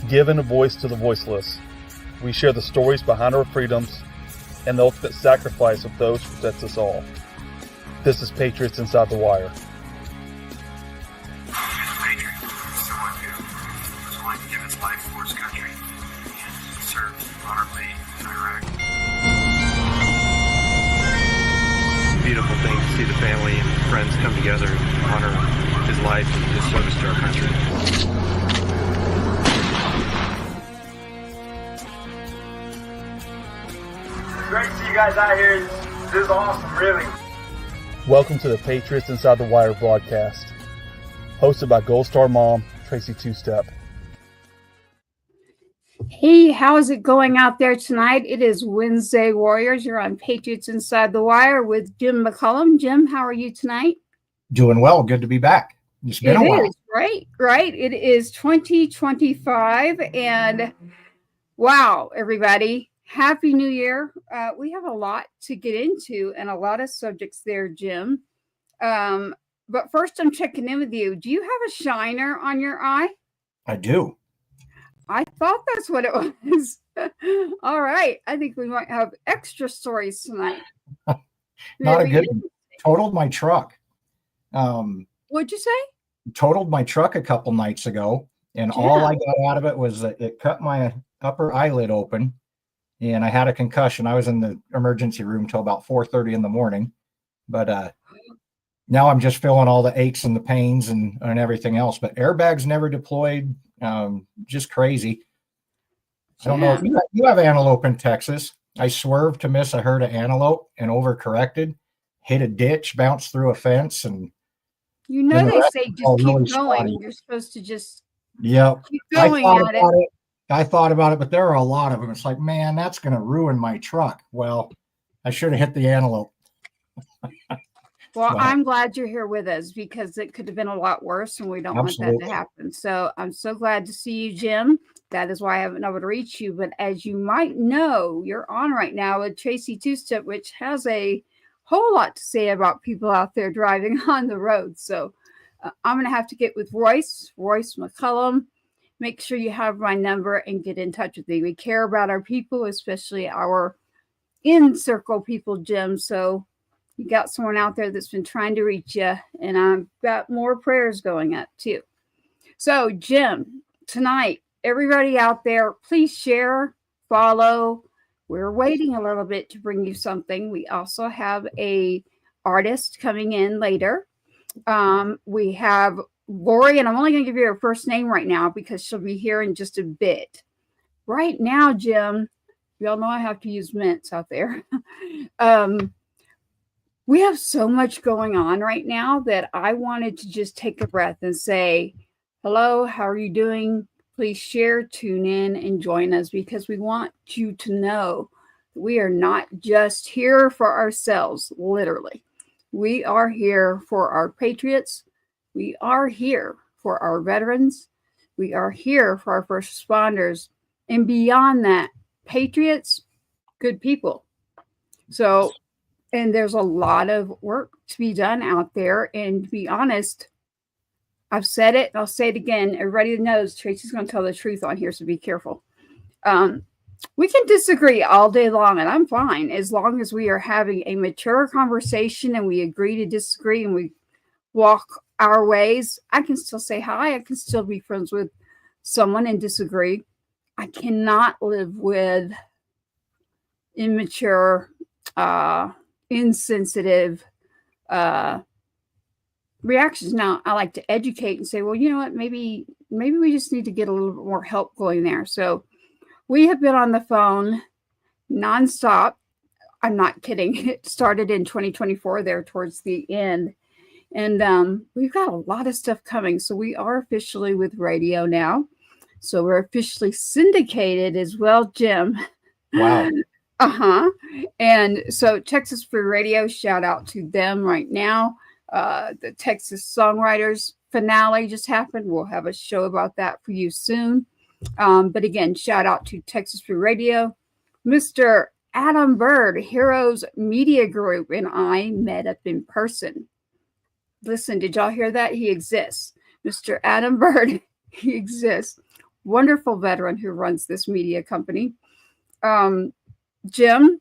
giving a voice to the voiceless. We share the stories behind our freedoms and the ultimate sacrifice of those who protect us all. This is Patriots Inside the Wire. Patriot, someone who was willing to give his life for his country and served honorably in Iraq. Beautiful thing to see the family and friends come together and honor his life and his service to our country. It's great to see you guys out here. This is awesome, really. Welcome to the Patriots Inside the Wire broadcast, hosted by Gold Star mom, Tracy Two-Step. Hey, how is it going out there tonight? It is Wednesday, Warriors. You're on Patriots Inside the Wire with Jim McCollum. Jim, how are you tonight? Doing well. Good to be back. It's been a while. It is, right. It is 2025, and wow, everybody. Happy New Year. We have a lot to get into and a lot of subjects there, Jim. But first, I'm checking in with you. Do you have a shiner on your eye? I do. I thought that's what it was. All right. I think we might have extra stories tonight. Not a good one. Totaled my truck. What'd you say? Totaled my truck a couple nights ago, and all I got out of it was that it cut my upper eyelid open, and I had a concussion. I was in the emergency room till about 4:30 in the morning, but now I'm just feeling all the aches and the pains and everything else. But airbags never deployed. Just crazy. I don't know if you have antelope in Texas. I swerved to miss a herd of antelope and overcorrected, hit a ditch, bounced through a fence, and they say just keep going. Spotty. You're supposed to just keep going at it. I thought about it, but there are a lot of them. It's like, man, that's going to ruin my truck. Well, I should have hit the antelope. Well, I'm glad you're here with us because it could have been a lot worse, and we don't want that to happen. So I'm so glad to see you, Jim. That is why I haven't been able to reach you. But as you might know, you're on right now with Tracy Two-Step, which has a whole lot to say about people out there driving on the road. So I'm going to have to get with Royce McCollum. Make sure you have my number and get in touch with me. We care about our people, especially our in-circle people, Jim. So you got someone out there that's been trying to reach you, and I've got more prayers going up too. So, Jim, tonight, everybody out there, please share, follow. We're waiting a little bit to bring you something. We also have a artist coming in later. We have Lori, and I'm only going to give you her first name right now because she'll be here in just a bit. Right now, Jim, you all know I have to use mints out there. We have so much going on right now that I wanted to just take a breath and say, hello, how are you doing? Please share, tune in, and join us because we want you to know that we are not just here for ourselves, literally. We are here for our patriots. We are here for our veterans. We are here for our first responders. And beyond that, patriots, good people. So, and there's a lot of work to be done out there. And to be honest, I've said it, and I'll say it again. Everybody knows Tracy's going to tell the truth on here, so be careful. We can disagree all day long, and I'm fine as long as we are having a mature conversation and we agree to disagree and we walk our ways. I can still say hi. I can still be friends with someone and disagree. I cannot live with immature, insensitive reactions. Now, I like to educate and say, well, you know what, maybe we just need to get a little bit more help going there. So we have been on the phone nonstop. I'm not kidding. It started in 2024 there towards the end. And we've got a lot of stuff coming. So we are officially with radio now. So we're officially syndicated as well, Jim. Wow. And so Texas Free Radio, shout out to them right now. The Texas Songwriters finale just happened. We'll have a show about that for you soon. But again, shout out to Texas Free Radio. Mr. Adam Bird, Heroes Media Group, and I met up in person. Listen, did y'all hear that? He exists. Mr. Adam Bird, he exists. wonderful veteran who runs this media company. Jim,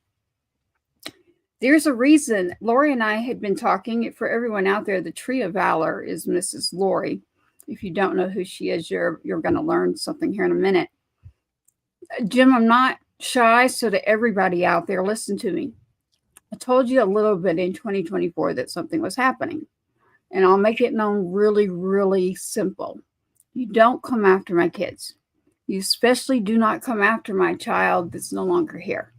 there's a reason. Lori and I had been talking. For everyone out there, the Tree of Valor is Mrs. Lori. If you don't know who she is, you're going to learn something here in a minute. Jim, I'm not shy, so to everybody out there, listen to me. I told you a little bit in 2024 that something was happening, and I'll make it known really, really simple. You don't come after my kids. You especially do not come after my child that's no longer here.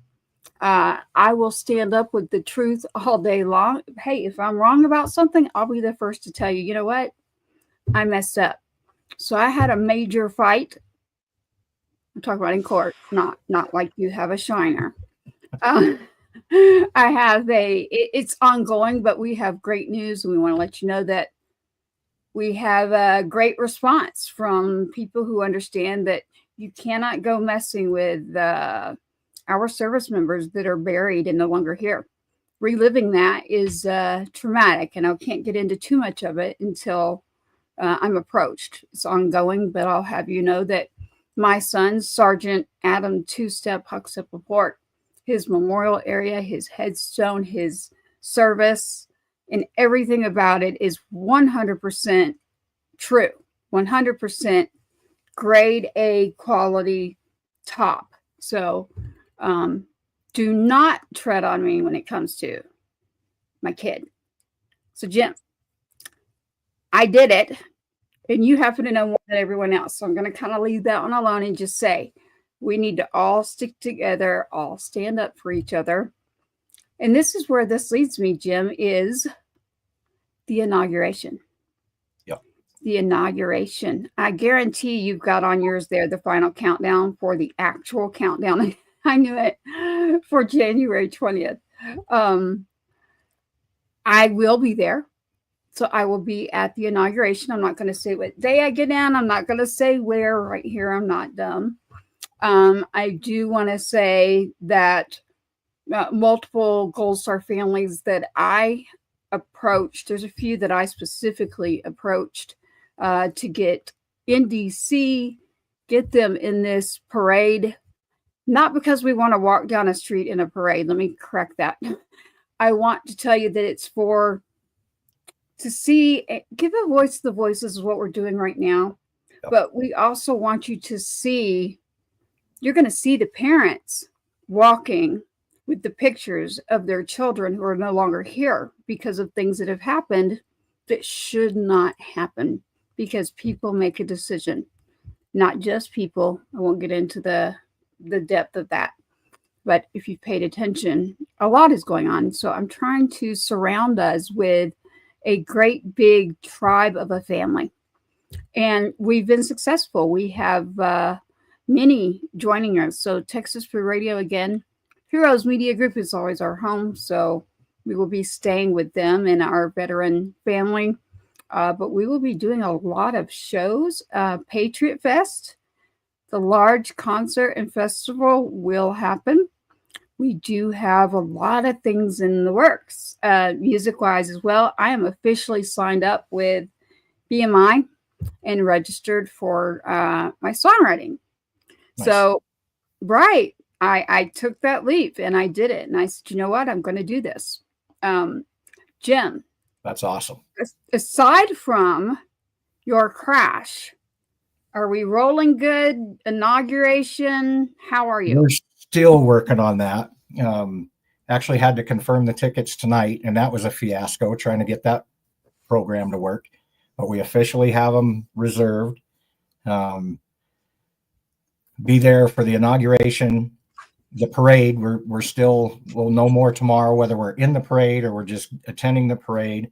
I will stand up with the truth all day long. Hey, if I'm wrong about something, I'll be the first to tell you, you know what? I messed up. So I had a major fight. I'm talking about in court, not like you have a shiner. I have it's ongoing, but we have great news. And we want to let you know that we have a great response from people who understand that you cannot go messing with our service members that are buried and no longer here. Reliving that is traumatic, and I can't get into too much of it until I'm approached. It's ongoing, but I'll have you know that my son, Sergeant Adam Two-Step Huckstep Laporte, his memorial area, his headstone, his service, and everything about it is 100% true, 100% grade A quality top. So do not tread on me when it comes to my kid. So Jim, I did it, and you happen to know more than everyone else. So I'm going to kind of leave that one alone and just say, we need to all stick together, all stand up for each other. And this is where this leads me, Jim, is the inauguration. Yep. The inauguration. I guarantee you've got on yours there the final countdown for the actual countdown. I knew it, for January 20th. I will be there. So I will be at the inauguration. I'm not going to say what day I get in. I'm not going to say where right here. I'm not dumb. I do want to say that multiple Gold Star families that I approached, there's a few that I specifically approached to get in DC, get them in this parade, not because we want to walk down a street in a parade. Let me correct that. I want to tell you that it's to see, give a voice to the voices is what we're doing right now. Yep. But we also want you to see, you're going to see the parents walking with the pictures of their children who are no longer here because of things that have happened that should not happen, because people make a decision, not just people. I won't get into the depth of that, but if you've paid attention, a lot is going on. So I'm trying to surround us with a great big tribe of a family, and we've been successful. We have many joining us. So Texas Free Radio, again, Heroes Media Group is always our home. So we will be staying with them in our veteran family. But we will be doing a lot of shows. Patriot Fest, the large concert and festival, will happen. We do have a lot of things in the works, music-wise as well. I am officially signed up with BMI and registered for my songwriting. Nice. So, right, I took that leap and I did it. And I said, you know what? I'm going to do this. Jim. That's awesome. Aside from your crash, are we rolling good? Inauguration? How are you? We're still working on that. Actually had to confirm the tickets tonight, and that was a fiasco trying to get that program to work. But we officially have them reserved. Be there for the inauguration. The parade, we'll know more tomorrow whether we're in the parade or we're just attending the parade.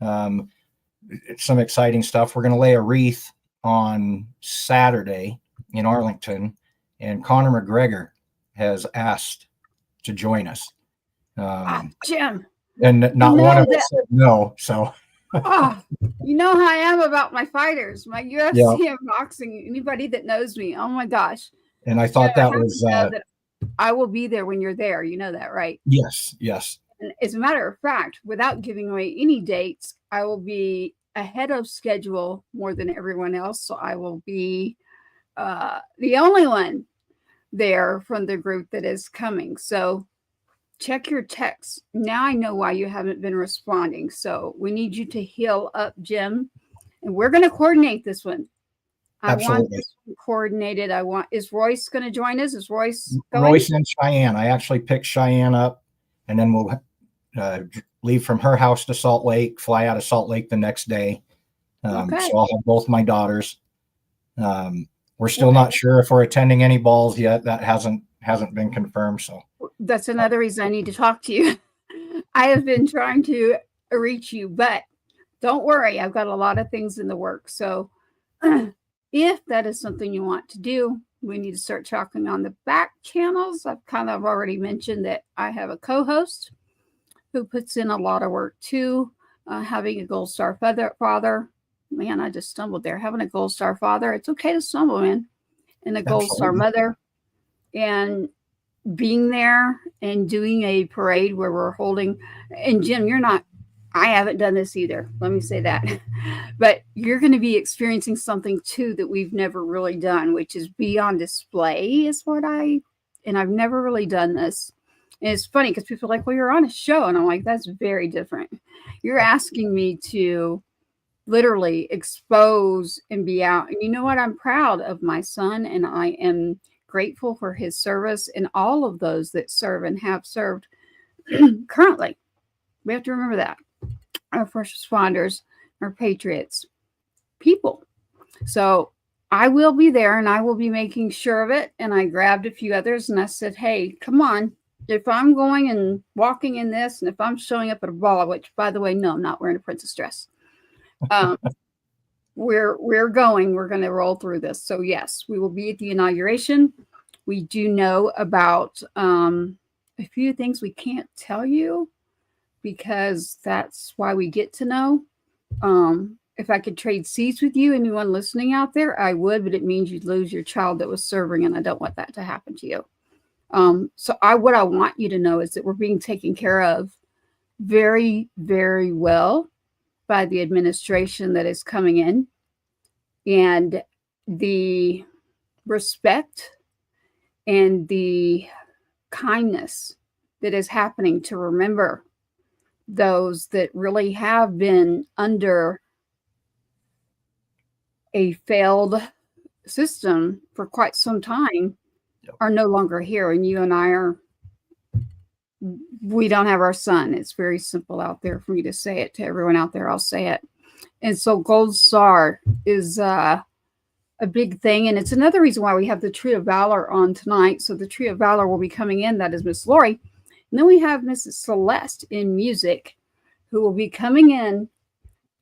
It's some exciting stuff. We're going to lay a wreath on Saturday in Arlington, and Conor McGregor has asked to join us. Jim. And not one of us said no. So you know how I am about my fighters, my UFC and boxing, anybody that knows me. Oh my gosh. And I thought that was that I will be there when you're there. You know that, right? Yes. And as a matter of fact, without giving away any dates, I will be ahead of schedule more than everyone else. So I will be the only one there from the group that is coming. So check your texts. Now I know why you haven't been responding. So we need you to heal up, Jim. And we're going to coordinate this one. I Absolutely. want this one coordinated. Is Royce going to join us? Is Royce going? Royce and Cheyenne. I actually picked Cheyenne up, and then we'll leave from her house to Salt Lake, fly out of Salt Lake the next day. Okay. So I'll have both my daughters. We're still not sure if we're attending any balls yet. That hasn't been confirmed. So that's another reason I need to talk to you. I have been trying to reach you, but don't worry, I've got a lot of things in the works. So if that is something you want to do, we need to start talking on the back channels. I've kind of already mentioned that I have a co-host who puts in a lot of work too. Having a Gold Star father. Man, I just stumbled there. Having a Gold Star father. It's okay to stumble, man. And a Gold Star mother. And being there and doing a parade where we're holding. And Jim, I haven't done this either. Let me say that. But you're going to be experiencing something too that we've never really done, which is be on display and I've never really done this. And it's funny because people are like, well, you're on a show. And I'm like, that's very different. You're asking me to literally expose and be out. And you know what? I'm proud of my son, and I am grateful for his service and all of those that serve and have served currently. We have to remember that. Our first responders, our patriots, people. So I will be there, and I will be making sure of it. And I grabbed a few others, and I said, hey, come on. If I'm going and walking in this, and if I'm showing up at a ball, which, by the way, no, I'm not wearing a princess dress. We're going to roll through this. So yes, we will be at the inauguration. We do know about a few things we can't tell you because that's why we get to know. If I could trade seats with you, anyone listening out there, I would, but it means you'd lose your child that was serving, and I don't want that to happen to you. So what I want you to know is that we're being taken care of very, very well by the administration that is coming in, and the respect and the kindness that is happening to remember those that really have been under a failed system for quite some time are no longer here. And you and I we don't have our son. It's very simple out there for me to say it to everyone out there. I'll say it. And so Gold Star is a big thing. And it's another reason why we have the Tree of Valor on tonight. So the Tree of Valor will be coming in. That is Miss Lori. And then we have Mrs. Celeste in music, who will be coming in,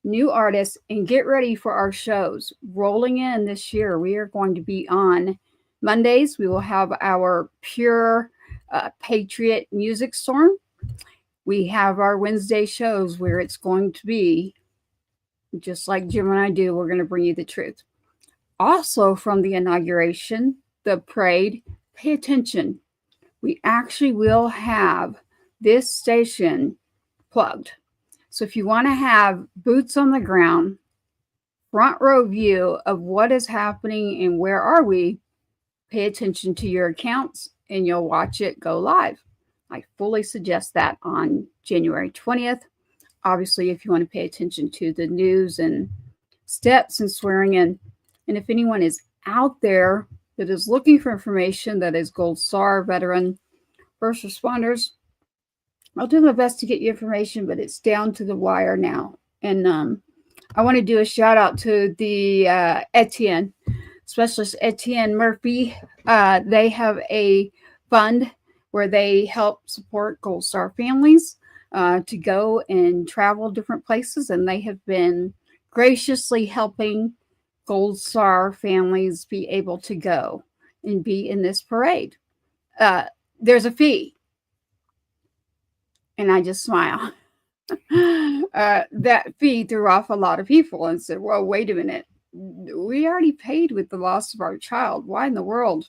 new artists, and get ready for our shows. Rolling in this year, we are going to be on Mondays. We will have our pure Patriot Music Storm. We have our Wednesday shows where it's going to be just like Jim and I do. We're going to bring you the truth. Also, from the inauguration, the parade, pay attention. We actually will have this station plugged. So if you want to have boots on the ground, front row view of what is happening and where are we, pay attention to your accounts and you'll watch it go live. I fully suggest that on January 20th. Obviously, if you want to pay attention to the news and steps and swearing in. And if anyone is out there that is looking for information that is Gold Star, veteran, first responders, I'll do my best to get you information, but it's down to the wire now. And I want to do a shout out to the Etienne, Specialist Etienne Murphy. They have a fund where they help support Gold Star families to go and travel different places. And they have been graciously helping Gold Star families be able to go and be in this parade. There's a fee. And I just smile. That fee threw off a lot of people and said, well, wait a minute. We already paid with the loss of our child. Why in the world?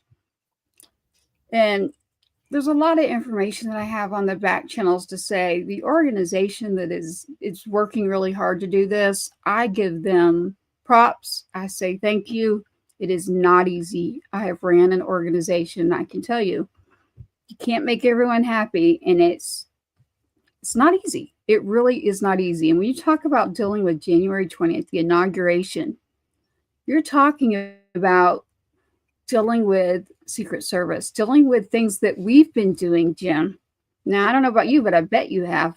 And there's a lot of information that I have on the back channels to say the organization that is working really hard to do this, I give them props. I say thank you. It is not easy. I have ran an organization. I can tell you, you can't make everyone happy, and it's not easy. It really is not easy. And when you talk about dealing with January 20th, the inauguration, you're talking about dealing with Secret Service, dealing with things that we've been doing, Jim. Now, I don't know about you, but I bet you have,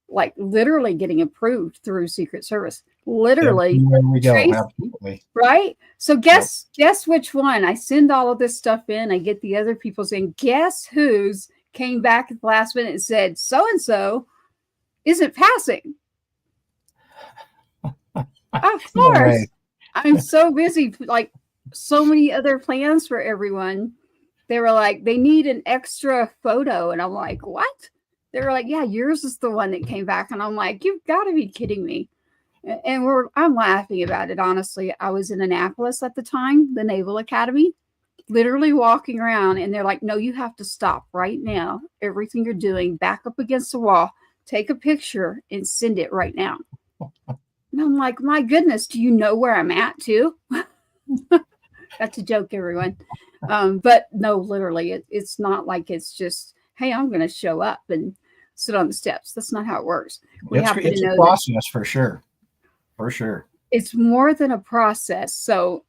like literally getting approved through Secret Service. Literally. There we go. Tracy, Absolutely. right? So guess which one? I send all of this stuff in. I get the other people saying, guess who's came back at the last minute and said, so-and-so isn't passing. Of course. I'm so busy, like so many other plans for everyone. They were like, they need an extra photo. And I'm like, what? They were like, yeah, yours is the one that came back. And I'm like, you've got to be kidding me. And I'm laughing about it, honestly. I was in Annapolis at the time, the Naval Academy, literally walking around. And they're like, no, you have to stop right now. Everything you're doing, back up against the wall, take a picture and send it right now. And I'm like, my goodness, do you know where I'm at too? That's a joke, everyone. But no, literally, it's not like it's just, hey, I'm going to show up and sit on the steps. That's not how it works. It's a process for sure. For sure. It's more than a process. So,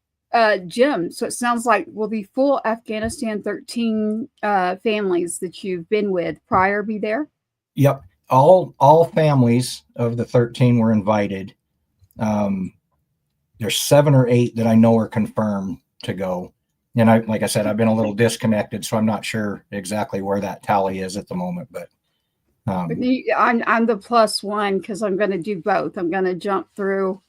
Jim, so it sounds like will the full Afghanistan 13 families that you've been with prior be there? Yep. All families of the 13 were invited. There's 7 or 8 that I know are confirmed to go. And like I said, I've been a little disconnected, so I'm not sure exactly where that tally is at the moment, but I'm the +1 because I'm going to do both. I'm going to jump through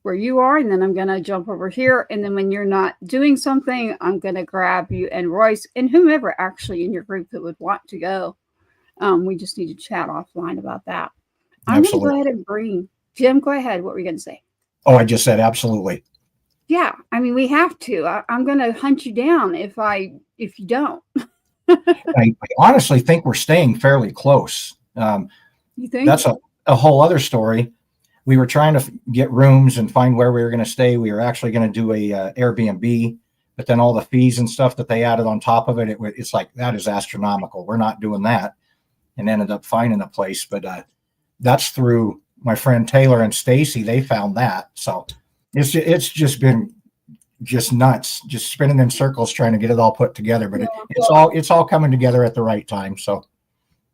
where you are, and then I'm going to jump over here. And then when you're not doing something, I'm going to grab you and Royce and whomever actually in your group that would want to go. We just need to chat offline about that. I'm going to go ahead and bring Jim. Go ahead. What were you going to say? Oh, I just said absolutely. Yeah, I mean, we have to. I'm going to hunt you down if you don't. I honestly think we're staying fairly close. You think? That's a whole other story. We were trying to get rooms and find where we were going to stay. We were actually going to do a Airbnb, but then all the fees and stuff that they added on top of it, it's like, that is astronomical. We're not doing that, and ended up finding a place. But that's through my friend Taylor and Stacy. They found that. So it's just been just nuts, just spinning in circles trying to get it all put together. But it's all coming together at the right time. So.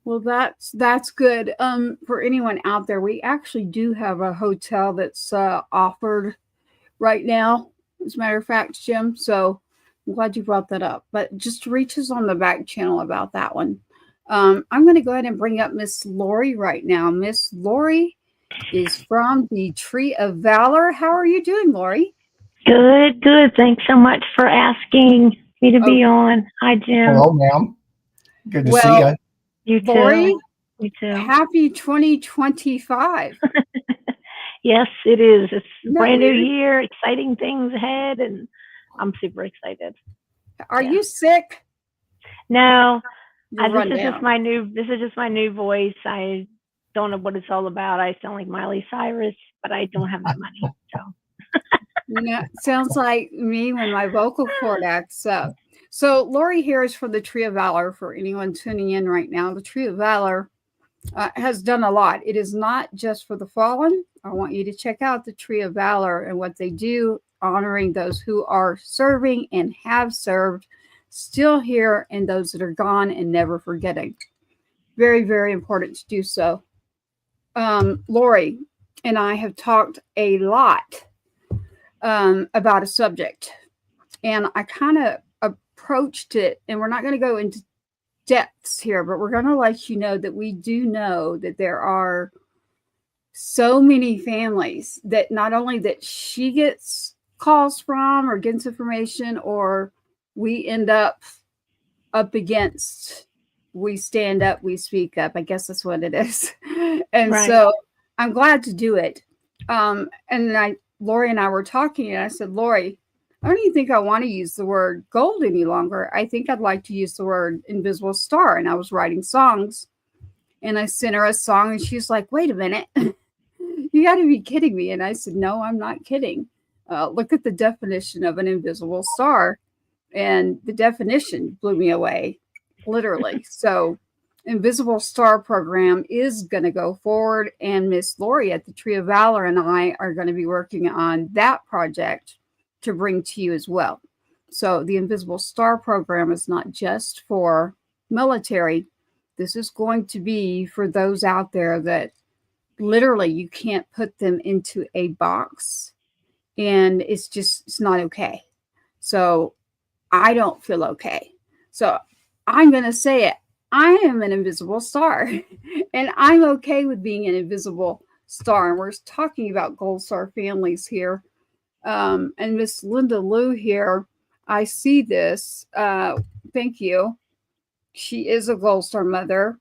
Well, that's good. For anyone out there, we actually do have a hotel that's offered right now, as a matter of fact, Jim. So I'm glad you brought that up. But just reach us on the back channel about that one. I'm going to go ahead and bring up Miss Lori right now. Miss Lori is from the Tree of Valor. How are you doing, Lori? Good. Thanks so much for asking me to be on. Hi, Jim. Hello, ma'am. Good to see you. You too. Lori, you too. Happy 2025. Yes, it is. It's a brand new year, exciting things ahead, and I'm super excited. Are you sick? No. This is just my new voice. I don't know what it's all about. I sound like Miley Cyrus, but I don't have the money. So sounds like me when my vocal cord acts up. So Lori here is from the Tree of Valor. For anyone tuning in right now, the Tree of Valor has done a lot. It is not just for the fallen. I want you to check out the Tree of Valor and what they do, honoring those who are serving and have served, still here, and those that are gone and never forgetting. Very, very important to do so. Lori and I have talked a lot about a subject, and I kind of approached it, and we're not going to go into depths here, but we're going to let you know that we do know that there are so many families that not only that she gets calls from or gets information, or we end up against, we stand up, we speak up. I guess that's what it is. And so I'm glad to do it. And Lori and I were talking, and I said, Lori, I don't even think I want to use the word gold any longer. I think I'd like to use the word invisible star. And I was writing songs, and I sent her a song, and she's like, wait a minute, you got to be kidding me. And I said, no, I'm not kidding. look at the definition of an invisible star, and the definition blew me away, literally. So Invisible Star program is going to go forward, and Miss Lori at the Tree of Valor and I are going to be working on that project to bring to you as well. So the Invisible Star program is not just for military. This is going to be for those out there that literally you can't put them into a box, and it's not okay. So I don't feel okay. So I'm going to say it. I am an invisible star, and I'm okay with being an invisible star. And we're talking about Gold Star families here. And Miss Linda Lou here, I see this. Thank you. She is a Gold Star mother.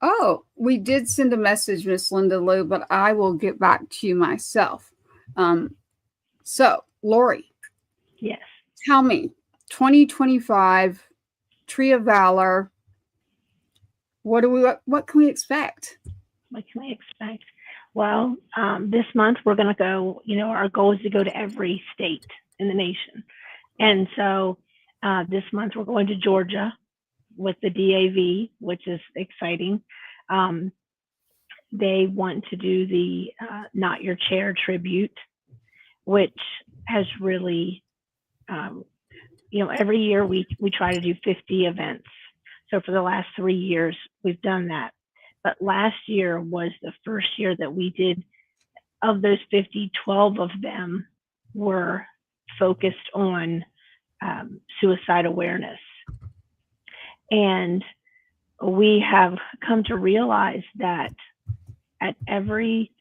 Oh, we did send a message, Miss Linda Lou, but I will get back to you myself. So, Lori. Yes. Tell me, 2025 Tree of Valor. What can we expect? What can we expect? Well, this month we're going to go. Our goal is to go to every state in the nation, and so this month we're going to Georgia with the DAV, which is exciting. They want to do the Not Your Chair tribute, which has really, every year we try to do 50 events. So for the last 3 years, we've done that. But last year was the first year that we did, of those 50, 12 of them were focused on suicide awareness. And we have come to realize that at every,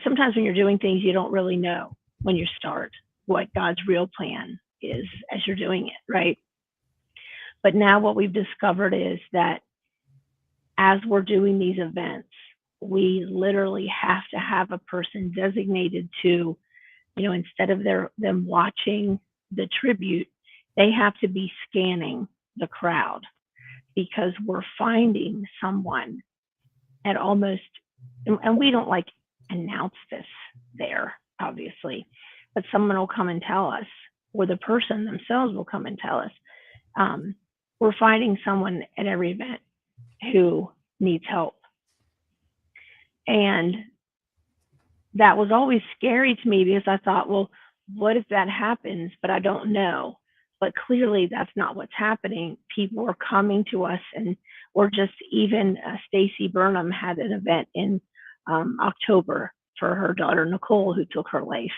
sometimes when you're doing things, you don't really know when you start what God's real plan is as you're doing it, right? But now what we've discovered is that as we're doing these events, we literally have to have a person designated to, instead of them watching the tribute, they have to be scanning the crowd, because we're finding someone at almost, and we don't like announce this there, obviously, but someone will come and tell us, or the person themselves will come and tell us. We're finding someone at every event who needs help. And that was always scary to me, because I thought, well, what if that happens? But I don't know. But clearly that's not what's happening. People are coming to us, or just even Stacy Burnham had an event in October for her daughter, Nicole, who took her life.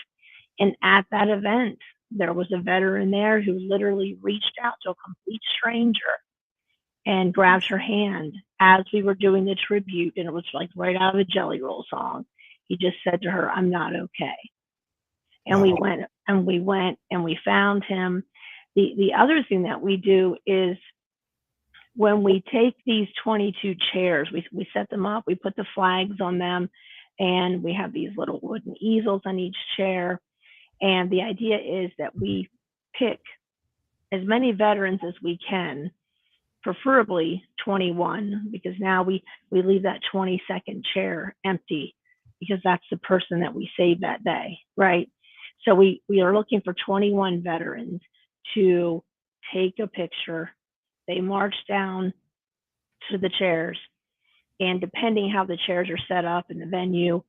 And at that event, there was a veteran there who literally reached out to a complete stranger and grabbed her hand as we were doing the tribute. And it was like right out of a Jelly Roll song. He just said to her, "I'm not okay." And we went and we found him. The other thing that we do is, when we take these 22 chairs, we set them up, we put the flags on them, and we have these little wooden easels on each chair. And the idea is that we pick as many veterans as we can, preferably 21, because now we leave that 22nd chair empty, because that's the person that we saved that day, right? So we are looking for 21 veterans to take a picture. They march down to the chairs, and depending how the chairs are set up in the venue,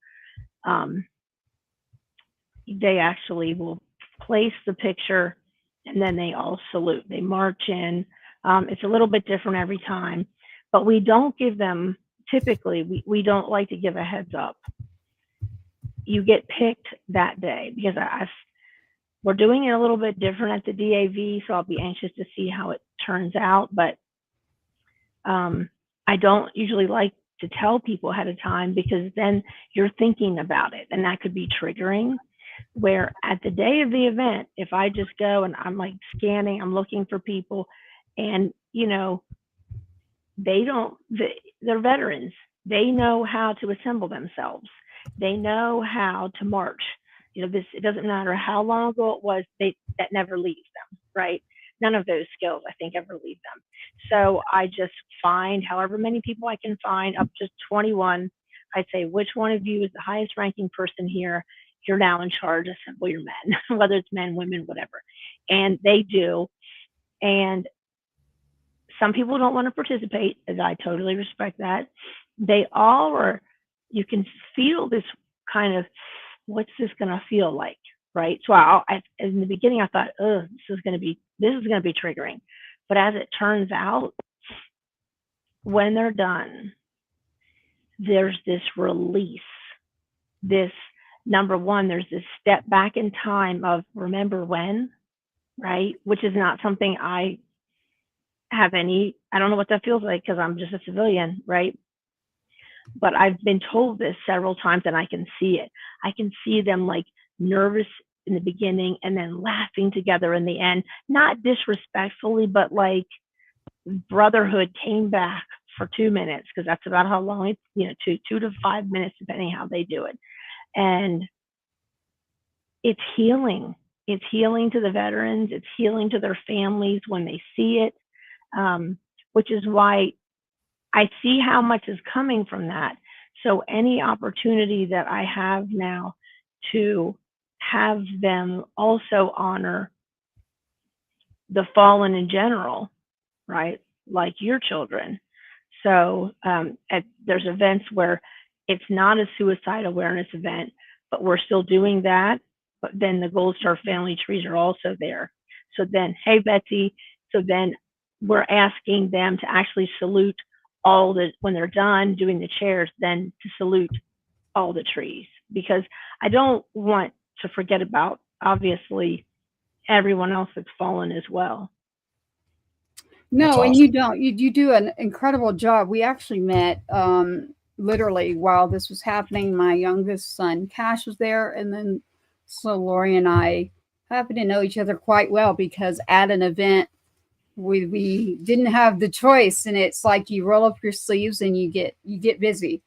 they actually will place the picture, and then they all salute. They march in. It's a little bit different every time, but we don't give them, typically, we don't like to give a heads up. You get picked that day, because we're doing it a little bit different at the DAV, so I'll be anxious to see how it turns out. But I don't usually like to tell people ahead of time, because then you're thinking about it, and that could be triggering. Where at the day of the event, if I just go and I'm like scanning, I'm looking for people, and they're veterans. They know how to assemble themselves. They know how to march. It doesn't matter how long ago it was, that never leaves them, right? None of those skills, I think, ever leave them. So I just find however many people I can find, up to 21. I say, which one of you is the highest ranking person here? you're now in charge, assemble your men, whether it's men, women, whatever. And they do. And some people don't want to participate, as I totally respect that. They all are, you can feel this kind of, what's this going to feel like, right? So in the beginning, I thought, oh, this is going to be triggering. But as it turns out, when they're done, there's this release. This, number one, there's this step back in time of remember when, right? Which is not something I don't know what that feels like because I'm just a civilian, right? But I've been told this several times and I can see it. I can see them like nervous in the beginning and then laughing together in the end, not disrespectfully, but like brotherhood came back for 2 minutes, because that's about how long it's, 2 to 5 minutes, depending how they do it. And it's healing. It's healing to the veterans. It's healing to their families when they see it, which is why I see how much is coming from that. So any opportunity that I have now to have them also honor the fallen in general, right? Like your children. So there's events where it's not a suicide awareness event, but we're still doing that. But then the Gold Star family trees are also there. So then, hey, Betsy, so then we're asking them to actually salute all the, when they're done doing the chairs, then to salute all the trees, because I don't want to forget about, obviously, everyone else that's fallen as well. No, That's awesome. and you don't. You do an incredible job. We actually met literally while this was happening. My youngest son, Cash, was there. And then so Lori and I happen to know each other quite well because at an event, we didn't have the choice. And it's like you roll up your sleeves and you get busy.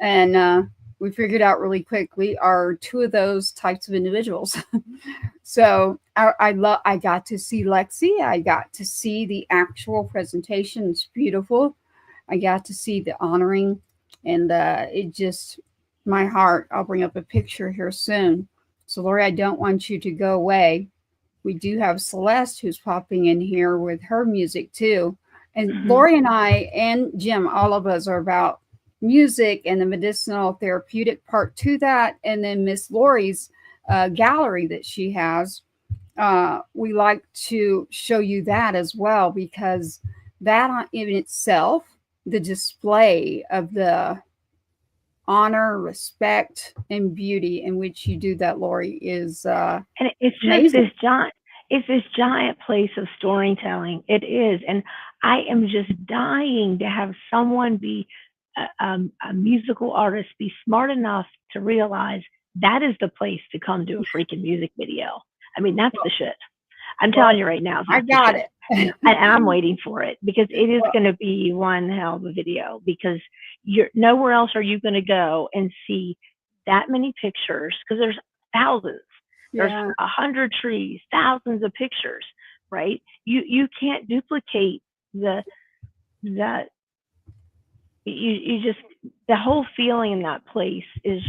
And we figured out really quick we are two of those types of individuals. So I got to see Lexi. I got to see the actual presentation. It's beautiful. I got to see the honoring, and it just, my heart, I'll bring up a picture here soon. So Lori, I don't want you to go away. We do have Celeste who's popping in here with her music too. And Lori and I and Jim, all of us are about music and the medicinal therapeutic part to that. And then Miss Lori's gallery that she has, we like to show you that as well, because that in itself, the display of the honor, respect, and beauty in which you do that, Lori, is and it's just amazing. this giant place of storytelling. It is, and I am just dying to have someone be a musical artist, be smart enough to realize that is the place to come do a freaking music video. I mean, that's the shit. I'm telling you right now. I got it. And I'm waiting for it, because it is going to be one hell of a video, because you're nowhere else are you going to go and see that many pictures, because there's thousands. There's 100 trees, thousands of pictures, right? You can't duplicate you just, the whole feeling in that place is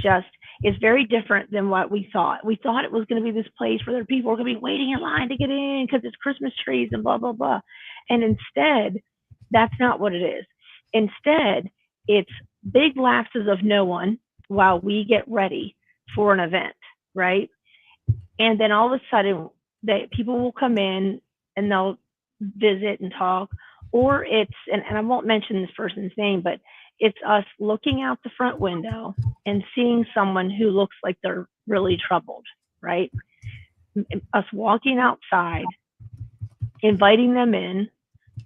very different than what we thought. We thought it was going to be this place where there people are going to be waiting in line to get in because it's Christmas trees and blah, blah, blah. And instead, that's not what it is. Instead, it's big lapses of no one while we get ready for an event, right? And then all of a sudden, people will come in and they'll visit and talk. Or it's, and I won't mention this person's name, but it's us looking out the front window and seeing someone who looks like they're really troubled, right? Us walking outside, inviting them in,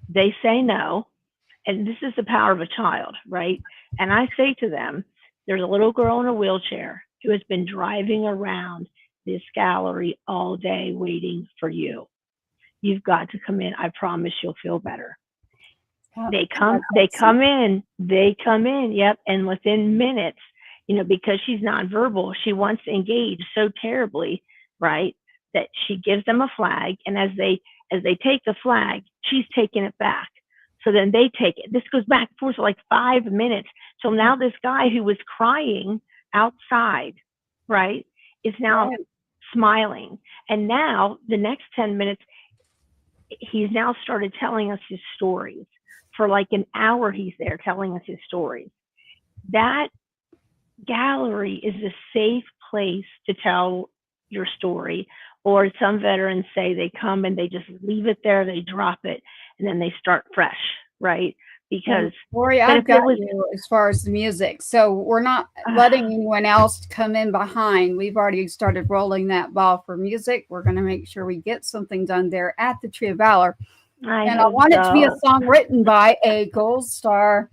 they say no. And this is the power of a child, right? And I say to them, there's a little girl in a wheelchair who has been driving around this gallery all day waiting for you. You've got to come in. I promise you'll feel better. They come in, yep. And within minutes, because she's nonverbal, she wants to engage so terribly, right, that she gives them a flag. And as they take the flag, she's taking it back. So then they take it. This goes back and forth for like 5 minutes. So now this guy who was crying outside, right, is now smiling. And now the next 10 minutes, he's now started telling us his stories. For like an hour, he's there telling us his stories. That gallery is a safe place to tell your story. Or some veterans say they come and they just leave it there, they drop it, and then they start fresh, right? Because Lori, I've got you as far as the music. So we're not letting anyone else come in behind. We've already started rolling that ball for music. We're going to make sure we get something done there at the Tree of Valor. I want it to be a song written by a Gold Star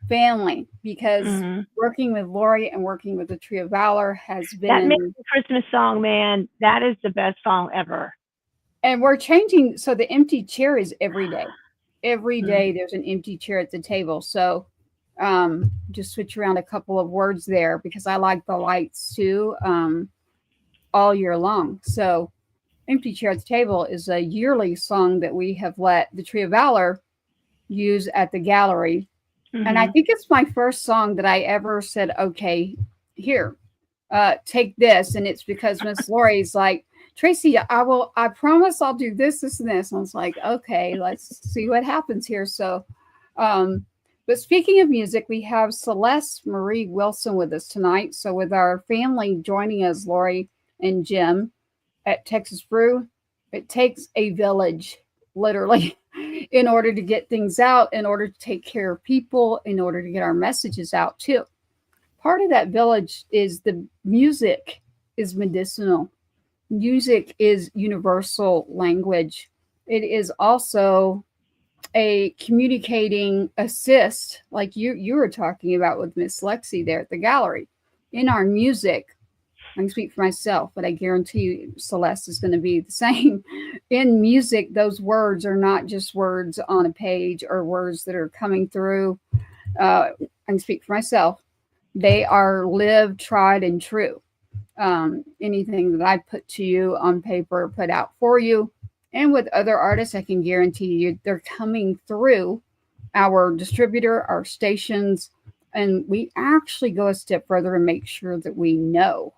family, because working with Lori and working with the Tree of Valor has been... That makes a Christmas song, man. That is the best song ever. And we're changing. So the empty chair is every day. Every day there's an empty chair at the table. So just switch around a couple of words there, because I like the lights too all year long. So Empty Chair at the Table is a yearly song that we have let the Tree of Valor use at the gallery. And I think it's my first song that I ever said, okay, here, take this. And it's because Miss Lori's like, Tracy, I promise I'll do this, this, and this. And I was like, okay, let's see what happens here. So, but speaking of music, we have Celeste Marie Wilson with us tonight. So with our family joining us, Lori and Jim at Texas Brew, it takes a village, literally, in order to get things out, in order to take care of people, in order to get our messages out too. Part of that village is the music is medicinal. Music is universal language. It is also a communicating assist, like you were talking about with Miss Lexi there at the gallery. In our music, I can speak for myself, but I guarantee you Celeste is going to be the same. In music, those words are not just words on a page or words that are coming through. I can speak for myself. They are lived, tried, and true. Anything that I put to you on paper, put out for you. And with other artists, I can guarantee you they're coming through our distributor, our stations, and we actually go a step further and make sure that we know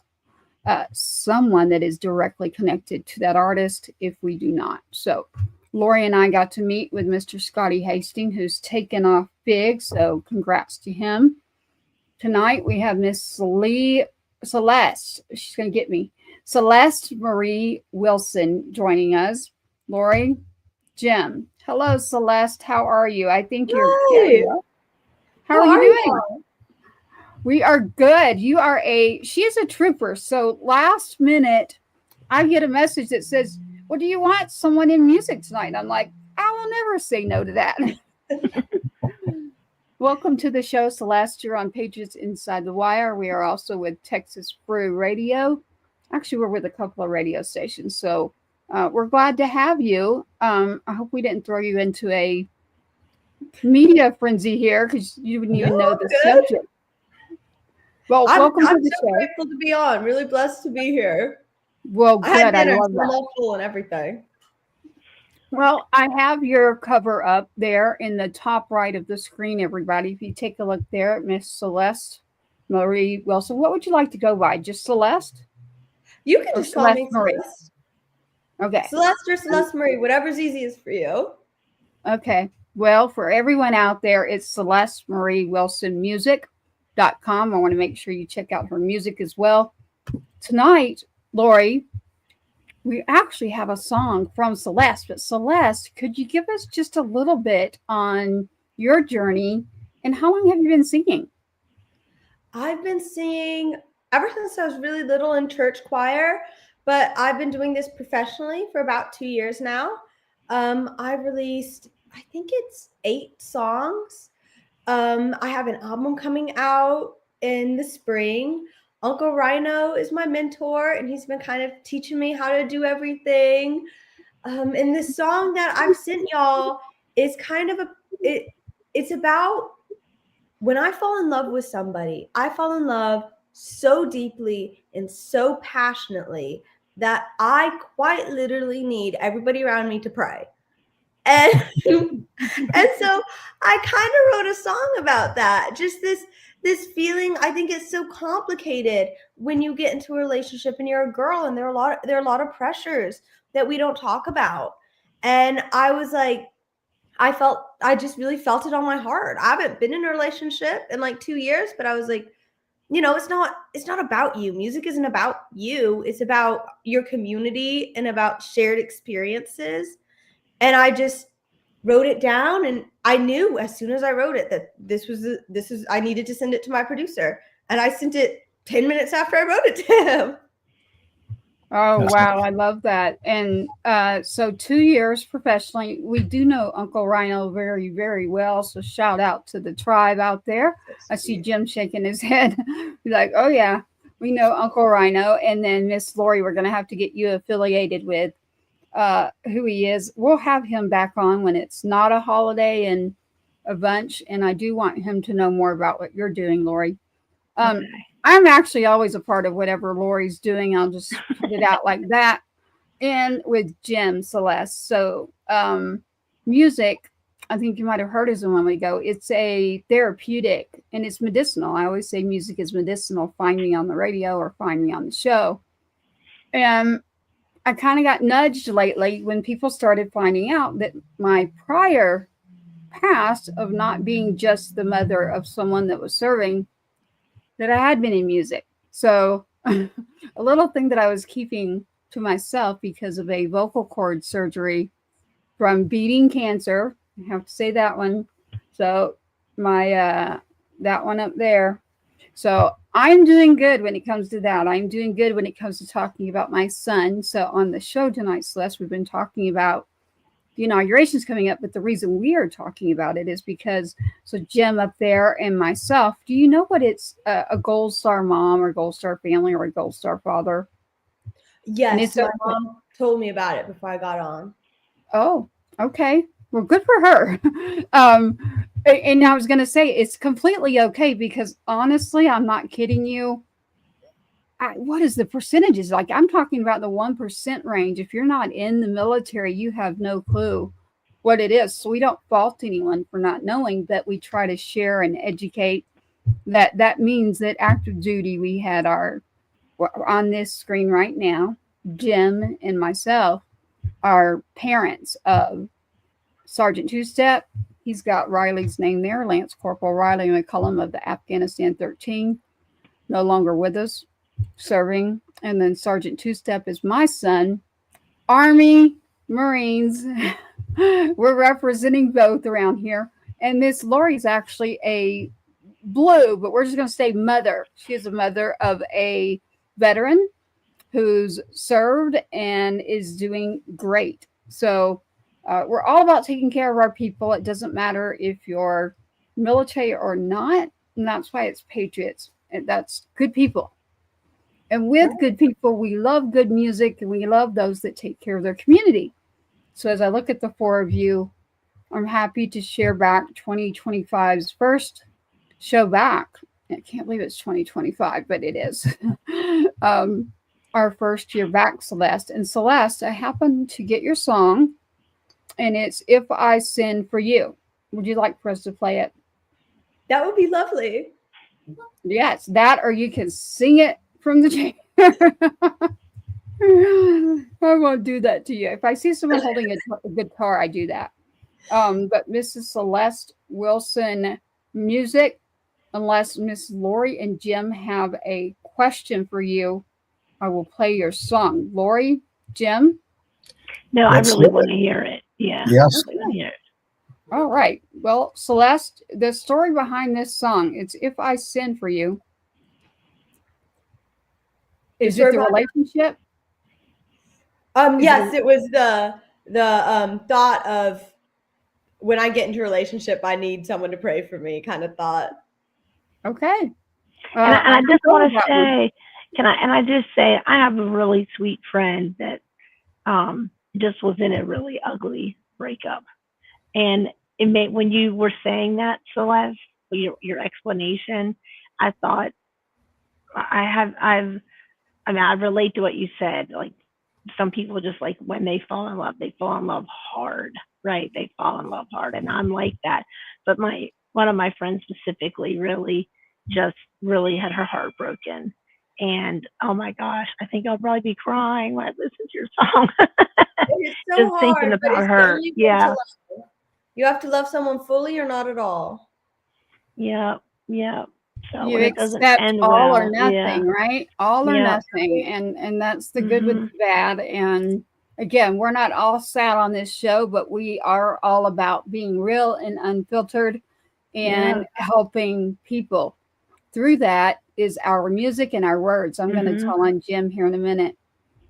someone that is directly connected to that artist if we do not. So Lori and I got to meet with Mr. Scotty Hastings, who's taken off big, so congrats to him. Tonight we have Miss Celeste, she's going to get me, Celeste Marie Wilson joining us. Lori, Jim. Hello, Celeste. How are you? I think you're good. How are you doing? We are good. She is a trooper. So last minute, I get a message that says, well, do you want someone in music tonight? And I'm like, I will never say no to that. Welcome to the show, Celeste. You're on Patriots Inside the Wire. We are also with Texas Brew Radio. Actually, we're with a couple of radio stations. So we're glad to have you. I hope we didn't throw you into a media frenzy here, because you wouldn't even know the subject. Well, welcome to the show. I'm so grateful to be on. Really blessed to be here. Well, good. I love that. Local and everything. Well, I have your cover up there in the top right of the screen, everybody. If you take a look there at Miss Celeste Marie Wilson, what would you like to go by? Just Celeste? You can just call me Marie. Celeste. Okay. Celeste or Celeste Marie, whatever's easiest for you. Okay. Well, for everyone out there, it's Celeste Marie Wilson Music.com. I want to make sure you check out her music as well. Tonight, Lori, we actually have a song from Celeste, but Celeste, could you give us just a little bit on your journey and how long have you been singing? I've been singing ever since I was really little in church choir, but I've been doing this professionally for about 2 years now. I've released, I think it's 8 songs. I have an album coming out in the spring. Uncle Rhino is my mentor, and he's been kind of teaching me how to do everything. And this song that I've sent y'all is kind of it's about when I fall in love with somebody, I fall in love so deeply and so passionately that I quite literally need everybody around me to pray. And so I kind of wrote a song about that. Just this feeling. I think it's so complicated when you get into a relationship and you're a girl, and there are a lot of pressures that we don't talk about. And I was like, I just really felt it on my heart. I haven't been in a relationship in like 2 years, but I was like, it's not about you. Music isn't about you. It's about your community and about shared experiences. And I just wrote it down, and I knew as soon as I wrote it that I needed to send it to my producer. And I sent it 10 minutes after I wrote it to him. Oh, wow. I love that. And so 2 years professionally. We do know Uncle Rhino very, very well. So shout out to the tribe out there. I see Jim shaking his head. He's like, oh, yeah, we know Uncle Rhino. And then Miss Lori, we're going to have to get you affiliated with who he is. We'll have him back on when it's not a holiday and a bunch. And I do want him to know more about what you're doing, Lori. Okay. I'm actually always a part of whatever Lori's doing. I'll just put it out like that. And with Jim Celeste. So music, I think you might have heard us a moment ago. It's a therapeutic and it's medicinal. I always say music is medicinal. Find me on the radio or find me on the show. And I kind of got nudged lately when people started finding out that my prior past of not being just the mother of someone that was serving, that I had been in music. So a little thing that I was keeping to myself because of a vocal cord surgery from beating cancer. I have to say that one. So my that one up there. So I'm doing good when it comes to that. I'm doing good when it comes to talking about my son. So on the show tonight, Celeste, we've been talking about the inauguration's coming up, but the reason we are talking about it is because, so Jim up there and myself, do you know what it's a Gold Star mom or Gold Star family or a Gold Star father? Yes, my mom told me about it before I got on. Oh, okay. Well, good for her. And I was going to say it's completely okay because honestly, I'm not kidding you. What is the percentages? Like I'm talking about the 1% range. If you're not in the military, you have no clue what it is. So we don't fault anyone for not knowing, but we try to share and educate. That means that active duty, we had on this screen right now, Jim and myself are parents of Sergeant Two-Step. He's got Riley's name there, Lance Corporal Riley McCollum of the Afghanistan 13, no longer with us, serving. And then Sergeant Two-Step is my son, Army, Marines. We're representing both around here. And Miss Lori's actually a blue, but we're just going to say mother. She is a mother of a veteran who's served and is doing great. So we're all about taking care of our people. It doesn't matter if you're military or not. And that's why it's Patriots. And that's good people. And with good people, we love good music and we love those that take care of their community. So as I look at the four of you, I'm happy to share back 2025's first show back. I can't believe it's 2025, but it is. Our first year back, Celeste. And Celeste, I happened to get your song, and it's If I Sin For You. Would you like for us to play it? That would be lovely. Yes, that, or you can sing it from the chair. I won't do that to you. If I see someone holding a guitar, I do that. But Mrs. Celeste Wilson Music, unless Miss Lori and Jim have a question for you, I will play your song. Lori, Jim? No, I really want to hear it. Yeah. Yes. I really want to hear it. All right. Well, Celeste, the story behind this song, it's If I Sin For You. Is it the relationship? Yes, it was the thought of when I get into a relationship, I need someone to pray for me kind of thought. Okay. And I just want to say, I just say, I have a really sweet friend that just was in a really ugly breakup. And it made, when you were saying that, Celeste, your explanation, I thought I relate to what you said. Like, some people just, like, when they fall in love hard, right? They fall in love hard, and I'm like that. But one of my friends specifically really just really had her heart broken. And oh my gosh, I think I'll probably be crying when I listen to your song. It's so Just hard, thinking but about it's her. the only way to Yeah. love. You have to love someone fully or not at all. Yeah. Yeah. So You when it doesn't accept end all well, or nothing, right? All or Yeah. nothing. And that's the good with Mhm. the bad. And again, we're not all sad on this show, but we are all about being real and unfiltered and helping people. Through that is our music and our words. I'm going to Mhm. tell on Jim here in a minute.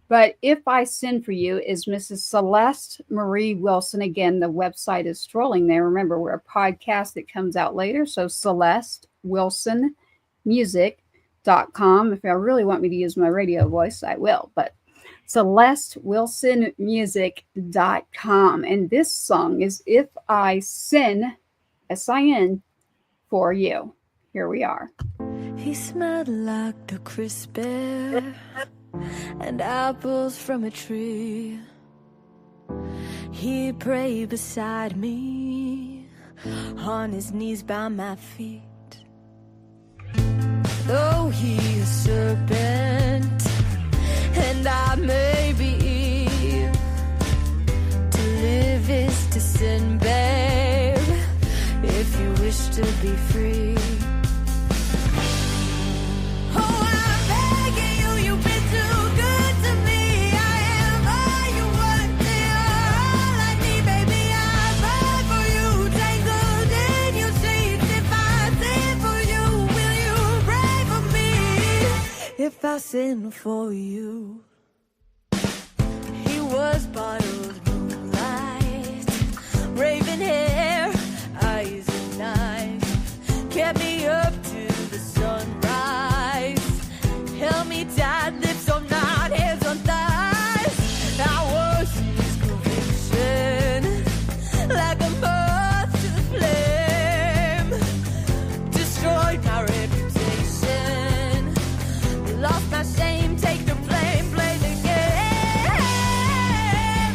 But If I Sin for You is Mrs. Celeste Marie Wilson. Again, the website is strolling there. Remember, we're a podcast that comes out later. So Celeste Wilson Music.com. If I really want me to use my radio voice, I will. But CelesteWilsonMusic.com. And this song is If I Sin, S-I-N, for You. Here we are. He smelled like the crisp air and apples from a tree. He prayed beside me, on his knees by my feet. Though he is serpent, and I may be Eve, to live is to sin, babe, if you wish to be free. If I sin for you. He was bottled moonlight, raven hair, eyes and knives, kept me up to the sunrise, held me tight, lips on night, hands on thighs. I was his conviction, like a moth to the flame, destroyed my reputation. Lost my shame, take the blame, play the game.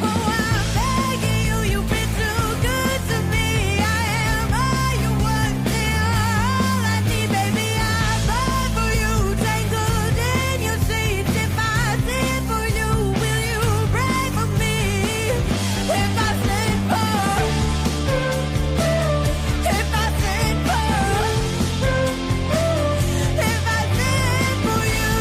Oh, I'm begging you, you've been too good to me. I am all you want, all I need, baby. I fight for you, tangled in your sheets. If I sin for you, will you pray for me? If I sin for, if I sin for, if I sin for you.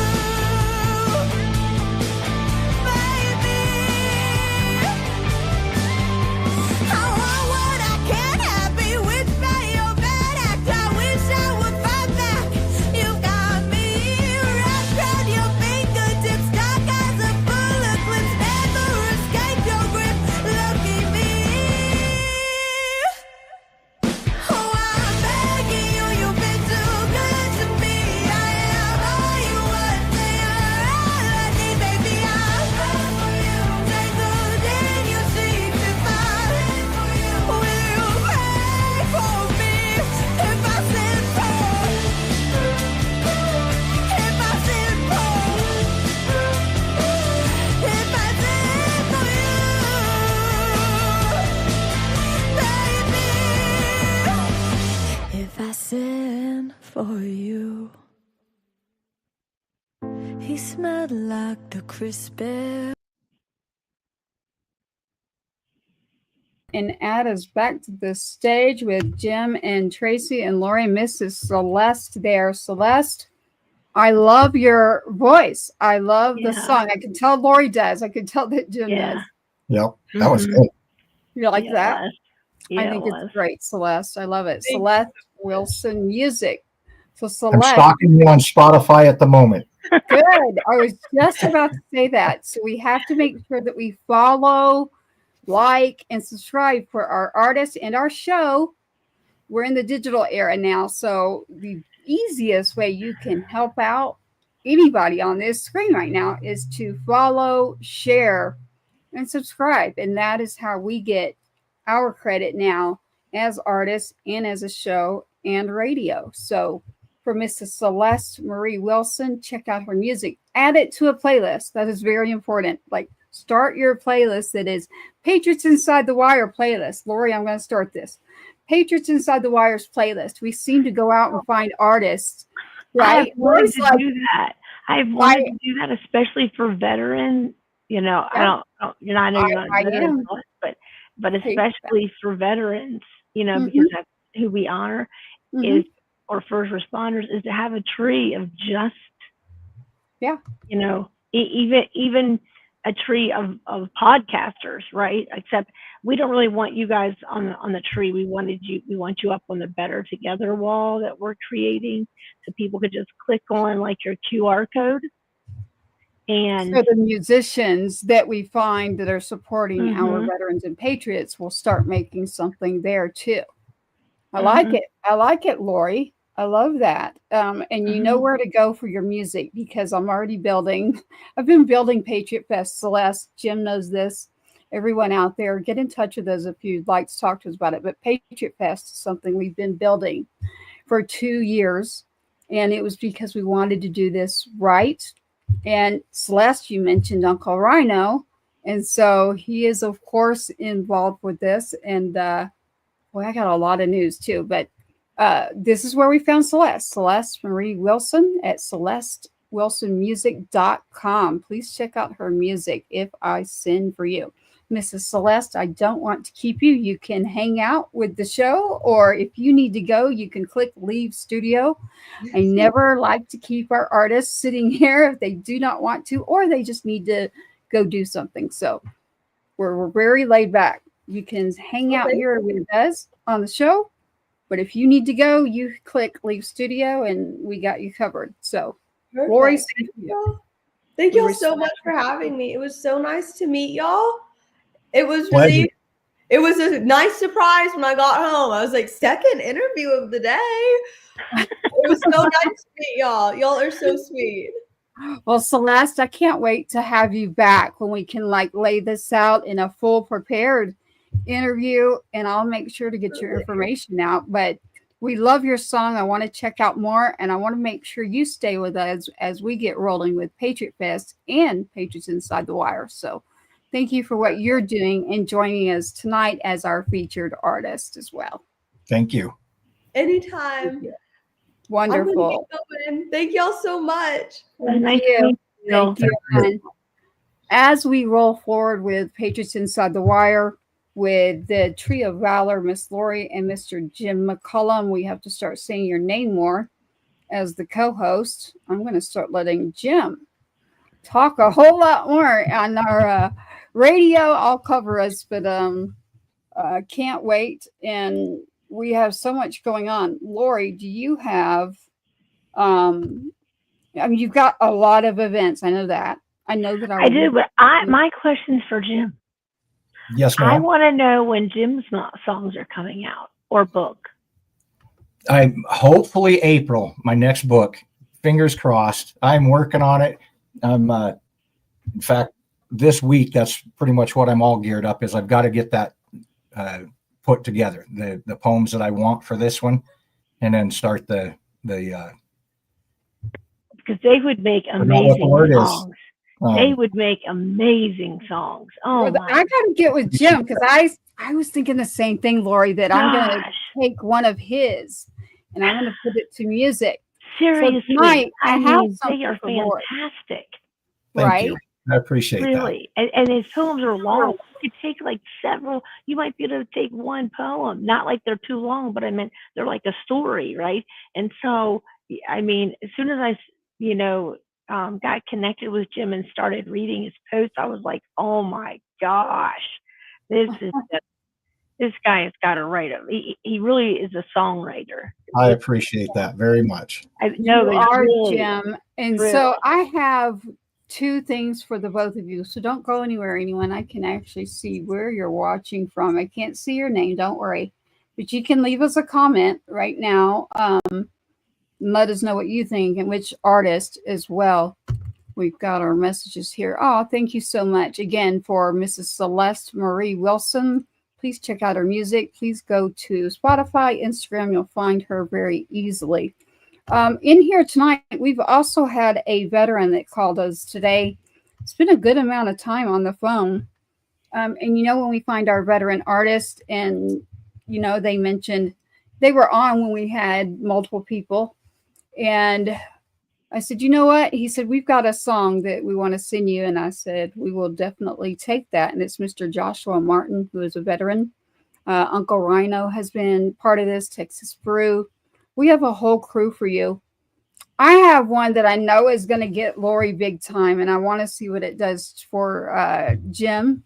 If I sin for you. He smelled like the crisp air. And add us back to the stage with Jim and Tracy and Lori, Mrs. Celeste there. Celeste, I love your voice. I love the song. I can tell Lori does. I can tell that Jim does. Yep, that was good. You like that? Yeah, I think it's great, Celeste. I love it. Thank Celeste Wilson Music. So I'm Celeste, stalking you on Spotify at the moment. good. I was just about to say that. So we have to make sure that we follow, like, and subscribe for our artists and our show. We're in the digital era now. So the easiest way you can help out anybody on this screen right now is to follow, share, and subscribe. And that is how we get our credit now as artists and as a show and radio. So for Mrs. Celeste Marie Wilson, check out her music. Add it to a playlist. That is very important. Like, start your playlist that is Patriots Inside the Wire playlist. Lori, I'm going to start this. Patriots Inside the Wires playlist. We seem to go out and find artists, I've right? wanted to do that. I've wanted to do that, especially for veterans. You know, Yeah. I know you're not a veteran, but especially for veterans, you know, because that's who we honor is, or first responders, is to have a tree of just, you know, even a tree of podcasters, right? Except we don't really want you guys on the tree. We want you up on the Better Together wall that we're creating, so people could just click on like your QR code. And so the musicians that we find that are supporting our veterans and patriots will start making something there too. I like it. I like it, Lori. I love that. And you know where to go for your music, because I'm already building. I've been building Patriot Fest. Celeste, Jim knows this. Everyone out there, get in touch with us if you'd like to talk to us about it. But Patriot Fest is something we've been building for 2 years. And it was because we wanted to do this right. And Celeste, you mentioned Uncle Rhino. And so he is, of course, involved with this. And I got a lot of news too. But this is where we found Celeste Marie Wilson at CelesteWilsonMusic.com. Please check out her music, If I Sin for You. Mrs. Celeste, I don't want to keep you. You can hang out with the show, or if you need to go, you can click Leave Studio. I never like to keep our artists sitting here if they do not want to, or they just need to go do something. So we're very laid back. You can hang out here with us on the show, but if you need to go, you click Leave Studio and we got you covered. So, Lori, thank y'all so much for having me. It was so nice to meet y'all. It was really, it was a nice surprise when I got home. I was like, second interview of the day. It was so nice to meet y'all. Y'all are so sweet. Well, Celeste, I can't wait to have you back when we can like lay this out in a full prepared interview, and I'll make sure to get your information out. But we love your song. I want to check out more, and I want to make sure you stay with us as we get rolling with Patriot Fest and Patriots Inside the Wire. So thank you for what you're doing and joining us tonight as our featured artist as well. Thank you. Anytime. Wonderful. Thank y'all so much. Thank you. Thank you. And as we roll forward with Patriots Inside the Wire, with the Trio of Valor, Miss Lori and Mr. Jim McCollum, we have to start saying your name more as the co-host. I'm going to start letting Jim talk a whole lot more on our radio. I'll cover us, but can't wait. And we have so much going on. Lori, do you have, you've got a lot of events. I know that. I do, but my question's for Jim. Yes, ma'am. I want to know when Jim's songs are coming out or book. Hopefully April, my next book. Fingers crossed. I'm working on it. In fact, this week, that's pretty much what I'm all geared up is I've got to get that put together, the poems that I want for this one, and then start the because they would make amazing songs. They would make amazing songs. Oh, well, I got to get with Jim because I was thinking the same thing, Lori, that I'm going to take one of his and I'm going to put it to music. Seriously, so tonight, they are fantastic. Thank you. I appreciate that. Really, and his poems are long. You could take like several. You might be able to take one poem, not like they're too long, but I meant they're like a story, right? And so, I mean, as soon as I, got connected with Jim and started reading his posts, I was like, oh my gosh, this guy has got to write him. He really is a songwriter. I appreciate that very much. You are, Jim. And so I have 2 things for the both of you. So don't go anywhere, anyone. I can actually see where you're watching from. I can't see your name. Don't worry. But you can leave us a comment right now. Let us know what you think and which artist as well. We've got our messages here. Oh, thank you so much again for Mrs. Celeste Marie Wilson. Please check out her music. Please go to Spotify, Instagram. You'll find her very easily. In here tonight, we've also had a veteran that called us today. It's been a good amount of time on the phone. And when we find our veteran artist and they mentioned they were on when we had multiple people. And I said, you know what? He said, we've got a song that we want to sing you. And I said, we will definitely take that. And it's Mr. Joshua Martin, who is a veteran. Uncle Rhino has been part of this, Texas Brew. We have a whole crew for you. I have one that I know is going to get Lori big time, and I want to see what it does for Jim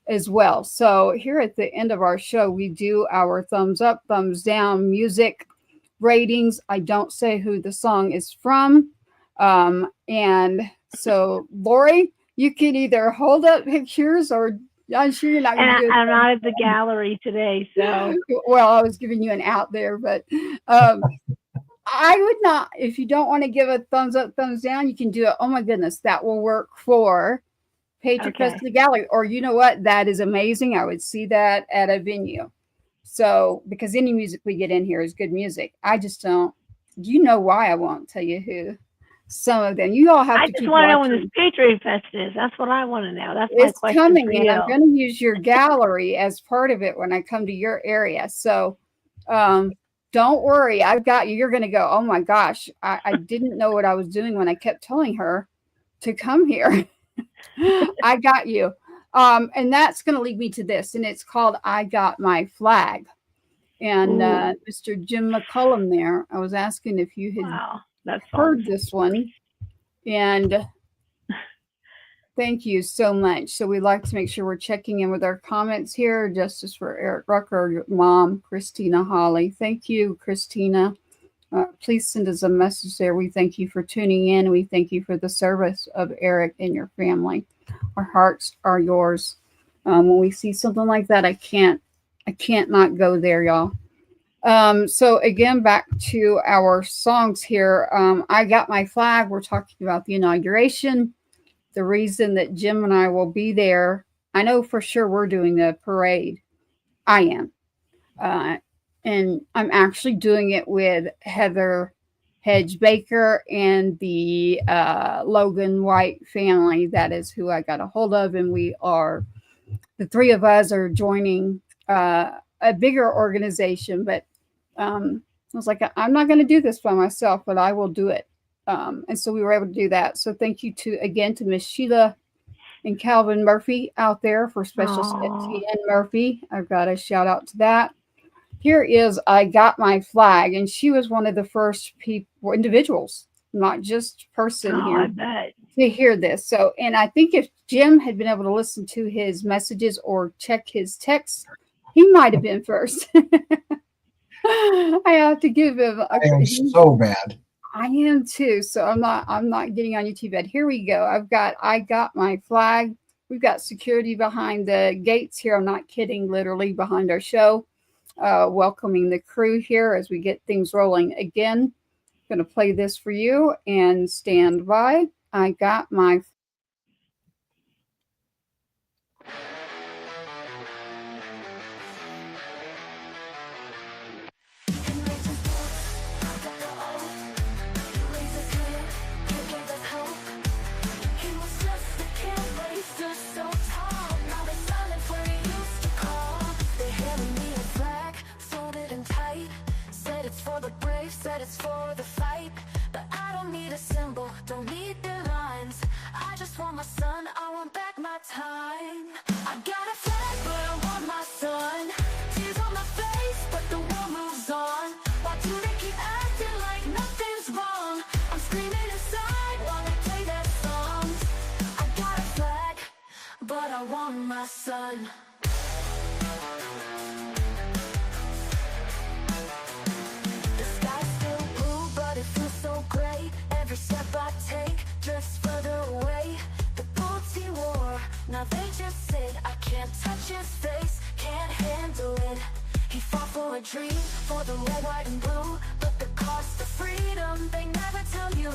as well. So here at the end of our show, we do our thumbs up, thumbs down, music ratings. I don't say who the song is from. And so, Lori, you can either hold up pictures or I'm sure you're not going to do it. I'm not at the gallery today, so. Well, I was giving you an out there, but I would not. If you don't want to give a thumbs up, thumbs down, you can do it. Oh my goodness, that will work for Patriot Fest to the gallery. Or you know what? That is amazing. I would see that at a venue. So, because any music we get in here is good music. I just don't. You know why I won't tell you who. Some of them. You all have to keep watching. I just want to know when this Patriot Fest is. That's what I want to know. That's my question. It's coming, and I'm going to use your gallery as part of it when I come to your area. So, don't worry. I've got you. You're going to go, oh my gosh, I didn't know what I was doing when I kept telling her to come here. I got you. And that's going to lead me to this, and it's called I Got My Flag. And Mr. Jim McCollum there, I was asking if you had heard this one. And thank you so much. So we'd like to make sure we're checking in with our comments here. Justice for Eric Rucker, your mom, Christina Holly. Thank you, Christina. Please send us a message there. We thank you for tuning in. We thank you for the service of Eric and your family. Our hearts are yours. When we see something like that, I can't not go there, y'all. So again, back to our songs here. I Got My Flag. We're talking about the inauguration. The reason that Jim and I will be there, I know for sure we're doing the parade. I am. And I'm actually doing it with Heather Hedge Baker and the Logan White family. That is who I got a hold of. And the three of us are joining a bigger organization. But I was like, I'm not going to do this by myself, but I will do it. And so we were able to do that. So thank you to Miss Sheila and Calvin Murphy out there for Special Ed Murphy. I've got a shout out to that. Here is I Got My Flag. And she was one of the first individuals, not just person here to hear this. So, and I think if Jim had been able to listen to his messages or check his texts, he might have been first. I have to give him I am so bad. I am too. So I'm not getting on YouTube, but here we go. I Got My Flag. We've got security behind the gates here. I'm not kidding, literally behind our show. Welcoming the crew here as we get things rolling again. I'm going to play this for you and stand by. I got my said it's for the fight, but I don't need a symbol, don't need the lines. I just want my son, I want back my time. I got a flag, but I want my son. Tears on my face, but the world moves on. Why do they keep acting like nothing's wrong? I'm screaming inside while they play their songs. I got a flag, but I want my son. Every step I take drifts further away. The bullets he wore, now they just sit. I can't touch his face, can't handle it. He fought for a dream, for the red, white, and blue. But the cost of freedom, they never tell you.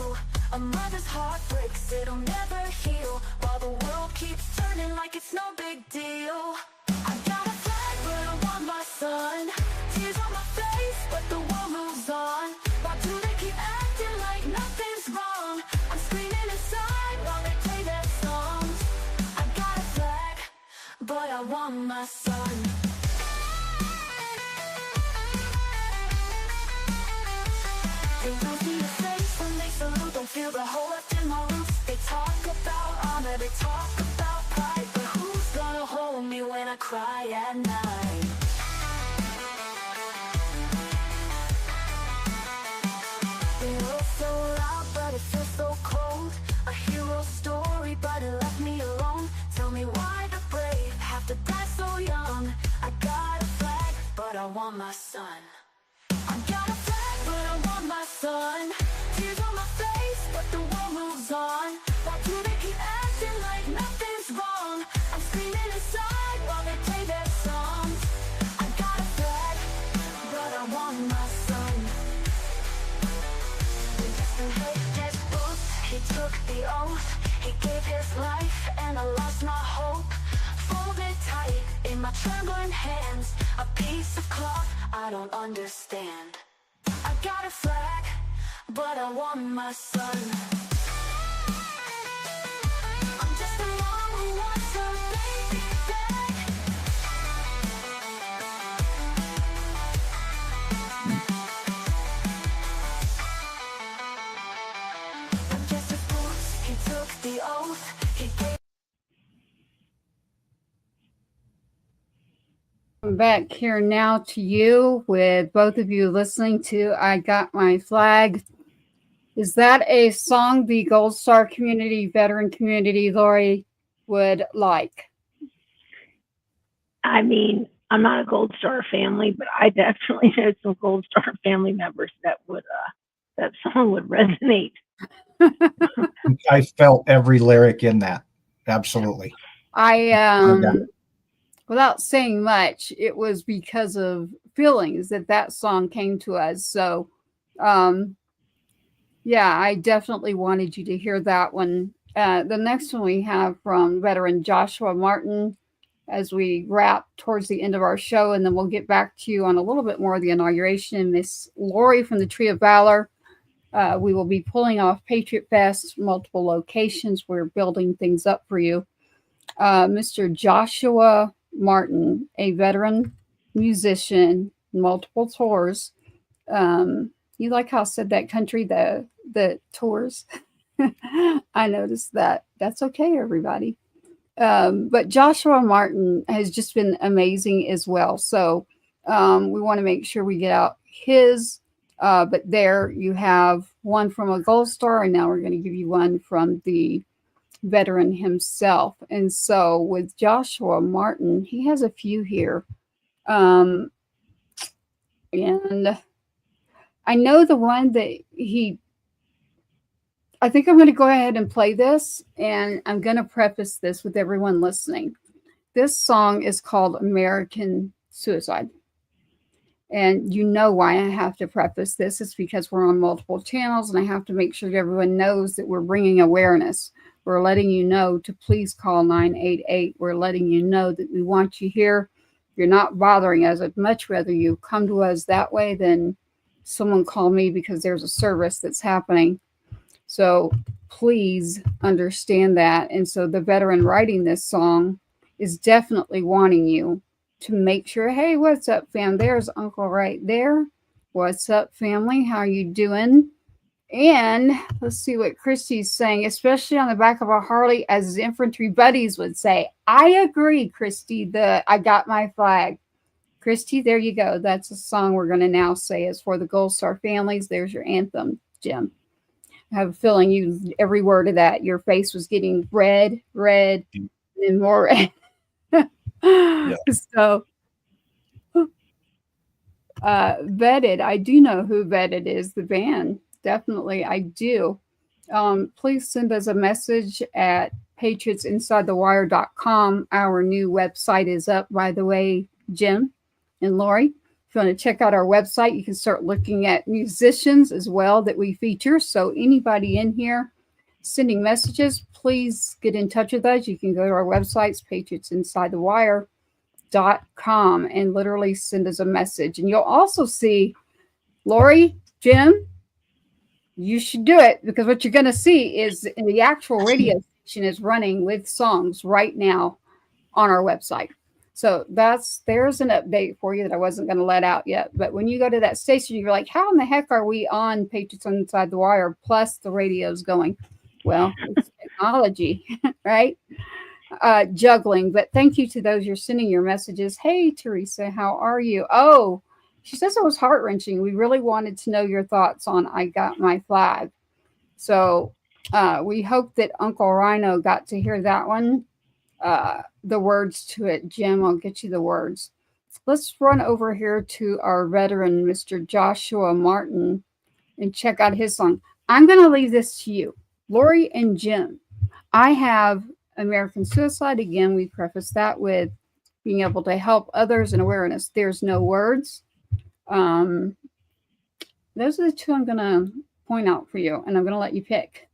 A mother's heart breaks, it'll never heal. While the world keeps turning like it's no big deal. I got a flag, but I want my son. Tears on my face, but the world moves on. Why do they keep acting like nothing's wrong? I'm screaming inside while they play their songs. I got a flag, but I want my son. They talk about pride, but who's gonna hold me when I cry at night? The world's so loud, but it feels so cold. A hero story, but it left me alone. Tell me why the brave have to die so young. I got a flag, but I want my son. I got a flag, but I want my son. Tears on my face, but the world moves on. Why do they keep acting like nothing's wrong? I'm screaming inside while they play their songs. I got a flag, but I want my son. And his boots, he took the oath. He gave his life, and I lost my hope. Folded tight in my trembling hands, a piece of cloth I don't understand. I got a flag, but I want my son. I'm just a mom who wants her baby back. I'm just a boots, he took the oath, he gave. I'm back here now to you with both of you listening to I Got My Flag. Is that a song the Gold Star community, veteran community, Lori, would like? I mean, I'm not a Gold Star family, but I definitely know some Gold Star family members that would that song would resonate. I felt every lyric in that. Absolutely. Without saying much, it was because of feelings that song came to us. So, yeah, I definitely wanted you to hear that one. The next one we have from veteran Joshua Martin as we wrap towards the end of our show, and then we'll get back to you on a little bit more of the inauguration. Miss Lori from the Tree of Valor. We will be pulling off Patriot Fest, multiple locations. We're building things up for you. Mr. Joshua Martin, a veteran musician, multiple tours. You like how I said that country, the tours? I noticed that. That's okay, everybody. But Joshua Martin has just been amazing as well. So we want to make sure we get out his. But there you have one from a Gold Star, and now we're going to give you one from the veteran himself. And so with Joshua Martin, he has a few here. And I know the one that I think I'm going to go ahead and play this, and I'm going to preface this with everyone listening. This song is called American Suicide. And you know why I have to preface this. It's because we're on multiple channels, and I have to make sure that everyone knows that we're bringing awareness. We're letting you know to please call 988. We're letting you know that we want you here. You're not bothering us. I'd much rather you come to us that way than someone call me because there's a service that's happening. So please understand that. And so the veteran writing this song is definitely wanting you to make sure, hey, what's up, fam? There's Uncle right there. What's up, family? How you doing? And let's see what Christy's saying, especially on the back of a Harley, as his infantry buddies would say. I agree, Christy, I got my flag. Christy, there you go. That's a song we're going to now say is for the Gold Star families. There's your anthem, Jim. I have a feeling you, every word of that, your face was getting red, and more red. Yeah. So, Vetted, I do know who Vetted is, the band. Definitely, I do. Please send us a message at patriotsinsidethewire.com. Our new website is up, by the way, Jim and Lori. If you want to check out our website, you can start looking at musicians as well that we feature. So anybody in here sending messages, please get in touch with us. You can go to our websites, patriotsinsidethewire.com, and literally send us a message. And you'll also see, Lori, Jim, you should do it, because what you're going to see is the actual radio station is running with songs right now on our website. So there's an update for you that I wasn't going to let out yet. But when you go to that station, you're like, how in the heck are we on Patriots Inside the Wire plus the radio's going? Well, technology, right? Juggling. But thank you to those you're sending your messages. Hey, Teresa, how are you? Oh, she says it was heart-wrenching. We really wanted to know your thoughts on I Got My Flag. So we hope that Uncle Rhino got to hear that one. The words to it. Jim, I'll get you the words. Let's run over here to our veteran, Mr. Joshua Martin, and check out his song. I'm going to leave this to you. Lori and Jim, I have American Suicide. Again, we preface that with being able to help others and awareness. There's no words. Those are the two I'm going to point out for you, and I'm going to let you pick.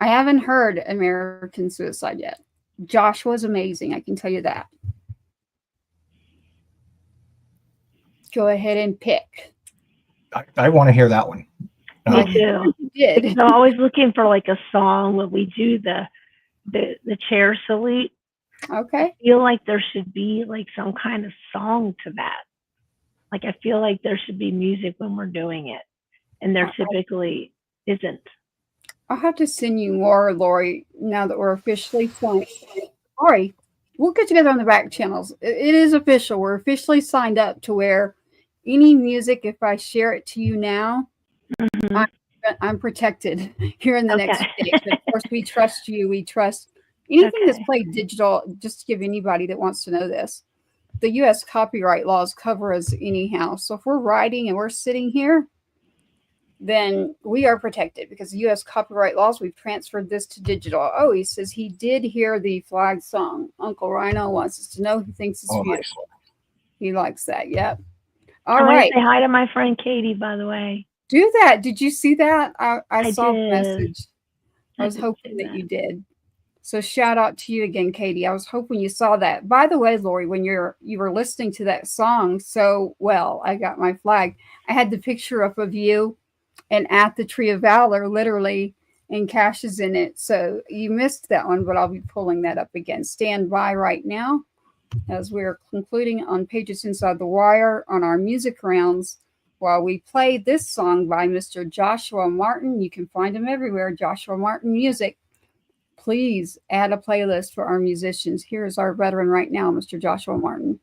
I haven't heard American Suicide yet. Josh was amazing. I can tell you that. Go ahead and pick. I want to hear that one. Me too. Did. I'm always looking for like a song when we do the chair salute. Okay. I feel like there should be like some kind of song to that. Like I feel like there should be music when we're doing it, and there typically isn't. I'll have to send you more, Lori, now that we're officially signed. Lori, we'll get together on the back channels. It is official. We're officially signed up to where any music, if I share it to you now, I'm protected here in the next stage. Of course, we trust you. We trust anything that's played digital, just to give anybody that wants to know this. The U.S. copyright laws cover us anyhow. So if we're writing and we're sitting here, then we are protected because the U.S. copyright laws, we've transferred this to digital. Oh, he says he did hear the flag song. Uncle Rhino wants us to know he thinks it's beautiful. Nice. He likes that. Yep. All right. Say hi to my friend Katie, by the way. Do that. Did you see that? I saw the message. I was hoping that you did. So shout out to you again, Katie. I was hoping you saw that. By the way, Lori, when you were listening to that song so well, I Got My Flag, I had the picture up of you and At the Tree of Valor, literally, and Cash is in it. So you missed that one, but I'll be pulling that up again. Stand by right now as we're concluding on Pages Inside the Wire on our music rounds while we play this song by Mr. Joshua Martin. You can find him everywhere, Joshua Martin Music. Please add a playlist for our musicians. Here's our veteran right now, Mr. Joshua Martin.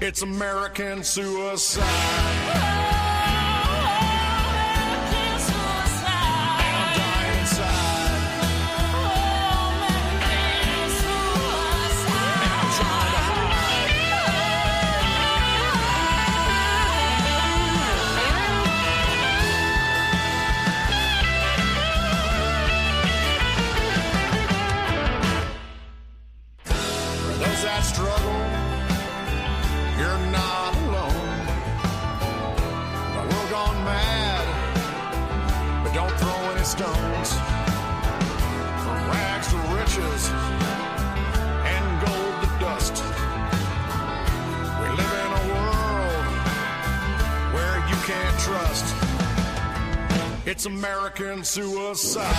It's American suicide. Stones, from rags to riches and gold to dust. We live in a world where you can't trust. It's American suicide.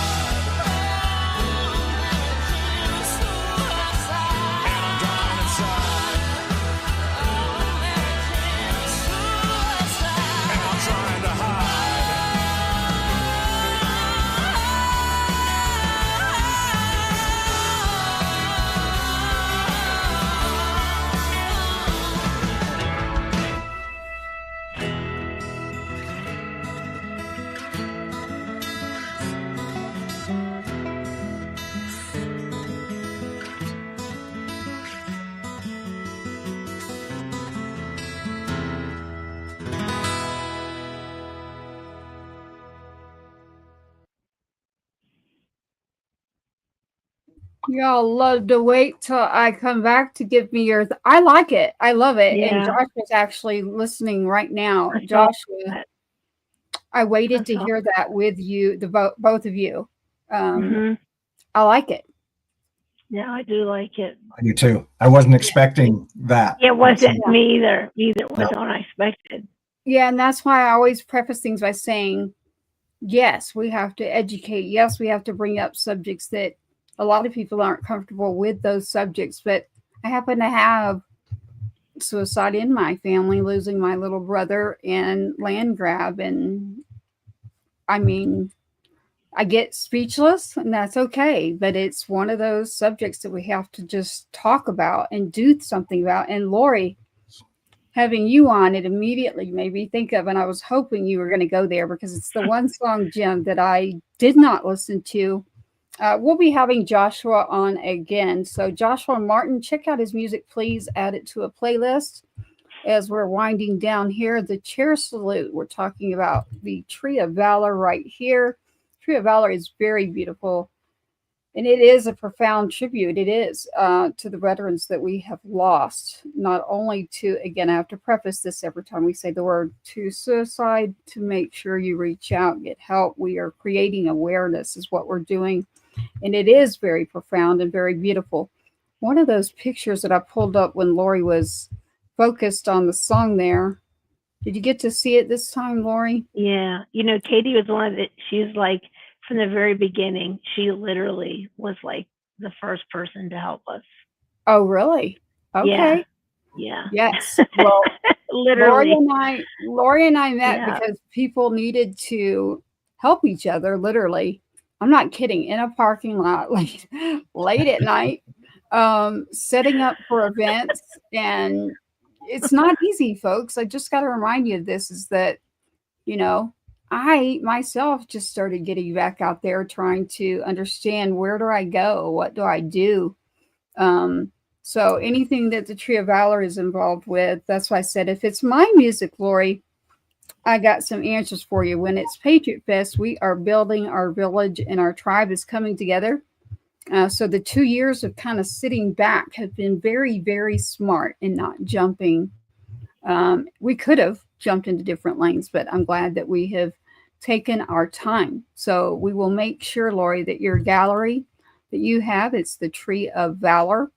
Y'all love to wait till I come back to give me your. I like it. I love it. And Yeah. Joshua's actually listening right now. I saw Joshua, that. I waited I to saw hear that with you, both of you. Mhm. I like it. Yeah, I do like it. I do too. I wasn't expecting that. It wasn't Yeah. me either. It No. wasn't what I expected. Yeah, and that's why I always preface things by saying, yes, we have to educate. Yes, we have to bring up subjects that a lot of people aren't comfortable with those subjects. But I happen to have suicide in my family, losing my little brother and land grab. And I mean, I get speechless, and that's okay. But it's one of those subjects that we have to just talk about and do something about. And Lori, having you on, it immediately made me think of, and I was hoping you were going to go there because it's the one song, Jim, that I did not listen to. We'll be having Joshua on again. So Joshua Martin, check out his music, please add it to a playlist. As we're winding down here, the chair salute, we're talking about the Tree of Valor right here. Tree of Valor is very beautiful. And it is a profound tribute. It is to the veterans that we have lost, not only to, again, I have to preface this every time we say the word, to suicide, to make sure you reach out, get help. We are creating awareness is what we're doing. And it is very profound and very beautiful. One of those pictures that I pulled up when Lori was focused on the song there. Did you get to see it this time, Lori? Yeah. Katie was one that she's like, from the very beginning, she literally was like the first person to help us. Oh, really? Okay. Yeah. Yes. Well, literally. Lori and I met because people needed to help each other, literally. I'm not kidding. In a parking lot late at night, setting up for events. And it's not easy, folks. I just got to remind you of this, is that, I myself just started getting back out there trying to understand, where do I go? What do I do? So anything that the Tree of Valor is involved with, that's why I said, if it's my music, Lori, I got some answers for you. When it's Patriot Fest, we are building our village and our tribe is coming together. So the 2 years of kind of sitting back have been very, very smart and not jumping. We could have jumped into different lanes, but I'm glad that we have taken our time. So we will make sure, Lori, that your gallery that you have, it's the Tree of Valor.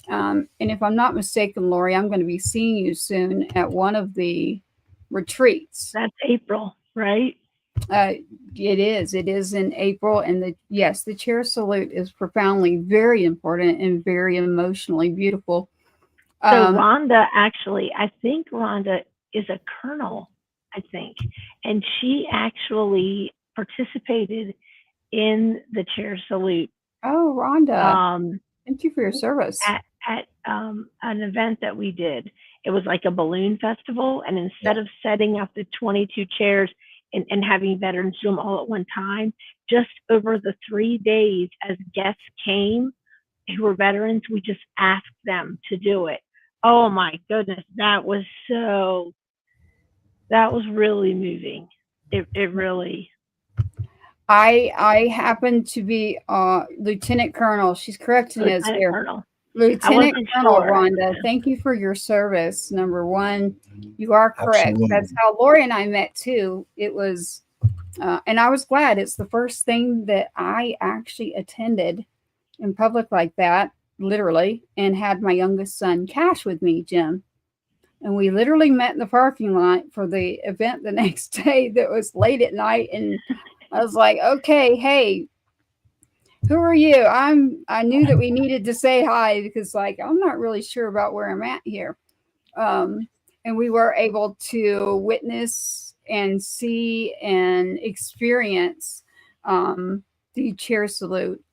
And if I'm not mistaken, Lori, I'm going to be seeing you soon at one of the retreats. That's April, right? It is in April. And the chair salute is profoundly very important and very emotionally beautiful. So Rhonda, actually, I think Rhonda is a colonel, I think. And she actually participated in the chair salute. Oh, Rhonda. Thank you for your service. At an event that we did. It was like a balloon festival. And instead of setting up the 22 chairs and having veterans do them all at one time, just over the 3 days as guests came who were veterans, we just asked them to do it. Oh my goodness, that was really moving. It really. I happen to be Lieutenant Colonel. She's correcting us here. Lieutenant Colonel Rhonda, thank you for your service. Number one, you are correct. Absolutely. That's how Lori and I met too. It was, and I was glad. It's the first thing that I actually attended in public like that, literally, and had my youngest son, Cash, with me, Jim. And we literally met in the parking lot for the event the next day that was late at night. And I was like, okay, hey, who are you? I knew that we needed to say hi because, like, I'm not really sure about where I'm at here. And we were able to witness and see and experience the chair salute.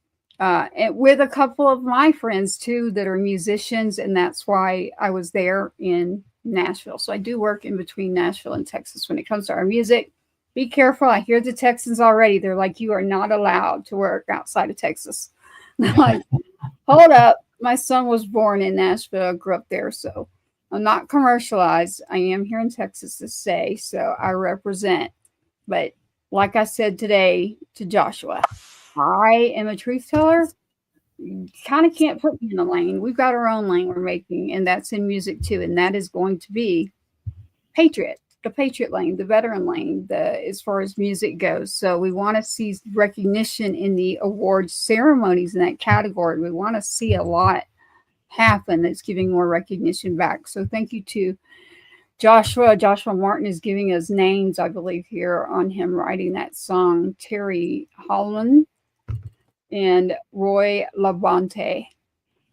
And with a couple of my friends too that are musicians, and that's why I was there in Nashville. So I do work in between Nashville and Texas when it comes to our music. Be careful. I hear the Texans already. They're like, you are not allowed to work outside of Texas. I'm like, hold up. My son was born in Nashville. I grew up there. So I'm not commercialized. I am here in Texas to stay. So I represent. But like I said today to Joshua, I am a truth teller. kind of can't put me in a lane. We've got our own lane we're making, and that's in music too. And that is going to be Patriot, the Patriot lane, the veteran lane, as far as music goes. So we want to see recognition in the award ceremonies in that category. We want to see a lot happen that's giving more recognition back. So thank you to Joshua. Joshua Martin is giving us names, I believe, here on him writing that song. Terry Holland and Roy Labonte.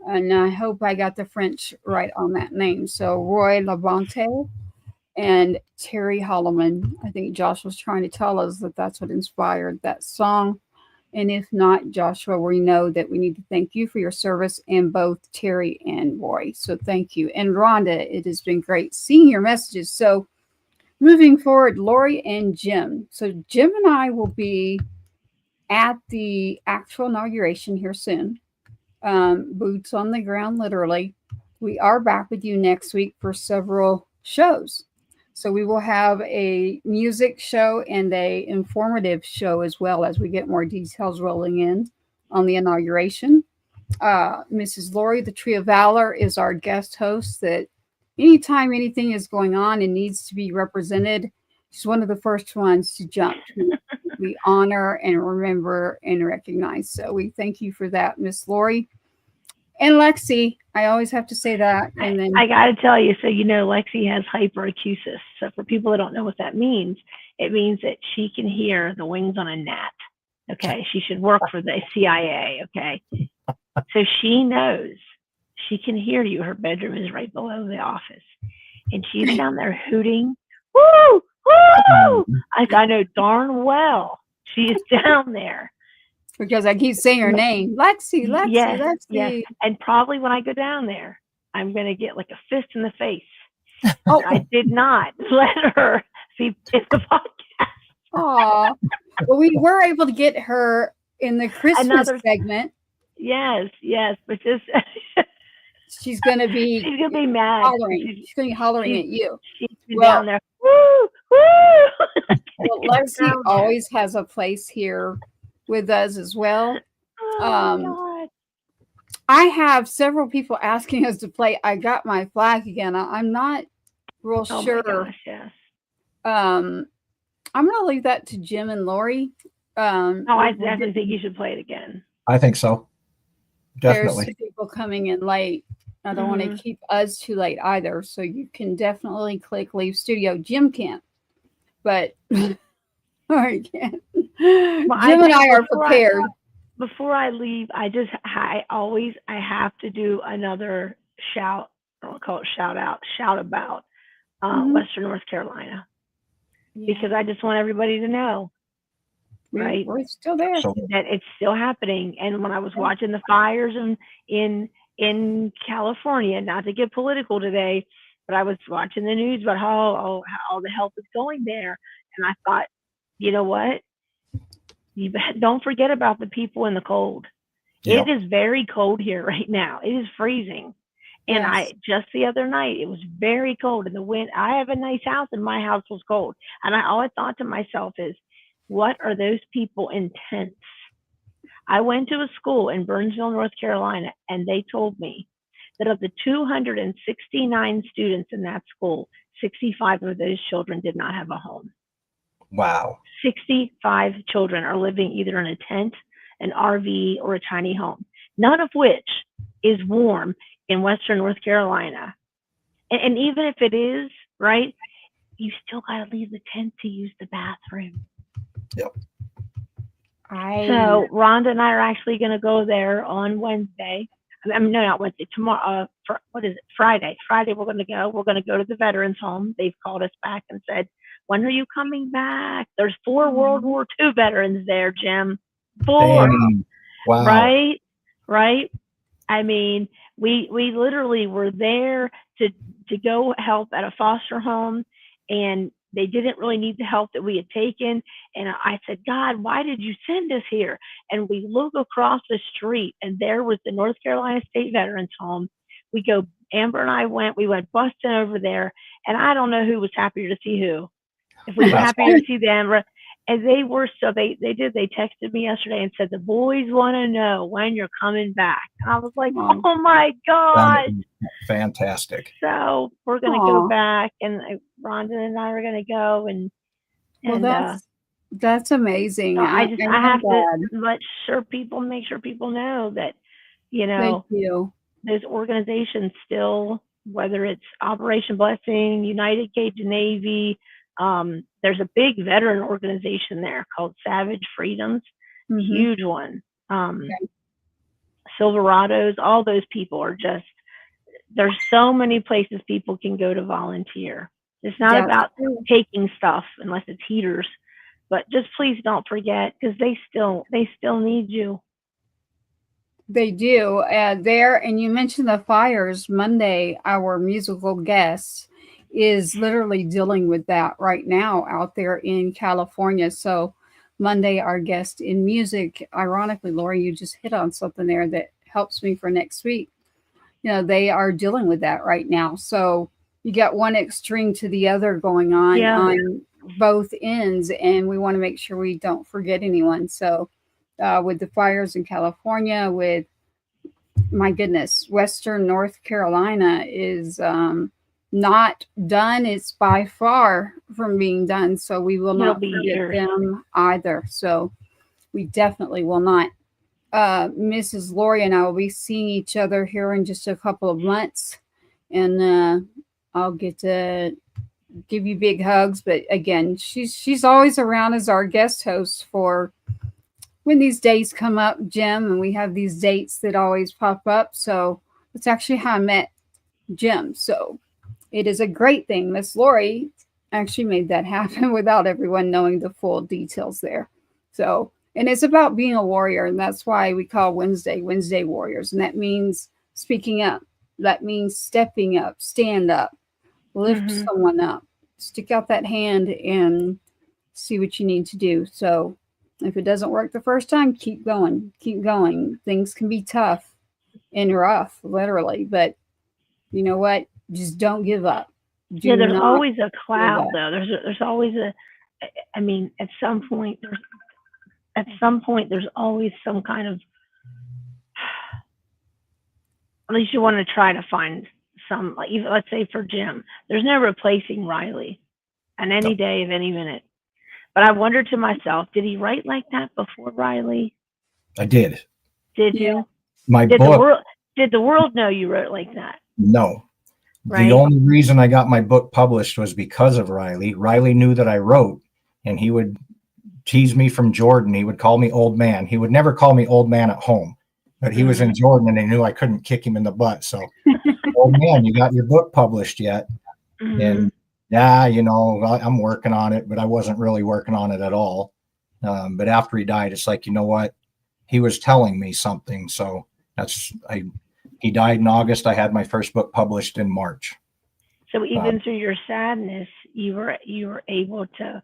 And I hope I got the French right on that name. So Roy Labonte and Terry Holloman. I think Josh was trying to tell us that that's what inspired that song. And if not, Joshua, we know that we need to thank you for your service, and both Terry and Roy. So thank you. And Rhonda, it has been great seeing your messages. So moving forward, Lori and Jim. So Jim and I will be at the actual inauguration here soon. Boots on the ground, literally. We are back with you next week for several shows. So we will have a music show and a informative show as well as we get more details rolling in on the inauguration. Mrs. Lori, the Tree of Valor, is our guest host that anytime anything is going on and needs to be represented, she's one of the first ones to jump. We honor and remember and recognize. So we thank you for that, Miss Lori. And Lexi, I always have to say that. And then I got to tell you, so Lexi has hyperacusis. So for people that don't know what that means, it means that she can hear the wings on a gnat. Okay, she should work for the CIA. Okay, so she knows she can hear you. Her bedroom is right below the office, and she's down there hooting. Woo, woo! I know darn well she is down there. Because I keep saying her name, Lexi, yes, Lexi. Yes. And probably when I go down there, I'm going to get like a fist in the face. Oh, I did not let her see the podcast. Aw. Well, we were able to get her in the Christmas segment. Yes, but just she's going to be mad. Hollering. She's going to be hollering at you. She's down there. Woo, woo. Well, Lexi always has a place here with us as well. God. I have several people asking us to play I Got My Flag Again. I'm not real sure. My gosh, yes. I'm going to leave that to Jim and Lori. I definitely think you should play it again. I think so. Definitely. There's people coming in late. I don't want to keep us too late either. So you can definitely click leave studio. Jim can't, but I can't. Well, Jim and I are prepared. Before I leave, I have to do another shout. I don't call it shout about Western North Carolina, because I just want everybody to know, right? We're still there. That it's still happening. And when I was watching the fires in California, not to get political today, but I was watching the news about how all the help is going there, and I thought, you know what? You don't forget about the people in the cold. It is very cold here right now. It is freezing. And just the other night, it was very cold. And the wind, I have a nice house and my house was cold. And all I thought to myself is, what are those people in tents? I went to a school in Burnsville, North Carolina, and they told me that of the 269 students in that school, 65 of those children did not have a home. Wow. 65 children are living either in a tent, an RV, or a tiny home, none of which is warm in Western North Carolina. And even if it is, right, you still got to leave the tent to use the bathroom. Yep. So Rhonda and I are actually going to go there on Wednesday. No, not Wednesday. Tomorrow. Friday. Friday we're going to go. We're going to go to the veterans home. They've called us back and said, when are you coming back? There's 4 World War II veterans there, Jim. 4. Dang. Wow. Right. I mean, we literally were there to go help at a foster home, and they didn't really need the help that we had taken. And I said, God, why did you send us here? And we look across the street, and there was the North Carolina State Veterans Home. Amber and I went busting over there, and I don't know who was happier to see who. If we were happier to see them, And they were, so they texted me yesterday and said, the boys want to know when you're coming back. And I was like, oh my God. Fantastic. So we're going to go back, and Rhonda and I are going to go. And that's amazing. So I have to make sure people know that, Thank you. Those organizations still, whether it's Operation Blessing, United Cajun Navy, there's a big veteran organization there called Savage Freedoms, huge one. Silverados, all those people are just, there's so many places people can go to volunteer. It's not about taking stuff unless it's heaters, but just please don't forget, because they still need you. They do there. And you mentioned the fires. Monday, our musical guest is literally dealing with that right now out there in California. So Monday, our guest in music, ironically, Lori, you just hit on something there that helps me for next week. They are dealing with that right now. So you got one extreme to the other going on both ends, and we want to make sure we don't forget anyone. So with the fires in California, with, my goodness, Western North Carolina is not done. It's by far from being done. So we will not forget them either. So we definitely will not. Mrs. Lori and I will be seeing each other here in just a couple of months, and I'll get to give you big hugs. But again, she's always around as our guest host for when these days come up, Jim, and we have these dates that always pop up. So it's actually how I met Jim. So it is a great thing. Miss Lori actually made that happen without everyone knowing the full details there. So, and it's about being a warrior, and that's why we call Wednesday Warriors. And that means speaking up. That means stepping up, stand up, lift someone up, stick out that hand and see what you need to do. So if it doesn't work the first time, keep going. Things can be tough and rough, literally, but you know what? Just don't give up. There's always a cloud, though. There's always at some point there's always some kind of, at least you want to try to find some, like, even, let's say for Jim, there's no replacing Riley on any day of any minute. But I wondered to myself, did he write like that before Riley? I did. Did you? Did the world know you wrote like that? No. Right? The only reason I got my book published was because of Riley. Riley knew that I wrote, and he would tease me from Jordan. He would call me old man. He would never call me old man at home, but he was in Jordan, and they knew I couldn't kick him in the butt. So, old man, you got your book published yet? And I'm working on it, but I wasn't really working on it at all. But after he died, it's like, you know what? He was telling me something. So he died in August. I had my first book published in March. So even through your sadness, you were able to,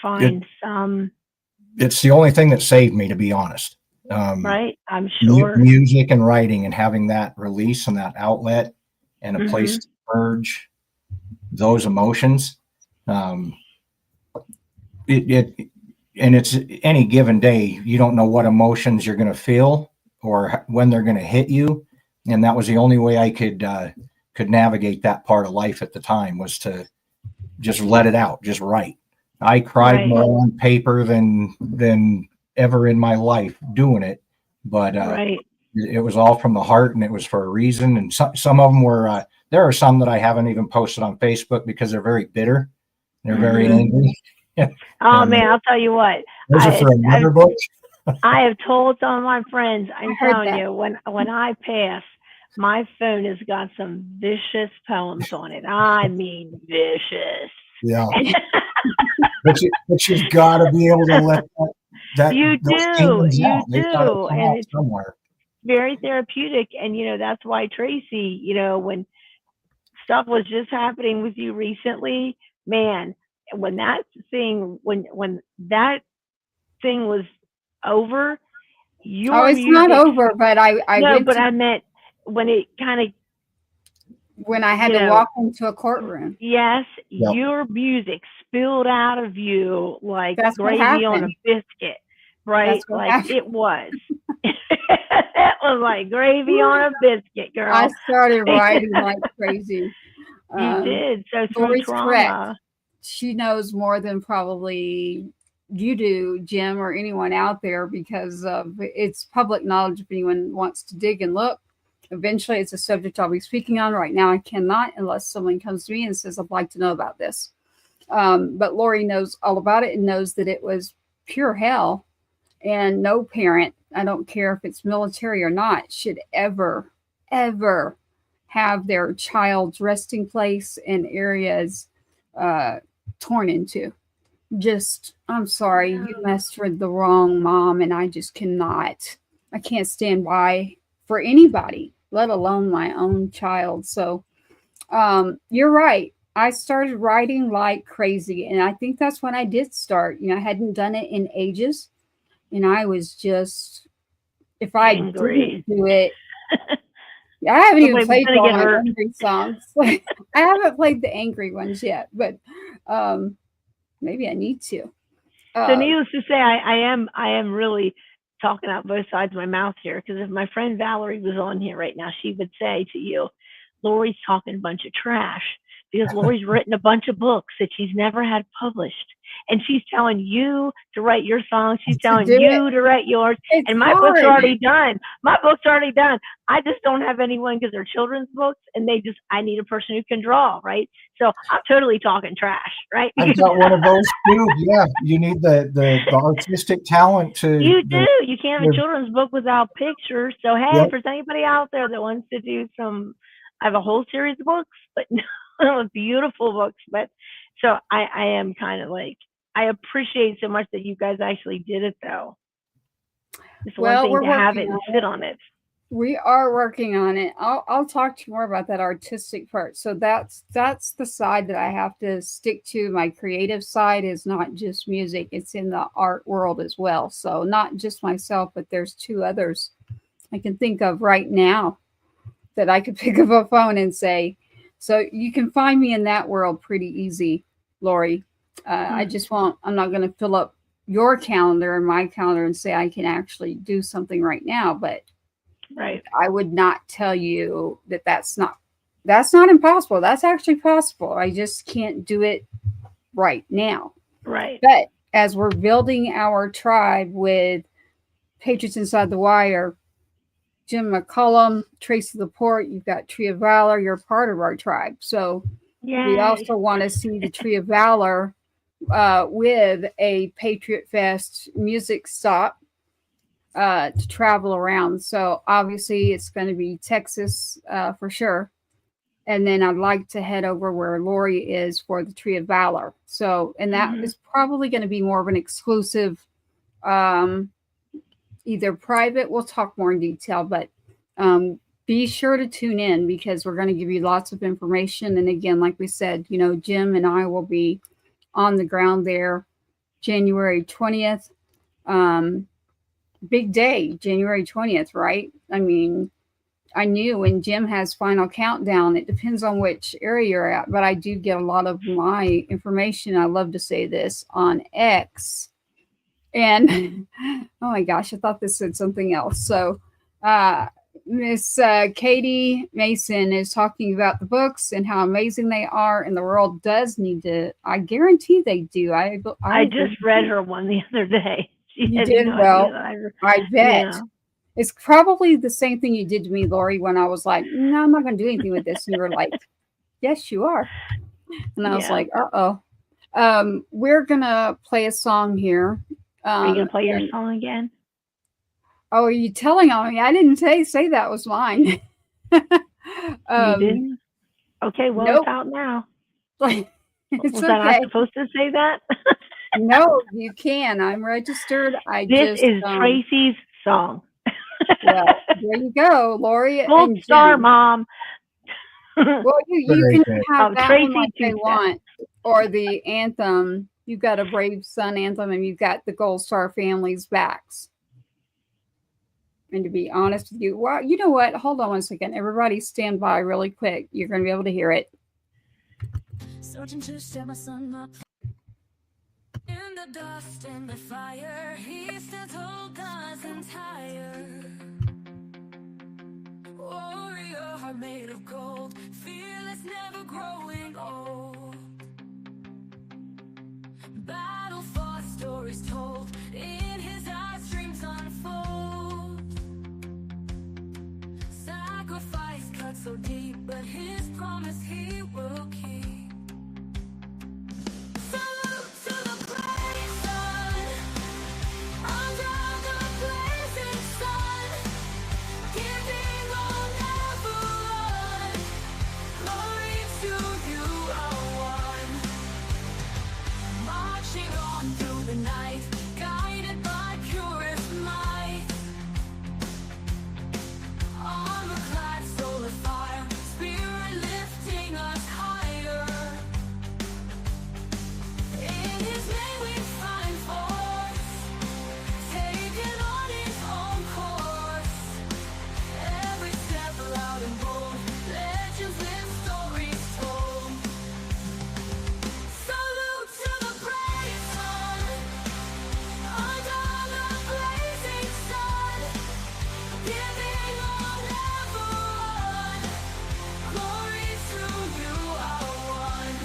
find some. It's the only thing that saved me, to be honest. Right. I'm sure. Music and writing and having that release and that outlet and a place to purge those emotions. It's any given day, you don't know what emotions you're going to feel or when they're going to hit you. And that was the only way I could navigate that part of life at the time, was to just let it out, just write. I cried more on paper than ever in my life doing it, but it was all from the heart, and it was for a reason. And some of them were, there are some that I haven't even posted on Facebook because they're very bitter. They're very angry. Oh man, I'll tell you what. Those are for another book. I have told some of my friends, I'm telling you, when I pass, my phone has got some vicious poems on it. I mean, vicious. Yeah. but you've got to be able to let that you do. And it's somewhere. Very therapeutic. And, that's why Tracy, when stuff was just happening with you recently, man, when that thing was over, it's not over, but I meant when it kind of when I had to walk into a courtroom. Yes, Yep. your music spilled out of you like That's what gravy on a happened. biscuit, right? That's what Like happened. it was. It was like gravy on a biscuit, girl. I started writing like crazy. You did. So through Lori's correct. trauma. She knows more than probably you do, Jim, or anyone out there, because it's public knowledge if anyone wants to dig and look. Eventually, it's a subject I'll be speaking on. Right now, I cannot unless someone comes to me and says, I'd like to know about this. But Lori knows all about it and knows that it was pure hell. And no parent, I don't care if it's military or not, should ever, ever have their child's resting place and areas torn into. Just, I'm sorry, you messed with the wrong mom, and I just cannot. I can't stand by for anybody, let alone my own child. So you're right. I started writing like crazy, and I think that's when I did start. I hadn't done it in ages, and I was just, if I Angry. didn't do it, I haven't even played all my angry songs. I haven't played the angry ones yet, but maybe I need to. So needless to say, I am really talking out both sides of my mouth here, because if my friend Valerie was on here right now, she would say to you, Lori's talking a bunch of trash, because Lori's written a bunch of books that she's never had published. And she's telling you to write your songs. She's telling you to write yours. And my book's already done. My book's already done. I just don't have anyone, because they're children's books, and I need a person who can draw, right? So I'm totally talking trash, right? I've got one of those too. Yeah, you need the artistic talent to. You do. You can't have a children's book without pictures. So hey, if there's anybody out there that wants to do some, I have a whole series of books, but beautiful books. But so I am kind of like, I appreciate so much that you guys actually did it, though. It's one thing to have it and sit on it. We are working on it. I'll talk to you more about that artistic part. So that's the side that I have to stick to. My creative side is not just music. It's in the art world as well. So not just myself, but there's two others I can think of right now that I could pick up a phone and say, so you can find me in that world pretty easy, Lori. I just won't, I'm not going to fill up your calendar and my calendar and say I can actually do something right now, but I would not tell you that that's not impossible. That's actually possible. I just can't do it right now. Right. But as we're building our tribe with Patriots Inside the Wire, Jim McCollum, Tracy Laporte, you've got Tree of Valor, you're part of our tribe. So we also want to see the Tree of Valor with a Patriot Fest music stop to travel around. So obviously it's going to be Texas for sure. And then I'd like to head over where Lori is for the Tree of Valor. So, and that is probably going to be more of an exclusive, either private, we'll talk more in detail, but be sure to tune in, because we're going to give you lots of information. And again, like we said, Jim and I will be on the ground there January 20th. Big day, January 20th, right? I mean, I knew when Jim has Final Countdown, it depends on which area you're at, but I do get a lot of my information, I love to say this, on X. And oh my gosh, I thought this said something else. So Miss Katie Mason is talking about the books and how amazing they are, and the world does need to, I guarantee they do. I just read her one the other day. You did well. I bet. Yeah. It's probably the same thing you did to me, Lori, when I was like, no, I'm not going to do anything with this. And you were like, yes, you are. And I was like, uh-oh. We're going to play a song here. Are you going to play your song again? Oh, are you telling on me? I didn't say that was mine. You didn't? Okay, well, nope. It's out now. It's was that not supposed to say that? No, you can. I'm registered. This is Tracy's song. Well, there you go, Lori. Gold star, Mom. Well, you can have that Tracy one like they want, or the anthem. You've got a Brave Son anthem, and you've got the Gold Star Family's backs. And to be honest with you, well, you know what? Hold on one second. Everybody stand by really quick. You're going to be able to hear it. Searching to set my son up in the dust and the fire. He stands whole, doesn't tire. Warrior heart made of gold, fearless, never growing old. Battle fought, stories told, in his eyes dreams unfold. Sacrifice cut so deep, but his promise he will keep. Salute to the brave son, under the blazing sun, giving all, never run. Glory to you, our one. Marching on through the night, guided by purest might. Armor clad, soul of fire, spirit lifting us higher. In his name we find force, taking on his own course. Every step loud and bold, legends live, stories told. Salute to the brave son, under the blazing sun, giving all, never run. Glory to you, our one.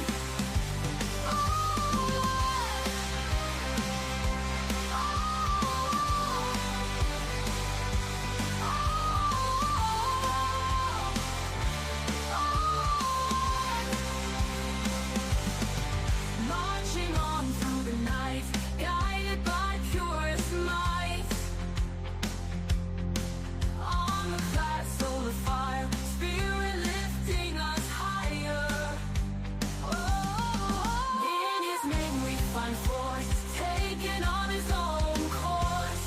Marching on through the night, guided by purest might. Armor clad, soul of fire, spirit lifting us higher. In his name we find force, taking on his own course.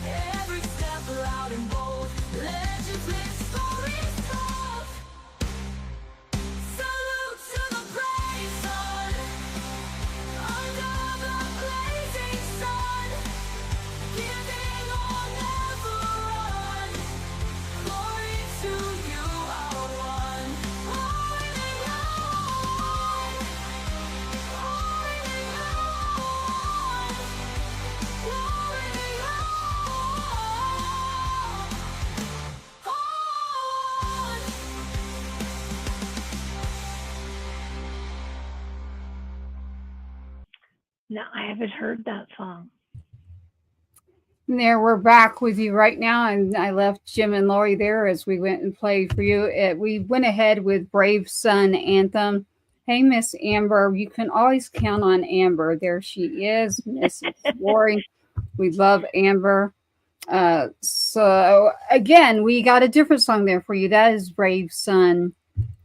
Every step loud and bold, legends live, stories told. Salute to the brave son, under the blazing sun, giving all, never run. Glory to you, our one. Holding on, holding on, holding on. No, I haven't heard that song. And there, we're back with you right now. And I left Jim and Lori there as we went and played for you. We went ahead with Brave Son Anthem. Hey, Miss Amber, you can always count on Amber. There she is, Mrs. Lori. We love Amber. So again, we got a different song there for you. That is Brave Son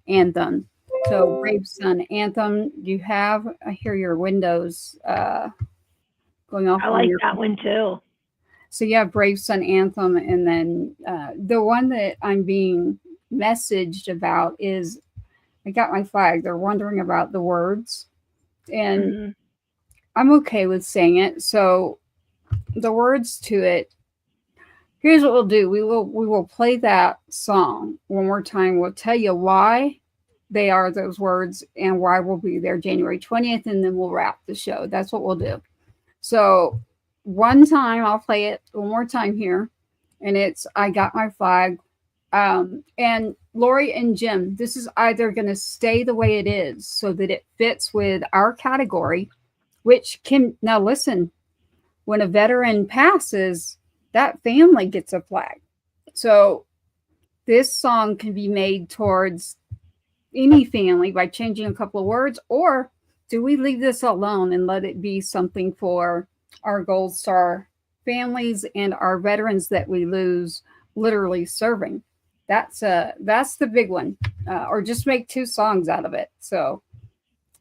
Anthem. So Brave Son Anthem, you have, I hear your windows going off. I on like your, that one too. so you have Brave Son Anthem, and then the one that I'm being messaged about is, I got my flag. They're wondering about the words, and I'm okay with saying it. So the words to it, here's what we'll do. We will play that song one more time. We'll tell you why they are those words and why we'll be there January 20th, and then we'll wrap the show. That's what we'll do. So one time, I'll play it one more time here, and it's I Got My Flag. And Lori and Jim, this is either going to stay the way it is so that it fits with our category, which can, now listen, when a veteran passes, that family gets a flag. So this song can be made towards any family by changing a couple of words, or do we leave this alone and let it be something for our Gold Star families and our veterans that we lose literally serving? That's the big one. Or just make two songs out of it. So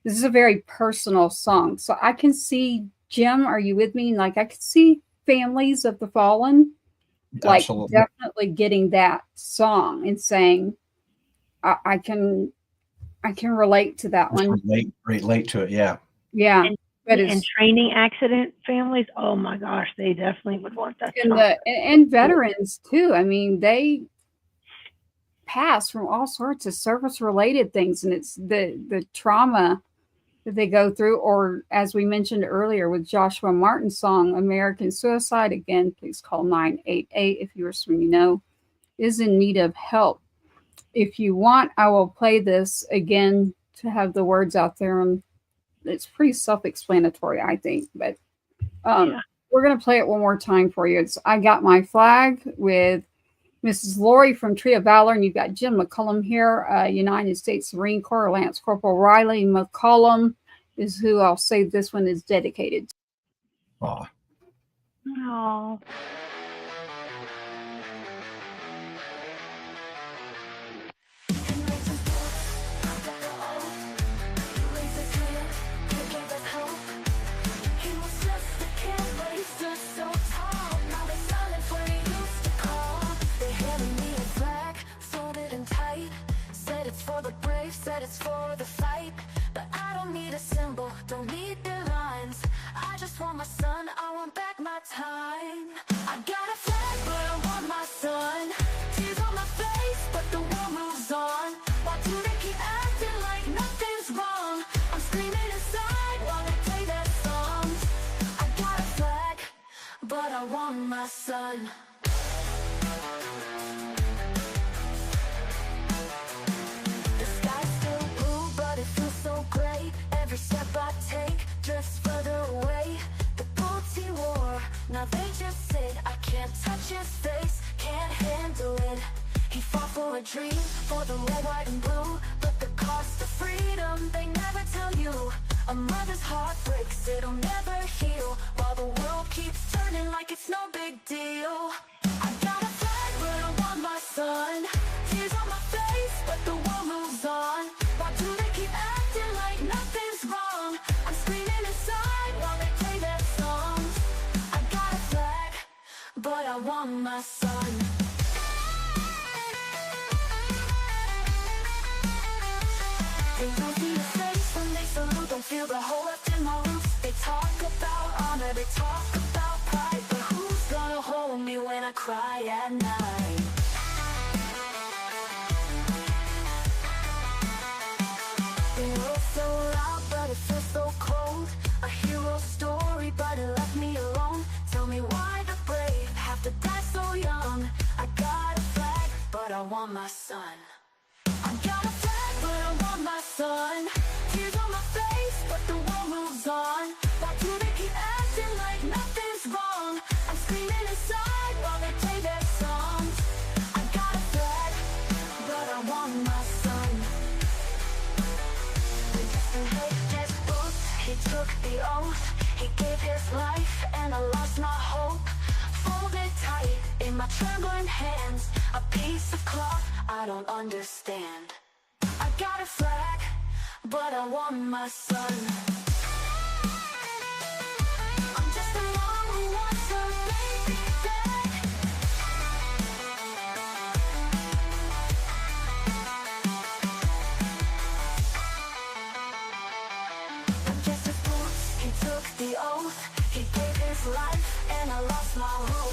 this is a very personal song. So I can see, Jim, are you with me? Like I can see families of the fallen, like Absolutely. definitely getting that song and saying, I can relate to that one. Relate to it. Yeah. Yeah. But and training accident families, oh my gosh, they definitely would want that. And veterans too. I mean, they pass from all sorts of service related things, and it's the trauma that they go through, or as we mentioned earlier with Joshua Martin's song American Suicide, again, please call 988 if you or someone you know is in need of help. If you want, I will play this again to have the words out there, and it's pretty self-explanatory, I think, but we're going to play it one more time for you. It's I Got My Flag with Mrs. Lori from Tree of Valor, and you've got Jim McCollum here, United States Marine Corps. Lance Corporal Riley McCollum is who I'll say this one is dedicated to. Aw. Oh. Said it's for the fight, but I don't need a symbol, don't need the lines. I just want my son, I want back my time. I got a flag, but I want my son. Tears on my face, but the world moves on. Why do they keep acting like nothing's wrong? I'm screaming inside while they play their songs. I got a flag, but I want my son. Every step I take drifts further away. The bullets he wore, now they just sit. I can't touch his face, can't handle it. He fought for a dream, for the red, white, and blue. But the cost of freedom, they never tell you. A mother's heart breaks, it'll never heal. While the world keeps turning like it's no big deal. I got a flag, but I want my son. Tears on my face, but the world moves on. Why do they keep acting like nothing's wrong? I'm screaming inside while they play their songs. I got a flag, but I want my son. They don't see the face when they salute, don't feel the hole left in my roots. They talk about honor, they talk about pride, but who's gonna hold me when I cry at night? So loud, but it feels so cold. A hero story, but it left me alone. Tell me why the brave have to die so young. I got a flag, but I want my son. I got a flag, but I want my son. Tears on my face, but the world moves on. Why do they keep acting like nothing's wrong? I'm screaming inside while they play their songs. I got a flag, but I want my son. He took the oath, he gave his life, and I lost my hope. Folded tight in my trembling hands, a piece of cloth I don't understand. I got a flag, but I want my son. I'm just a mom who wants her baby back. The oath, he gave his life, and I lost my hope.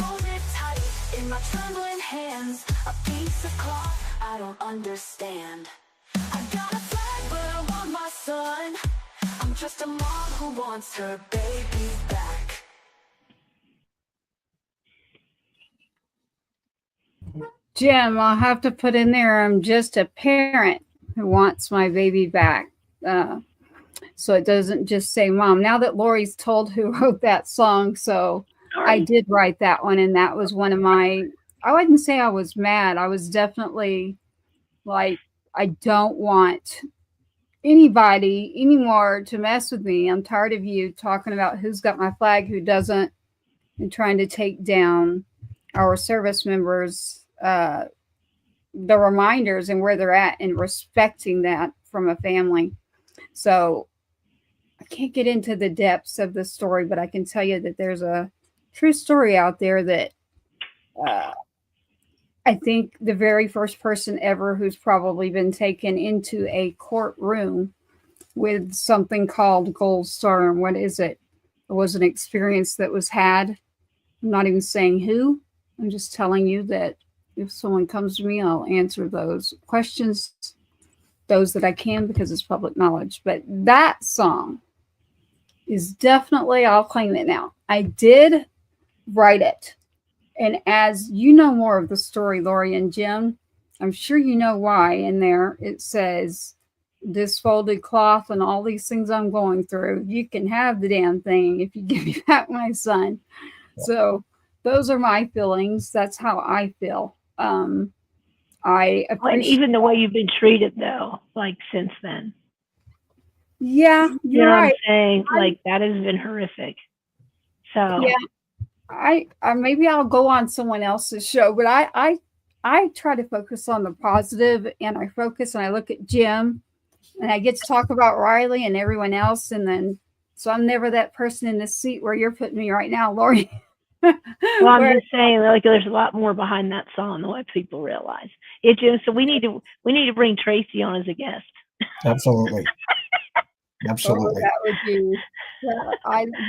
Folded tight in my trembling hands, a piece of cloth I don't understand. I got a flag, but I want my son. I'm just a mom who wants her baby back. Jim, I'll have to put in there, I'm just a parent who wants my baby back. So it doesn't just say mom. Now that Lori's told who wrote that song, so I did write that one, and that was one of my, I wouldn't say I was mad. I was definitely like, I don't want anybody anymore to mess with me. I'm tired of you talking about who's got my flag, who doesn't, and trying to take down our service members, the reminders and where they're at, and respecting that from a family. So I can't get into the depths of the story, but I can tell you that there's a true story out there that I think the very first person ever who's probably been taken into a courtroom with something called Gold Star. And what is it? It was an experience that was had. I'm not even saying who. I'm just telling you that if someone comes to me, I'll answer those questions, those that I can, because it's public knowledge. But that song is definitely, I'll claim it now. I did write it. And as you know more of the story, Lori and Jim, I'm sure you know why in there it says, this folded cloth and all these things I'm going through, you can have the damn thing if you give me back my son. So those are my feelings. That's how I feel. I appreciate, and even the way you've been treated, though, like since then. Yeah, you know right. what I'm saying? Like that has been horrific. So yeah, I maybe I'll go on someone else's show, but I try to focus on the positive, and I focus and I look at Jim, and I get to talk about Riley and everyone else, and then so I'm never that person in the seat where you're putting me right now, Lori. Well, I'm just saying, like, there's a lot more behind that song than what people realize. It just so we need to bring Tracy on as a guest. Absolutely, absolutely. Oh, that would be,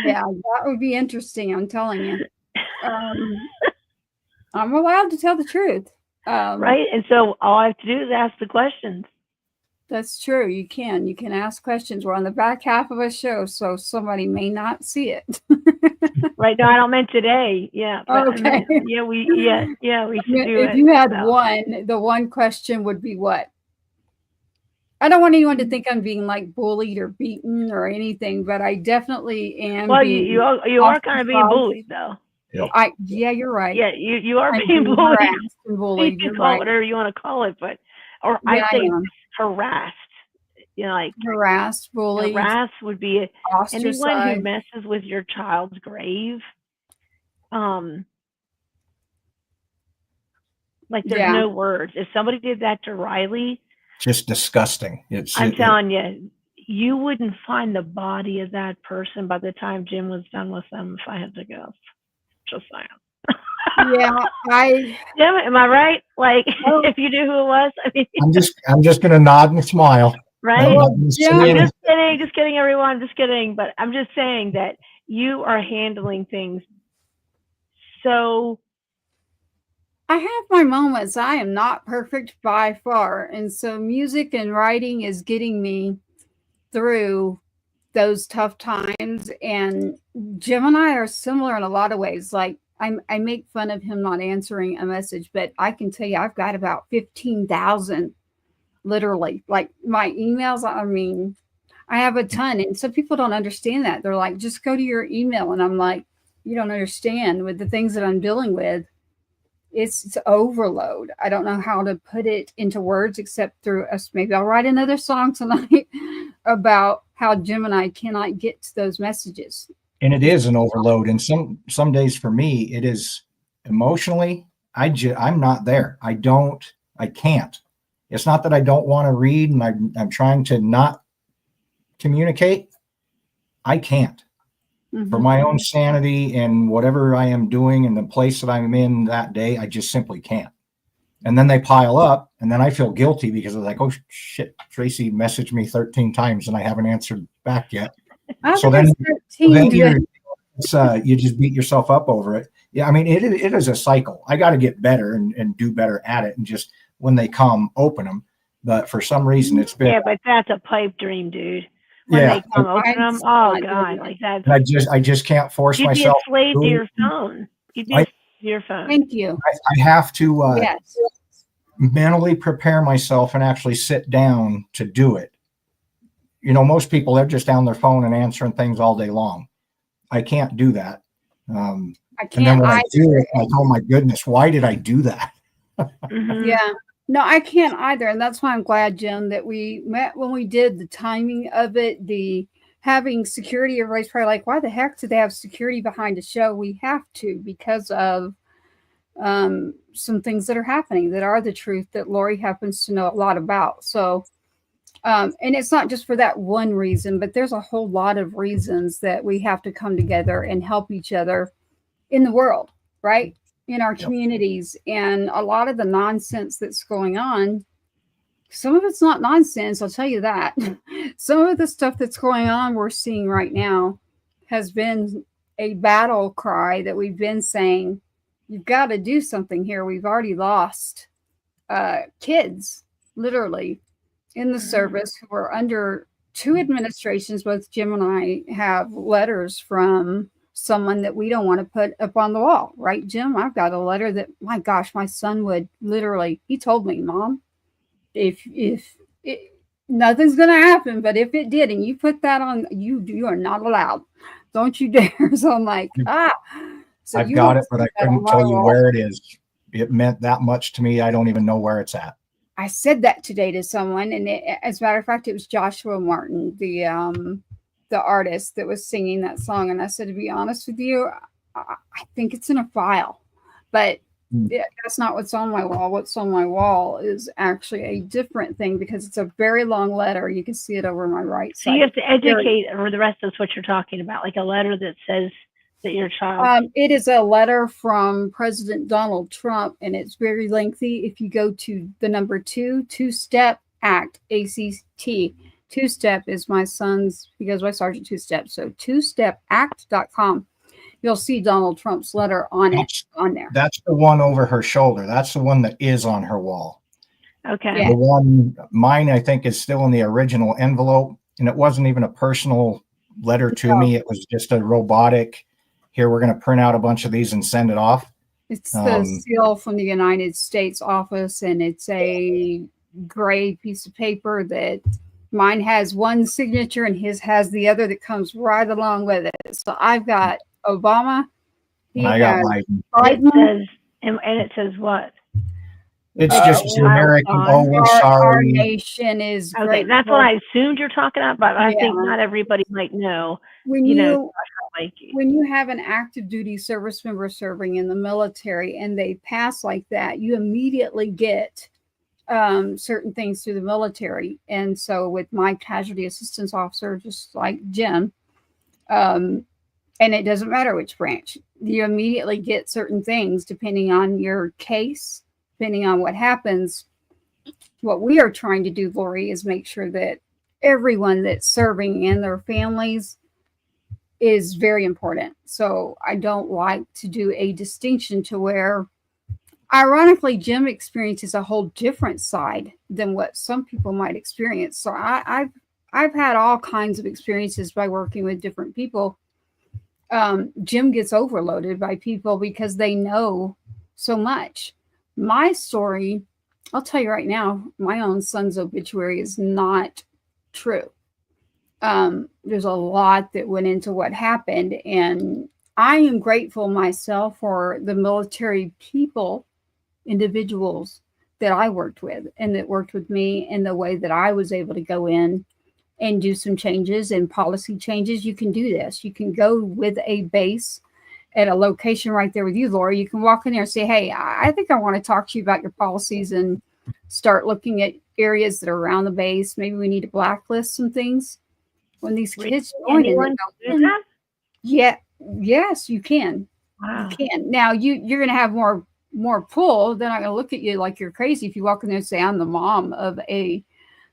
that would be interesting. I'm telling you, I'm allowed to tell the truth, right? And so all I have to do is ask the questions. That's true. You can ask questions. We're on the back half of a show, so somebody may not see it. Right. No, I don't mean today. Yeah. But Okay. I mean, we should do it. If you had one, the one question would be what? I don't want anyone to think I'm being like bullied or beaten or anything, but I definitely am. Well, you are kind of being bullied, though. Yep. Yeah, you're right. Yeah, you are being bullied. Bullied. You You're call it right. whatever you want to call it, but I say harassed. You know, like harassed, bullied. Harassed would be ostracized. Anyone who messes with your child's grave. Like there's no words. If somebody did that to Riley, just disgusting. I'm telling you, you wouldn't find the body of that person by the time Jim was done with them. If I had to guess, just saying. Yeah, am I right? Like, if you knew who it was, I mean, I'm just gonna nod and smile. Right? I'm just kidding, everyone. I'm just kidding, but I'm just saying that you are handling things so. I have my moments. I am not perfect by far, and so music and writing is getting me through those tough times. And Jim and I are similar in a lot of ways. Like I make fun of him not answering a message, but I can tell you I've got about 15,000 literally, like my emails. I mean, I have a ton, and some people don't understand that. They're like, just go to your email. And I'm like, you don't understand with the things that I'm dealing with. It's overload. I don't know how to put it into words except through us. Maybe I'll write another song tonight about how Jim and I cannot get to those messages. And it is an overload. And some days for me, it is emotionally, I'm not there. I can't. It's not that I don't want to read and I'm trying to not communicate. I can't. Mm-hmm. For my own sanity and whatever I am doing and the place that I'm in that day, I just simply can't. And then they pile up, and then I feel guilty because it's like, oh shit, Tracy messaged me 13 times and I haven't answered back yet. So then you just beat yourself up over it. Yeah, I mean, it is a cycle. I got to get better and do better at it, and just when they come, open them. But for some reason, it's been but that's a pipe dream, dude. When they come open them, oh god, like that. I just can't force myself. You'd be a slave to your phone. You'd be a slave to your phone. Thank you. I have to mentally prepare myself and actually sit down to do it. You know, most people, they're just on their phone and answering things all day long. I can't do that. I can't. And then when I do it, like, oh my goodness, why did I do that? Mm-hmm. Yeah. No, I can't either. And that's why I'm glad, Jim, that we met when we did the timing of it, the having security. Everybody's probably like, why the heck do they have security behind a show? We have to, because of some things that are happening that are the truth that Lori happens to know a lot about. So, and it's not just for that one reason, but there's a whole lot of reasons that we have to come together and help each other in the world, right? In our communities. And a lot of the nonsense that's going on Some of it's not nonsense, I'll tell you that. Some of the stuff that's going on, we're seeing right now, has been a battle cry that we've been saying, you've got to do something here. We've already lost kids, literally, in the service who are under 2 administrations. Both Jim and I have letters from someone that we don't want to put up on the wall, right, Jim? I've got a letter that, my gosh, my son would literally, he told me, Mom, if it, nothing's going to happen, but if it did, and you put that on, you are not allowed. Don't you dare. So I'm like, So I've got it, but I couldn't tell you where it is. It meant that much to me. I don't even know where it's at. I said that today to someone, and as a matter of fact, it was Joshua Martin, the artist that was singing that song. And I said, to be honest with you, I think it's in a file, but that's not what's on my wall. What's on my wall is actually a different thing, because it's a very long letter. You can see it over my right side. So you have to educate or the rest of us what you're talking about, like a letter that says that your child. It is a letter from President Donald Trump, and it's very lengthy. If you go to the number 2-step act, ACT. 2-step is my son's, he goes by Sergeant 2-step. So 2stepact.com. You'll see Donald Trump's letter on there. That's the one over her shoulder. That's the one that is on her wall. Okay. Yeah. The one, mine, I think, is still in the original envelope, and it wasn't even a personal letter to me. It was just a robotic, here, we're going to print out a bunch of these and send it off. It's the seal from the United States office, and it's a gray piece of paper that mine has one signature and his has the other that comes right along with it. So I've got Obama. I got Biden. It says, and it says what? It's just generic. Oh, we're sorry. Our nation is okay. grateful. That's what I assumed you're talking about, but I think not everybody might know. When when you have an active duty service member serving in the military and they pass like that, you immediately get certain things through the military. And so with my casualty assistance officer, just like Jim, and it doesn't matter which branch, you immediately get certain things depending on your case, depending on what happens. What we are trying to do, Lori, is make sure that everyone that's serving and their families is very important. So I don't like to do a distinction to where, ironically, Jim experiences a whole different side than what some people might experience. So I've had all kinds of experiences by working with different people. Jim gets overloaded by people because they know so much. My story, I'll tell you right now, my own son's obituary is not true. There's a lot that went into what happened, and I am grateful myself for the military people, individuals that I worked with and that worked with me, and the way that I was able to go in and do some changes and policy changes. You can do this. You can go with a base at a location right there with you, Laura. You can walk in there and say, hey, I think I want to talk to you about your policies, and start looking at areas that are around the base. Maybe we need to blacklist some things. When these kids join in, yes, you can. Wow. You can. Now you're going to have more pull. They're not going to look at you like you're crazy if you walk in there and say, I'm the mom of a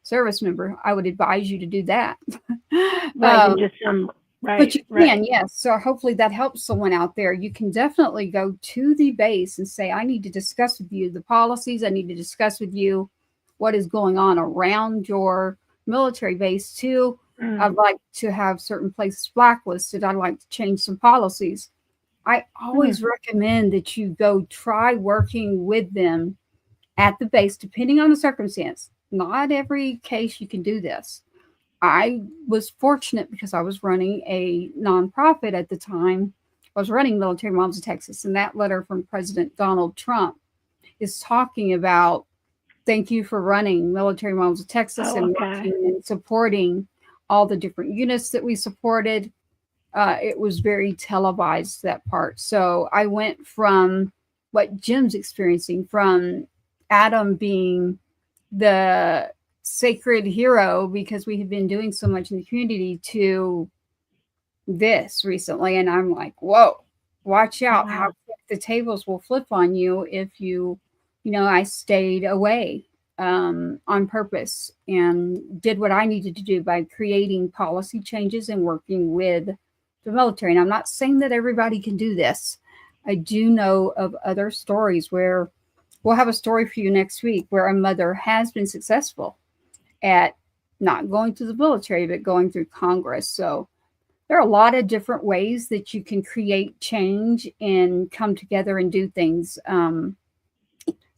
service member. I would advise you to do that. But you can, yes. So hopefully that helps someone out there. You can definitely go to the base and say, I need to discuss with you the policies. I need to discuss with you what is going on around your military base too. I'd like to have certain places blacklisted. I'd like to change some policies. I always recommend that you go try working with them at the base, depending on the circumstance. Not every case you can do this. I was fortunate because I was running a nonprofit at the time. I was running Military Moms of Texas, and that letter from President Donald Trump is talking about, thank you for running Military Moms of Texas and working and supporting all the different units that we supported. It was very televised, that part. So I went from what Jim's experiencing, from Adam being the sacred hero because we had been doing so much in the community, to this recently. And I'm like, whoa, watch out how quick the tables will flip on you if I stayed away on purpose and did what I needed to do by creating policy changes and working with the military. And I'm not saying that everybody can do this. I do know of other stories where we'll have a story for you next week where a mother has been successful at not going through the military, but going through Congress. So there are a lot of different ways that you can create change and come together and do things.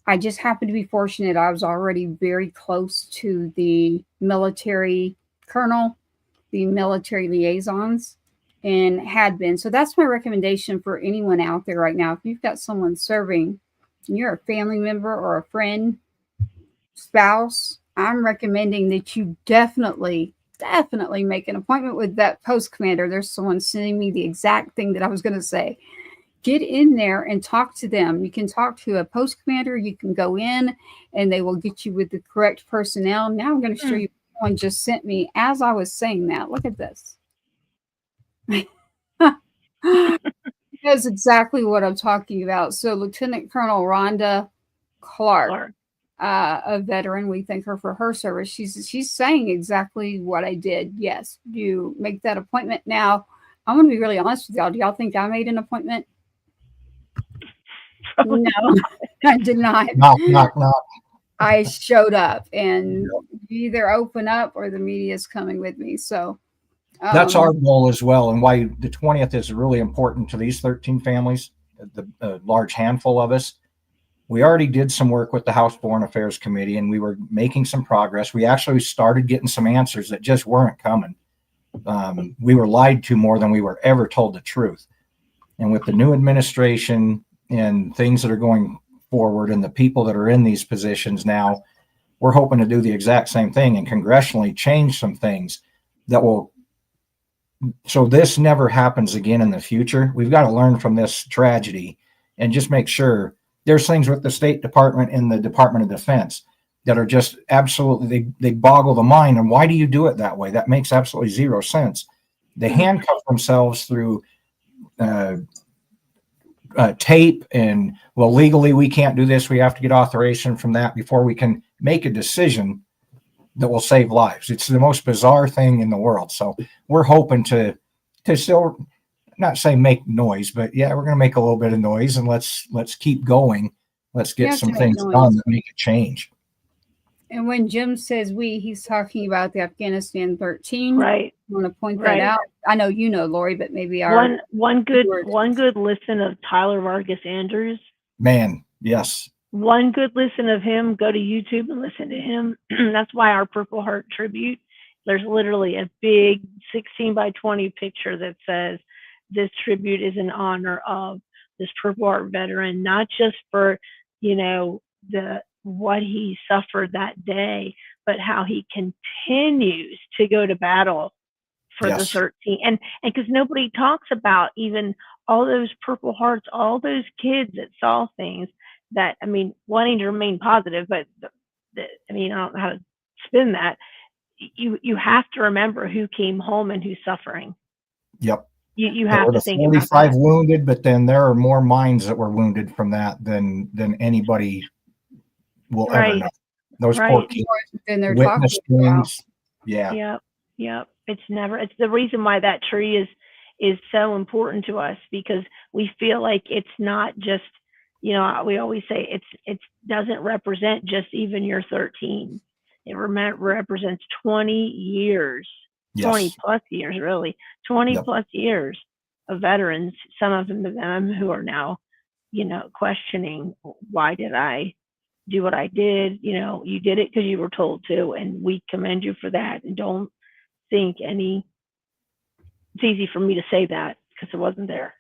I just happened to be fortunate. I was already very close to the military colonel, the military liaisons, and had been. So that's my recommendation for anyone out there right now. If you've got someone serving and you're a family member or a friend, spouse, I'm recommending that you definitely make an appointment with that post commander. There's someone sending me the exact thing that I was going to say. Get in there and talk to them. You can talk to a post commander. You can go in and they will get you with the correct personnel. Now I'm going to show you what someone just sent me as I was saying that. Look at this. That's exactly what I'm talking about. So Lieutenant Colonel Rhonda Clark, a veteran, we thank her for her service. She's saying exactly what I did. Yes, you make that appointment. Now, I'm going to be really honest with y'all. Do y'all think I made an appointment? No, I did not. Knock. I showed up, and you either open up or the media is coming with me. So that's our goal as well, and why the 20th is really important to these 13 families, the large handful of us. We already did some work with the House Foreign Affairs Committee, and we were making some progress. We actually started getting some answers that just weren't coming. We were lied to more than we were ever told the truth. And with the new administration and things that are going forward and the people that are in these positions now, we're hoping to do the exact same thing and congressionally change some things that will, so this never happens again in the future. We've got to learn from this tragedy and just make sure. There's things with the State Department and the Department of Defense that are just absolutely, they boggle the mind. And why do you do it that way? That makes absolutely zero sense. They handcuff themselves through tape and, well, legally we can't do this. We have to get authorization from that before we can make a decision that will save lives. It's the most bizarre thing in the world. So we're hoping to still, not say make noise, but yeah, we're going to make a little bit of noise and let's keep going. Let's get some things done that make a change. And when Jim says we, he's talking about the Afghanistan 13. Right. I want to point that out. I know you know, Lori, but maybe one good listen of Tyler Vargas Andrews. Man, yes. One good listen of him. Go to YouTube and listen to him. That's why our Purple Heart tribute. There's literally a big 16 by 20 picture that says this tribute is in honor of this Purple Heart veteran, not just for, what he suffered that day, but how he continues to go to battle for the 13. And because nobody talks about even all those Purple Hearts, all those kids that saw things that, wanting to remain positive, but I don't know how to spin that. You have to remember who came home and who's suffering. Yep. You have to think about 45 wounded, but then there are more minds that were wounded from that than anybody will ever know. Those poor kids. Witness things. Yeah. Yep. It's the reason why that tree is so important to us, because we feel like it's not just, we always say it doesn't represent just even your 13. It represents 20 years. 20 plus years, really. 20 plus years of veterans, some of them who are now, questioning, why did I do what I did? You did it because you were told to, and we commend you for that. And don't think it's easy for me to say that because it wasn't there,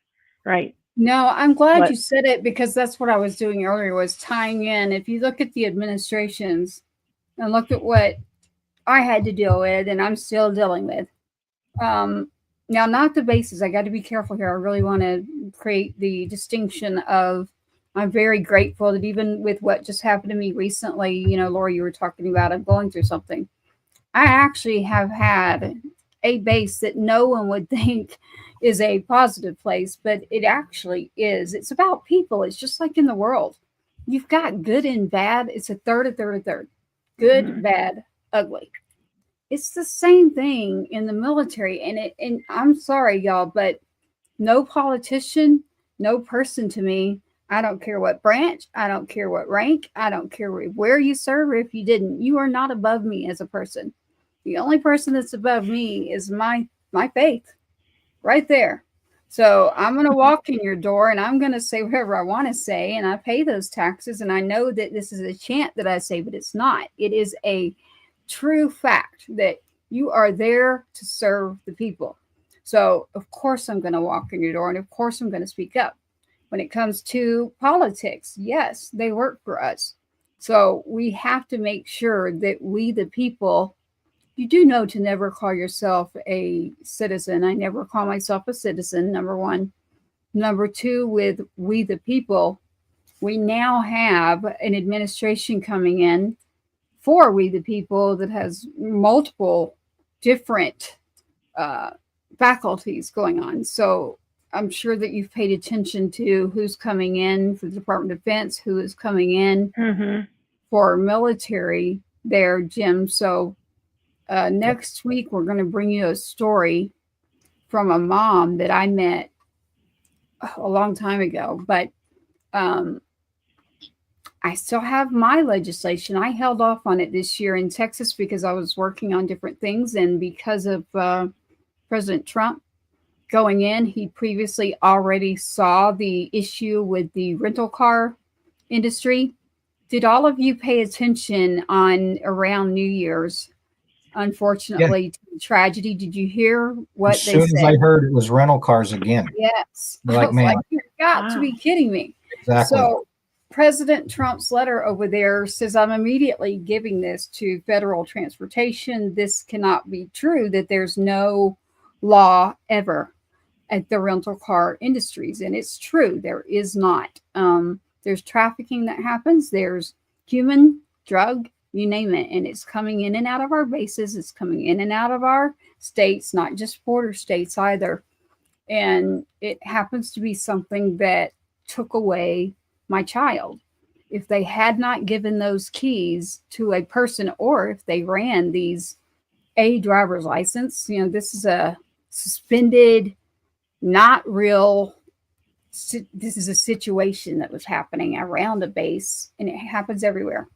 right? No, I'm glad you said it, because that's what I was doing earlier, was tying in. If you look at the administrations and look at what I had to deal with and I'm still dealing with. Now, not the bases. I got to be careful here. I really want to create the distinction of, I'm very grateful that even with what just happened to me recently, Lori, you were talking about, I'm going through something. I actually have had a base that no one would think is a positive place, but it actually is. It's about people. It's just like in the world. You've got good and bad. It's a third. good, bad, ugly. It's the same thing in the military. And I'm sorry, y'all, but no politician, no person to me, I don't care what branch, I don't care what rank, I don't care where you serve or if you didn't, you are not above me as a person. The only person that's above me is my faith right there. So I'm going to walk in your door and I'm going to say whatever I want to say, and I pay those taxes, and I know that this is a chant that I say, but it's not. It is a true fact that you are there to serve the people. So of course I'm going to walk in your door, and of course I'm going to speak up. When it comes to politics, yes, they work for us. So we have to make sure that we, the people, you do know to never call yourself a citizen. I never call myself a citizen, number one. Number two, with we, the people, we now have an administration coming in for we, the people, that has multiple different faculties going on. So I'm sure that you've paid attention to who's coming in for the Department of Defense, who is coming in for military there, Jim. So next week, we're going to bring you a story from a mom that I met a long time ago. But I still have my legislation. I held off on it this year in Texas because I was working on different things. And because of President Trump going in, he previously already saw the issue with the rental car industry. Did all of you pay attention on around New Year's? Unfortunately, tragedy. Did you hear what they said? As soon as I heard it was rental cars again. Yes. Like, man, you've got to be kidding me. Exactly. So President Trump's letter over there says, I'm immediately giving this to federal transportation. This cannot be true, that there's no law ever at the rental car industries. And it's true. There is not. There's trafficking that happens. There's human, drug, you name it. And it's coming in and out of our bases. It's coming in and out of our states, not just border states either. And it happens to be something that took away my child. If they had not given those keys to a person, or if they ran these A driver's license, this is a suspended, not real. This is a situation that was happening around a base, and it happens everywhere.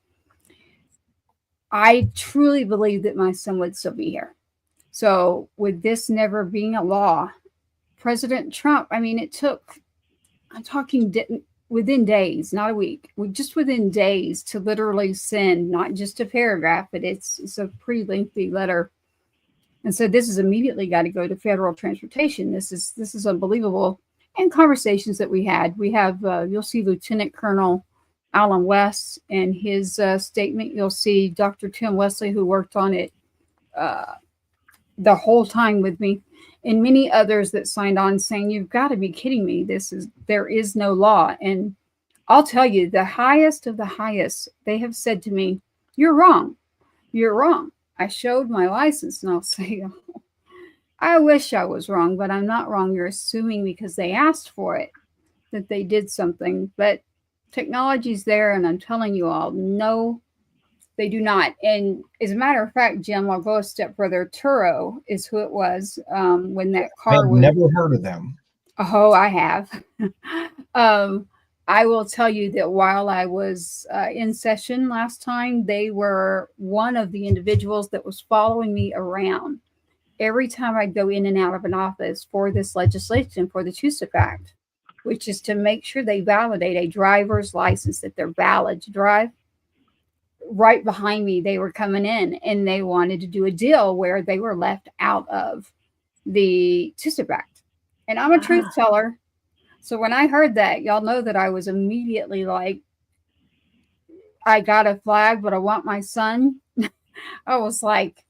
I truly believe that my son would still be here. So with this never being a law, President Trump, it took, I'm talking within days, not a week, just within days, to literally send not just a paragraph, but it's a pretty lengthy letter. And so this is immediately got to go to federal transportation. This is unbelievable. And conversations that we had, you'll see Lieutenant Colonel Alan West and his statement. You'll see Dr. Tim Wesley, who worked on it the whole time with me, and many others that signed on saying, you've got to be kidding me. There is no law. And I'll tell you, the highest of the highest, they have said to me, you're wrong. You're wrong. I showed my license, and I'll say, oh, I wish I was wrong, but I'm not wrong. You're assuming because they asked for it that they did something. But technology's there, and I'm telling you all, no, they do not. And as a matter of fact, Jim, I'll go a step further. Turo is who it was when that car was. I've never heard of them. Oh, I have. I will tell you that while I was in session last time, they were one of the individuals that was following me around every time I go in and out of an office for this legislation, for the TUSIP Act, which is to make sure they validate a driver's license, that they're valid to drive. Right behind me, they were coming in, and they wanted to do a deal where they were left out of the TUSIP Act. And I'm a truth teller. So when I heard that, y'all know that I was immediately like, I got a flag, but I want my son. I was like,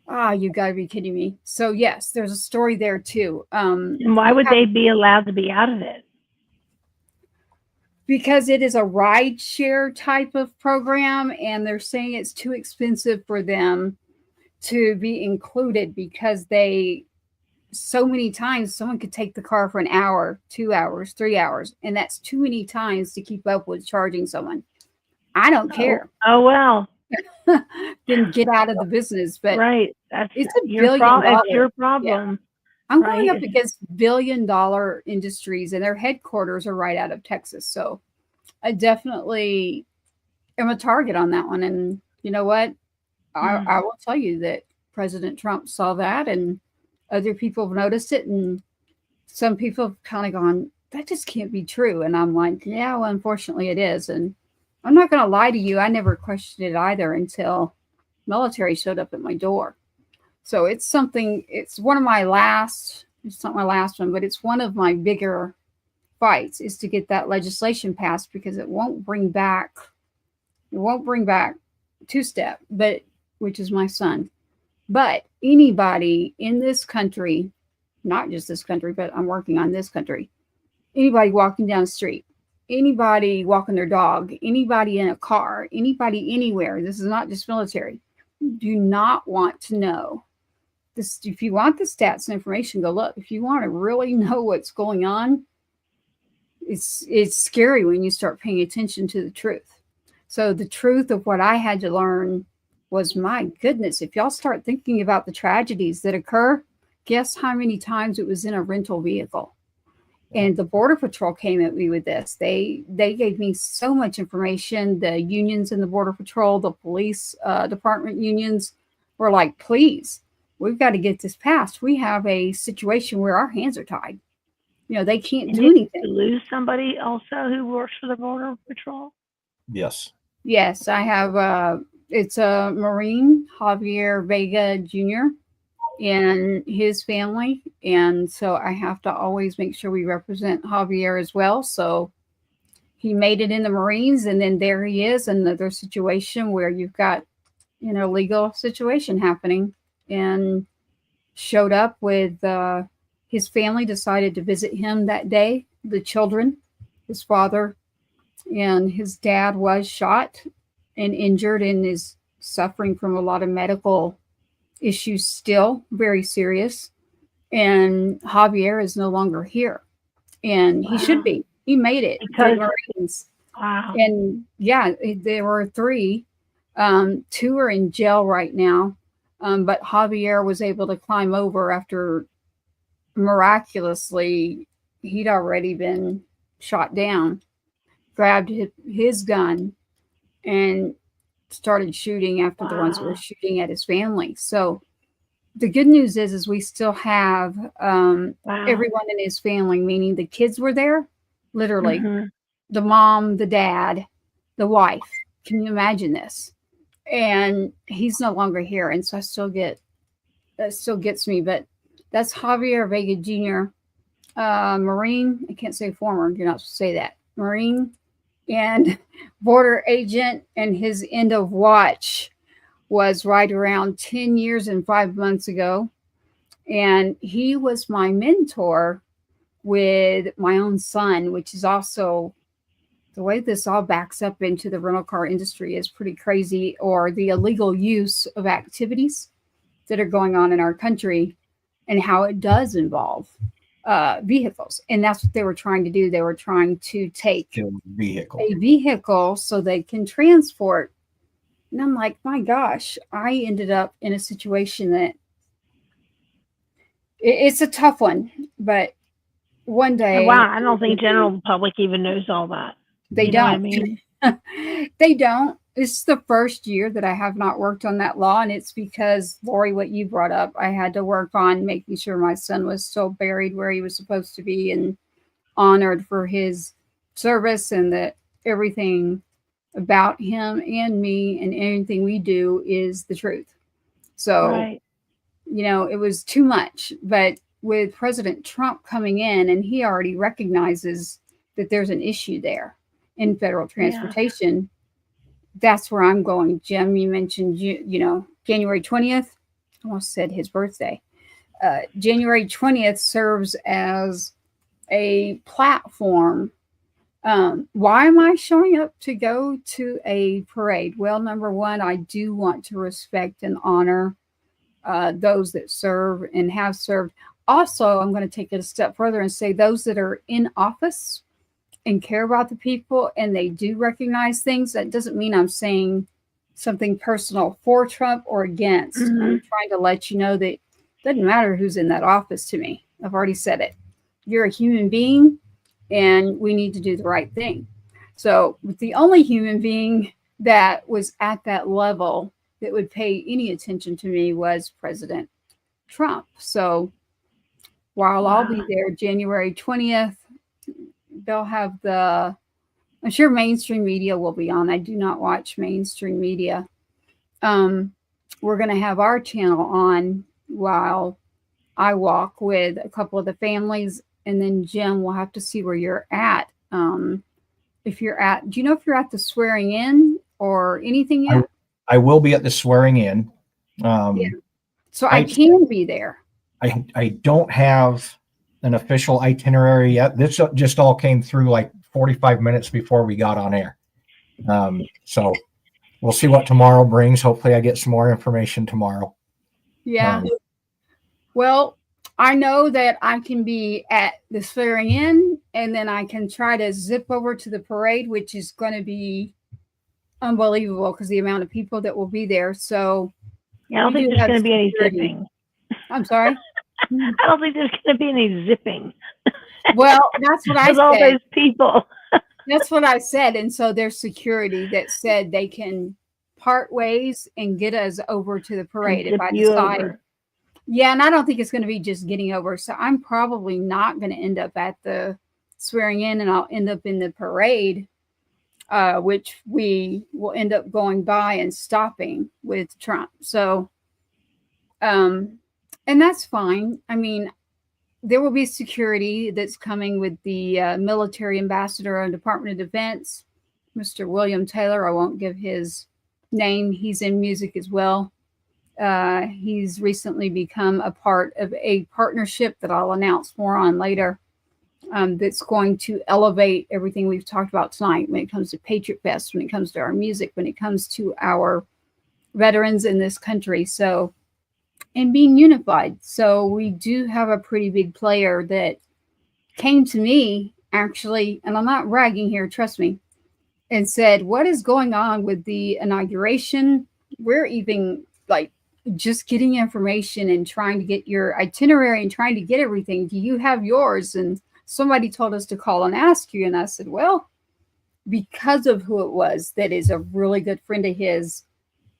you got to be kidding me. So yes, there's a story there too. And why would they be allowed to be out of it? Because it is a ride share type of program, and they're saying it's too expensive for them to be included, because so many times someone could take the car for an hour, 2 hours, 3 hours, and that's too many times to keep up with charging someone. I don't care. Oh well. then get out of the business. But right, that's it's $1 your billion. problem. It's your Yeah. problem. I'm right? going up against $1 billion industries, and their headquarters are right out of Texas. So I definitely am a target on that one. And you know what? I will tell you that President Trump saw that, and other people have noticed it, and some people have kind of gone, that just can't be true. And I'm like, yeah, well, unfortunately it is. And I'm not going to lie to you. I never questioned it either until military showed up at my door. So it's something, it's one of my last, it's not my last one, but it's one of my bigger fights is to get that legislation passed, because it won't bring back two-step, but which is my son. But anybody in this country, not just this country, but I'm working on this country, anybody walking down the street, anybody walking their dog, anybody in a car, anybody anywhere, this is not just military, do not want to know this. If you want the stats and information, go look. If you want to really know what's going on, it's scary when you start paying attention to the truth. So the truth of what I had to learn was, my goodness, if y'all start thinking about the tragedies that occur, guess how many times it was in a rental vehicle. And the Border Patrol came at me with this. They gave me so much information. The unions in the Border Patrol, the police department unions were like, please, we've got to get this passed. We have a situation where our hands are tied. You know, they can't do anything. Did you lose somebody also who works for the Border Patrol? Yes. Yes, I have. It's a Marine, Javier Vega Jr., and his family. And so I have to always make sure we represent Javier as well. So he made it in the Marines, and then there he is, another situation where you've got, you know, legal situation happening, and showed up with his family decided to visit him that day. The children, his father and his dad was shot and injured and is suffering from a lot of medical issues still, very serious. And Javier is no longer here. And he should be. He made it. Because, Marines. wow. And yeah, there were 3. 2 are in jail right now. But Javier was able to climb over after miraculously he'd already been shot down, grabbed his gun and started shooting after the ones that were shooting at his family. So the good news is we still have everyone in his family, meaning the kids were there, literally, the mom, the dad, the wife. Can you imagine this? And he's no longer here. And so that still gets me, but that's Javier Vega Jr., Marine. I can't say former. You're not supposed to say that. Marine and border agent, and his end of watch was right around 10 years and 5 months ago. And he was my mentor with my own son, which is also the way this all backs up into the rental car industry is pretty crazy, or the illegal use of activities that are going on in our country and how it does involve vehicles. And that's what they were trying to do. They were trying to take a vehicle so they can transport. And I'm like, my gosh, I ended up in a situation that it's a tough one, but one day. Wow, I don't think general public even knows all that. They don't. They don't. It's the first year that I have not worked on that law. And it's because, Lori, what you brought up, I had to work on making sure my son was still buried where he was supposed to be and honored for his service, and that everything about him and me and anything we do is the truth. So, you know, it was too much. But with President Trump coming in, and he already recognizes that there's an issue there in federal transportation. That's where I'm going. Jim, you mentioned, you know, January 20th, I almost said his birthday. January 20th serves as a platform. Why am I showing up to go to a parade? Well, number one, I do want to respect and honor those that serve and have served. Also, I'm going to take it a step further and say those that are in office and care about the people and they do recognize things. That doesn't mean I'm saying something personal for Trump or against. Mhm. I'm trying to let you know that it doesn't matter who's in that office to me. I've already said it. You're a human being, and we need to do the right thing. So the only human being that was at that level that would pay any attention to me was President Trump. So while I'll be there January 20th, they'll have I'm sure mainstream media will be on. I do not watch mainstream media. We're going to have our channel on while I walk with a couple of the families, and then Jim, we'll have to see where you're at. If you're at, do you know if you're at the swearing in or anything yet? I will be at the swearing in. Yeah. So I can be there. I don't have an official itinerary yet. This just all came through like 45 minutes before we got on air. So we'll see what tomorrow brings. Hopefully I get some more information tomorrow. Yeah. Well, I know that I can be at the swearing in, and then I can try to zip over to the parade, which is going to be unbelievable because the amount of people that will be there. So yeah, I don't think there's going to be any zipping. I'm sorry? I don't think there's going to be any zipping. Well, that's what I said. All those people. That's what I said. And so there's security that said they can part ways and get us over to the parade if I decide. Over. Yeah, and I don't think it's going to be just getting over. So I'm probably not going to end up at the swearing in, and I'll end up in the parade, which we will end up going by and stopping with Trump. So, and that's fine. I mean, there will be security that's coming with the military ambassador and Department of Defense, Mr. William Taylor. I won't give his name. He's in music as well. He's recently become a part of a partnership that I'll announce more on later, that's going to elevate everything we've talked about tonight when it comes to Patriot Fest, when it comes to our music, when it comes to our veterans in this country. So, and being unified. So we do have a pretty big player that came to me actually, and I'm not bragging here, trust me, and said, what is going on with the inauguration? We're even like just getting information and trying to get your itinerary and trying to get everything. Do you have yours? And somebody told us to call and ask you. And I said, well, because of who it was that is a really good friend of his,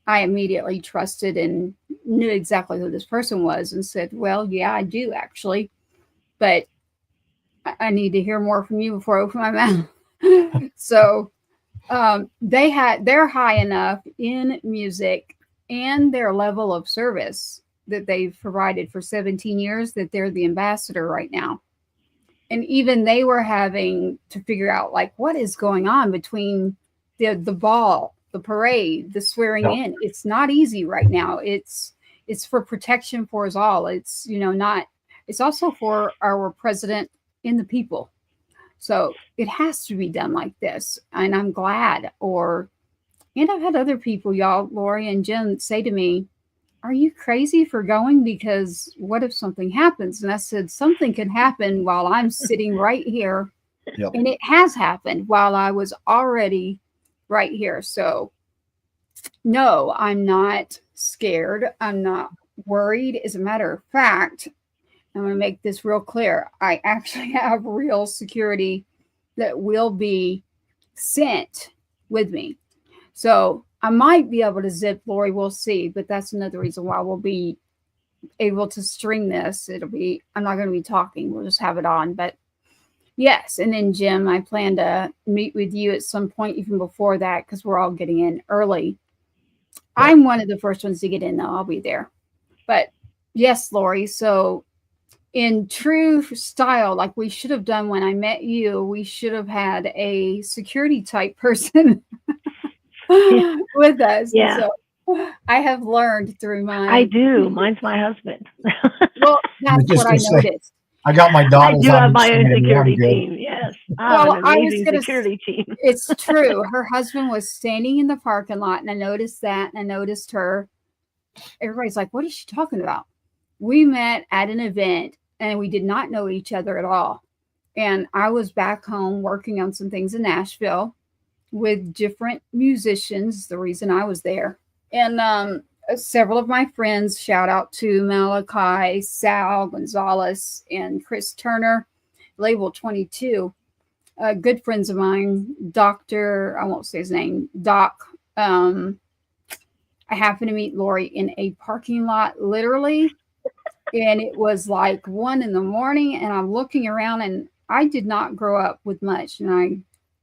I immediately trusted and knew exactly who this person was and said, well, yeah, I do actually, but I need to hear more from you before I open my mouth. So they're high enough in music and their level of service that they've provided for 17 years that they're the ambassador right now. And even they were having to figure out like what is going on between the ball, the parade, the swearing in. It's not easy right now. It's for protection for us all. It's, it's also for our president and the people. So it has to be done like this. And I'm glad. And I've had other people, y'all, Lori and Jim, say to me, are you crazy for going? Because what if something happens? And I said, something can happen while I'm sitting right here. Yep. And it has happened while I was already right here. So no, I'm not scared. I'm not worried. As a matter of fact, I'm going to make this real clear. I actually have real security that will be sent with me. So I might be able to zip, Lori, we'll see, but that's another reason why we'll be able to string this. I'm not going to be talking. We'll just have it on, but yes. And then Jim, I plan to meet with you at some point, even before that, because we're all getting in early. I'm one of the first ones to get in, though. I'll be there. But yes, Lori. So in true style, like we should have done when I met you, we should have had a security type person with us. Yeah. So I have learned through my. I do. Mine's my husband. Well, that's what I noticed. I got my daughters. I do have my own security team. Yes. Well, an amazing security team. It's true. Her husband was standing in the parking lot, and I noticed that, and I noticed her. Everybody's like, what is she talking about? We met at an event, and we did not know each other at all. And I was back home working on some things in Nashville, with different musicians, the reason I was there. And several of my friends, shout out to Malachi, Sal Gonzalez, and Chris Turner, Label 22. Good friends of mine, Dr. I won't say his name, Doc. I happened to meet Lori in a parking lot, literally. And it was like 1 a.m, and I'm looking around, and I did not grow up with much. And I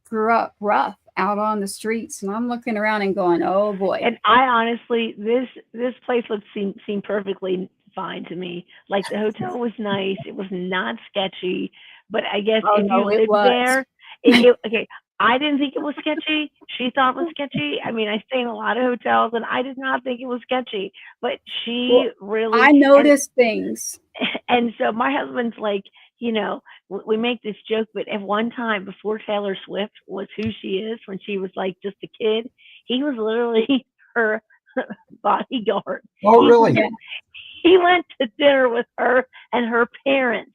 grew up rough out on the streets, and I'm looking around and going, oh boy. And I honestly, this place would seem perfectly fine to me. Like, the hotel was nice. It was not sketchy. But I guess if you lived there, okay, I didn't think it was sketchy. She thought it was sketchy. I mean, I stay in a lot of hotels, and I did not think it was sketchy. But she really... I noticed things. And so my husband's like, you know, we make this joke, but at one time, before Taylor Swift was who she is, when she was like just a kid, he was literally her bodyguard. Oh, really? He went to dinner with her and her parents,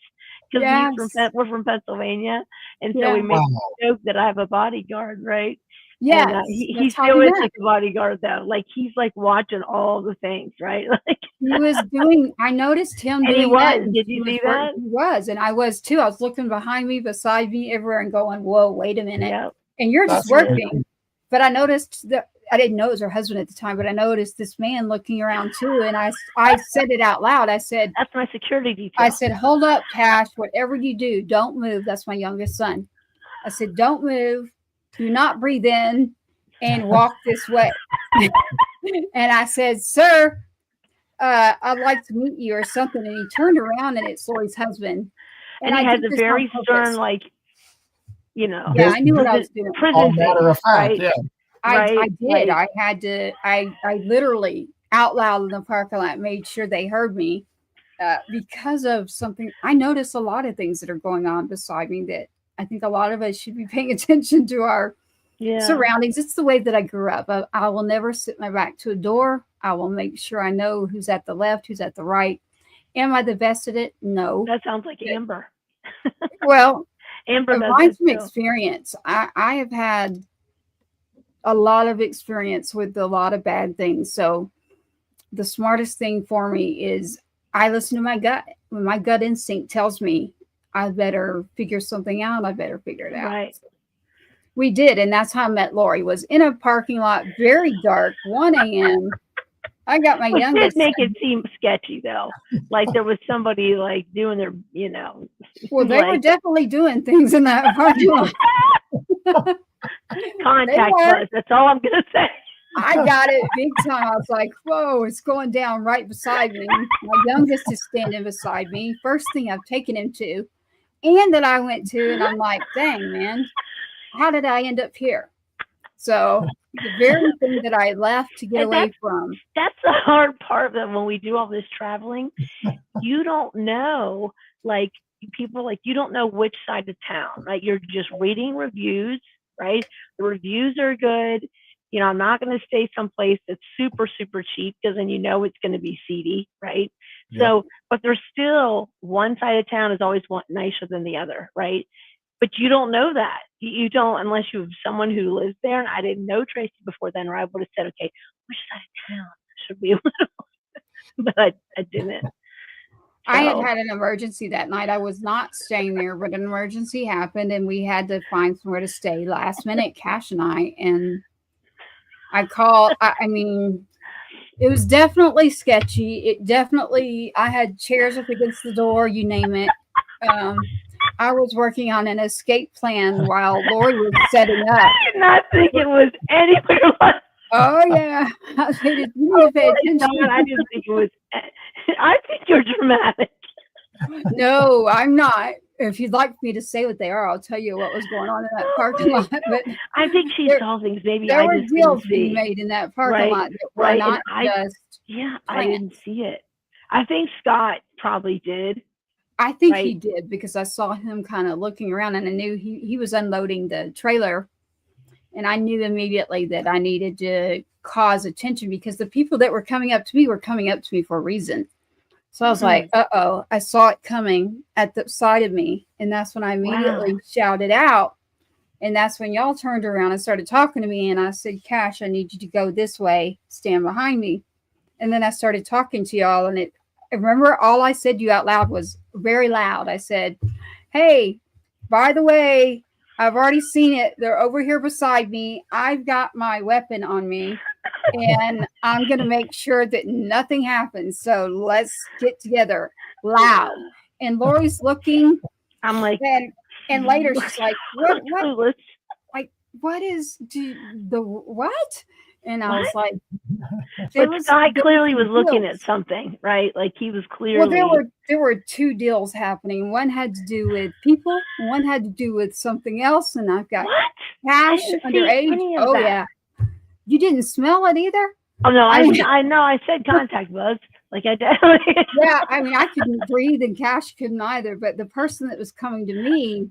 because we're from Pennsylvania, and so we make a joke that I have a bodyguard, right? Yeah, he still is like a bodyguard though. Like, he's like watching all the things, right? Like, he was doing. I noticed him. And doing he was. that. Did you see that? He was, and I was too. I was looking behind me, beside me, everywhere, and going, "Whoa, wait a minute!" Yep. And you're just working. But I noticed that I didn't know it was her husband at the time, but I noticed this man looking around too, and I said it out loud. I said, "That's my security detail." I said, "Hold up, Cash. Whatever you do, don't move." That's my youngest son. I said, "Don't move. Do not breathe in and walk this way." And I said, "Sir, I'd like to meet you," or something. And he turned around, and it's Lori's husband. And he has a very stern, like, you know. Yeah, I knew what I was doing. All matter of fact, right? yeah. I did. I had to. I literally out loud in the parking lot made sure they heard me because of something. I noticed a lot of things that are going on beside me that I think a lot of us should be paying attention to our surroundings. It's the way that I grew up. I will never sit my back to a door. I will make sure I know who's at the left, who's at the right. Am I the best at it? No. That sounds like Amber. Well, Amber mine's from experience. I have had a lot of experience with a lot of bad things. So the smartest thing for me is I listen to my gut. When my gut instinct tells me I better figure something out, I better figure it out. Right. We did. And that's how I met Lori, was in a parking lot, very dark, 1 a.m. I got my youngest. Did make it seem sketchy though. Like there was somebody like doing their, you know. Well, they were definitely doing things in that parking lot. Contact us. That's all I'm gonna say. I got it big time. I was like, whoa, it's going down right beside me. My youngest is standing beside me. First thing I've taken him to, and that I went to, and I'm like, dang, man, how did I end up here? So the very thing that I left to get away from. That's the hard part of it when we do all this traveling. You don't know, like, people, like, you don't know which side of town, right? You're just reading reviews, right? The reviews are good. You know, I'm not going to stay someplace that's super, super cheap, because then you know it's going to be seedy, right? Yep. So, but there's still one side of town is always nicer than the other, right? But you don't know that. You don't, unless you have someone who lives there. And I didn't know Tracy before then, or I would have said, okay, which side of town should we live? But I didn't. I had an emergency that night. I was not staying there, but an emergency happened, and we had to find somewhere to stay last minute, Cash and I. And I called, I mean, it was definitely sketchy. It definitely, I had chairs up against the door, you name it. I was working on an escape plan while Lori was setting up. I did not think it was anywhere like. Oh yeah, I didn't pay attention. I didn't think it was. I think you're dramatic. No, I'm not. If you'd like me to say what they are, I'll tell you what was going on in that parking lot. But I think she saw things. Maybe there were just deals being made in that parking lot that were not just. I didn't see it. I think Scott probably did. I think he did, because I saw him kind of looking around, and I knew he was unloading the trailer, and I knew immediately that I needed to cause attention, because the people that were coming up to me for a reason. So I was like, uh-oh, I saw it coming at the side of me. And that's when I immediately shouted out, And that's when y'all turned around and started talking to me. And I said, Cash, I need you to go this way. Stand behind me. And then I started talking to y'all. And I remember all I said to you out loud was very loud. I said, hey, by the way, I've already seen it. They're over here beside me. I've got my weapon on me. And I'm going to make sure that nothing happens. So let's get together loud. And Lori's looking. I'm like, and later she's like, what? Like, what is the what? And I was like, but Scott clearly was looking at something, right? Like he was clearly. Well, there were two deals happening. One had to do with people, and one had to do with something else. And I've got Cash underage. Oh yeah, you didn't smell it either. Oh no, I know. I said contact bugs. Like I definitely. Yeah, I mean, I couldn't breathe, and Cash couldn't either. But the person that was coming to me,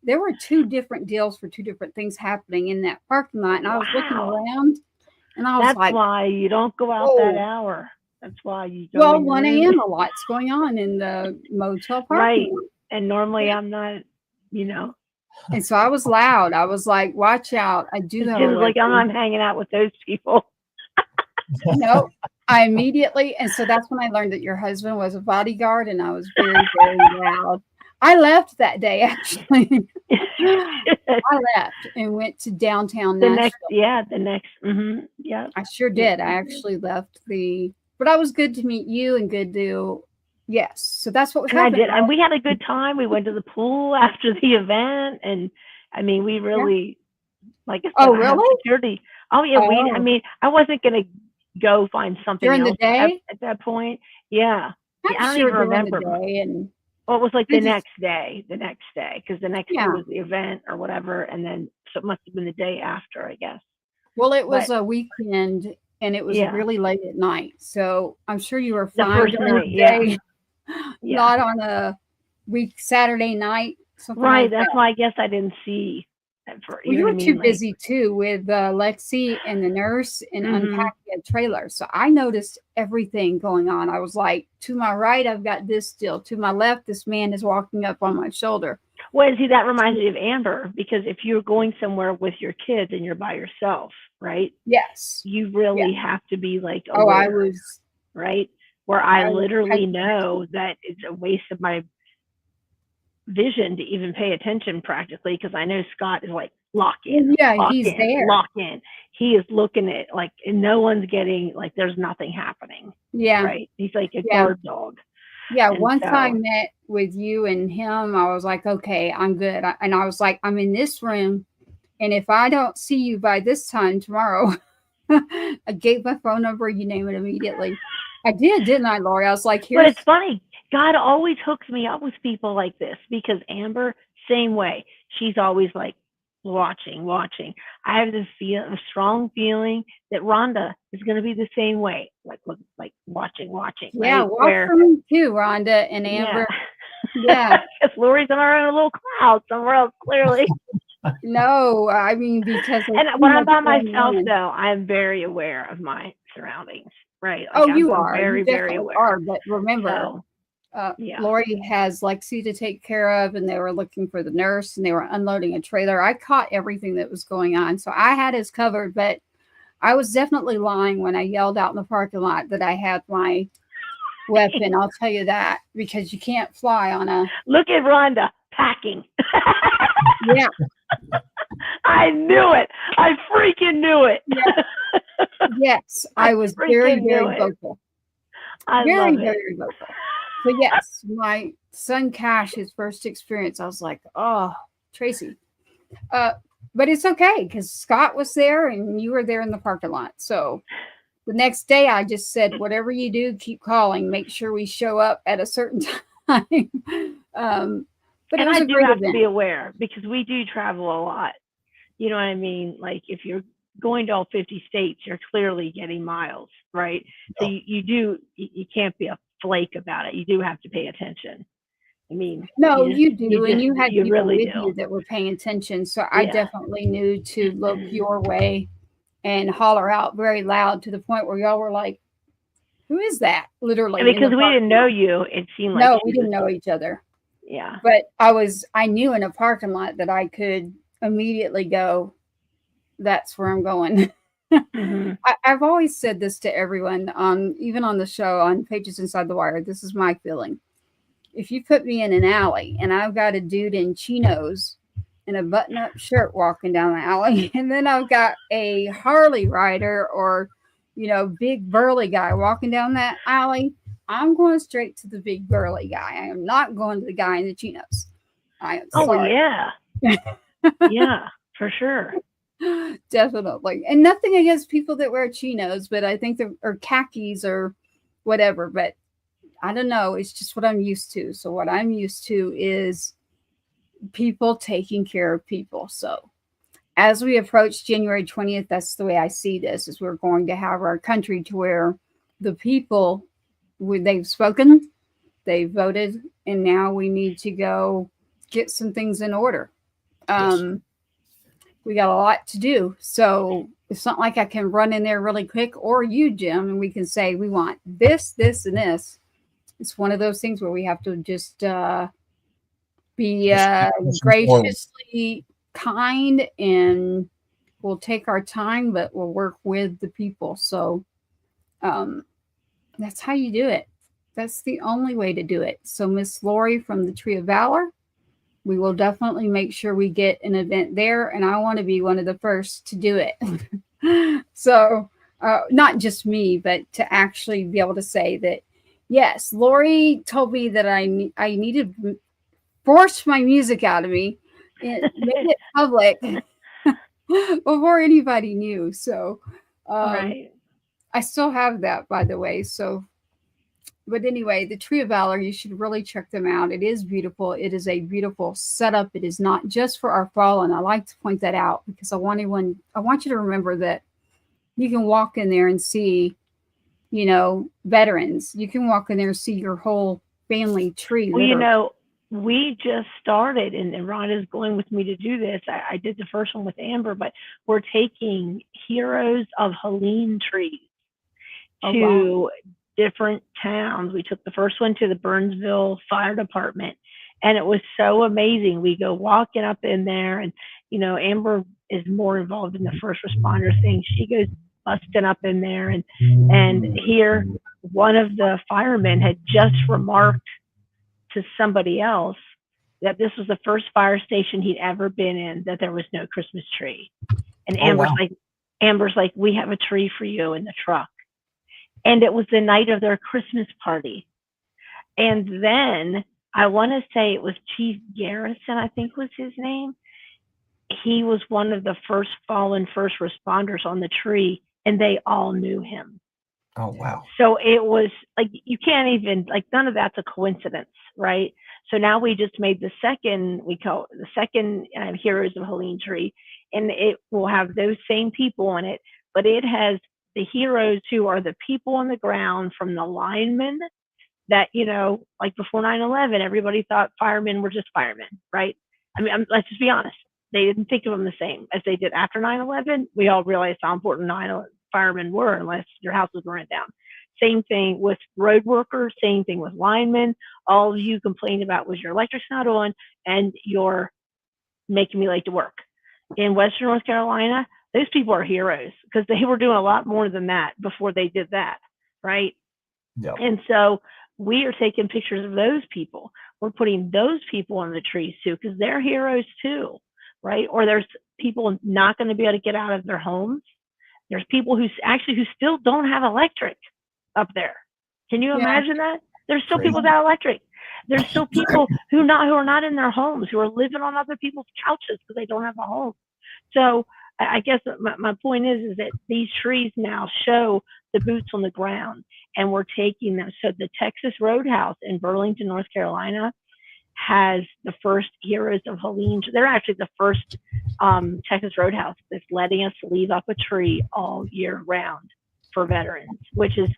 there were two different deals for two different things happening in that parking lot, and I was looking around. And I was That's like, why you don't go out that hour. That's why you go. Well, 1 a.m. a lot's going on in the motel parking lot. And normally I'm not, you know. And so I was loud. I was like, watch out. I do that. Jim's like, I'm not hanging out with those people. No, I immediately. And so that's when I learned that your husband was a bodyguard, and I was very, very loud. I left that day, actually. I left and went to downtown Nashville. The next. Yeah. I sure did. I actually left but I was good to meet you and good to, yes. So that's what was happening. And we had a good time. We went to the pool after the event. And I mean, we really, like I said, oh, really? Security. Oh, yeah. I mean, I wasn't going to go find something during else the day at that point. Yeah. I don't even remember. Well, it was like the next day, because the next day was the event or whatever, and then so it must have been the day after, I guess. Well, it was a weekend, and it was really late at night, so I'm sure you were fine during the day, not on a Saturday night. Right, that's why I guess I didn't see. You were too busy too with Lexi and the nurse and unpacking a trailer. So I noticed everything going on. I was like, to my right, I've got this deal. To my left, this man is walking up on my shoulder. Well, see, that reminds me of Amber, because if you're going somewhere with your kids and you're by yourself, right? Yes. You really have to be like, aware, I was. Right? Where I literally know that it's a waste of my vision to even pay attention practically, because I know Scott is like lock in, he's there, lock in. He is looking at like, and no one's getting like, there's nothing happening. Right. He's like a guard dog. Once I met with you and him, I was like, okay, I'm good. And I was like, I'm in this room, and if I don't see you by this time tomorrow, I gave my phone number, you name it, immediately. I did, didn't I, Lori? I was like, but it's funny. God always hooks me up with people like this, because Amber, same way. She's always like watching. I have this a strong feeling that Rhonda is going to be the same way, like watching. Yeah, right? watch for me too, Rhonda and Amber. Yeah. Because Lori's in her own little cloud somewhere else, clearly. No, I mean, because and when I'm by myself, though, I'm very aware of my surroundings. Right. Like, you are very, very aware. But remember. Lori has Lexi to take care of, and they were looking for the nurse, and they were unloading a trailer. I caught everything that was going on, so I had us covered, but I was definitely lying when I yelled out in the parking lot that I had my weapon. I'll tell you that, because you can't fly on a... Look at Rhonda packing. Yeah. I knew it. I freaking knew it. Yes, I was very, very vocal. Very vocal. So yes, my son Cash, his first experience, I was like, oh, Tracy. But it's okay, because Scott was there and you were there in the parking lot. So the next day I just said, whatever you do, keep calling. Make sure we show up at a certain time. But and I do have to be aware, because we do travel a lot. You know what I mean? Like if you're going to all 50 states, you're clearly getting miles, right? So you can't be a flake about it. You do have to pay attention. I mean, no, you do, and you had people really with you that were paying attention. So I definitely knew to look your way and holler out very loud, to the point where y'all were like, "Who is that?" Literally, and because we didn't know you, it seemed like we didn't know each other. Yeah, but I knew in a parking lot that I could immediately go, that's where I'm going. Mhm. I've always said this to everyone, even on the show on Pages Inside the Wire. This is my feeling. If you put me in an alley and I've got a dude in chinos and a button-up shirt walking down the alley, and then I've got a Harley rider or, big burly guy walking down that alley, I'm going straight to the big burly guy. I am not going to the guy in the chinos. I am sorry. Yeah. Yeah, for sure. Definitely. And nothing against people that wear chinos, but I think or khakis or whatever, but I don't know. It's just what I'm used to. So what I'm used to is people taking care of people. So as we approach January 20th, that's the way I see this, is we're going to have our country to where the people, they've spoken, they voted, and now we need to go get some things in order. We got a lot to do. So it's not like I can run in there really quick, or you, Jim, and we can say we want this, this, and this. It's one of those things where we have to just be graciously kind, and we'll take our time, but we'll work with the people. So that's how you do it. That's the only way to do it. So Miss Lori from the Tree of Valor, we will definitely make sure we get an event there, and I want to be one of the first to do it. So not just me, but to actually be able to say that, yes, Lori told me that I needed to force my music out of me and make it public before anybody knew. So Right. I still have that, by the way. So, but anyway, the Tree of Valor, you should really check them out. It is beautiful. It is a beautiful setup. It is not just for our fallen. I like to point that out because I want you to remember that you can walk in there and see, veterans. You can walk in there and see your whole family tree. Well, we just started, and Ron is going with me to do this. I did the first one with Amber, but we're taking Heroes of Helene trees to different towns. We took the first one to the Burnsville Fire Department, and it was so amazing. We go walking up in there, and Amber is more involved in the first responder thing. She goes busting up in there, and here one of the firemen had just remarked to somebody else that this was the first fire station he'd ever been in that there was no Christmas tree. And Amber's like, we have a tree for you in the truck. And it was the night of their Christmas party. And then I want to say it was Chief Garrison, I think was his name. He was one of the first fallen first responders on the tree, and they all knew him. Oh, wow. So it was like, you can't even, none of that's a coincidence, right? So now we just made the second, we call it the second Heroes of Helene tree, and it will have those same people on it, but it has the heroes who are the people on the ground, from the linemen that, before 9/11, everybody thought firemen were just firemen, right? I mean, let's just be honest. They didn't think of them the same as they did after 9/11. We all realized how important firemen were, unless your house was burned down. Same thing with road workers, same thing with linemen. All you complained about was your electric's not on and you're making me late to work. In Western North Carolina, those people are heroes because they were doing a lot more than that before they did that, right? Yep. And so we are taking pictures of those people. We're putting those people on the trees too, because they're heroes too, right? Or there's people not going to be able to get out of their homes. There's people who still don't have electric up there. Can you imagine that? There's still people without electric. There's still people who are not in their homes, who are living on other people's couches because they don't have a home. So I guess my point is that these trees now show the boots on the ground, and we're taking them. So the Texas Roadhouse in Burlington, North Carolina, has the first Heroes of Helene. They're actually the first Texas Roadhouse that's letting us leave up a tree all year round for veterans, which is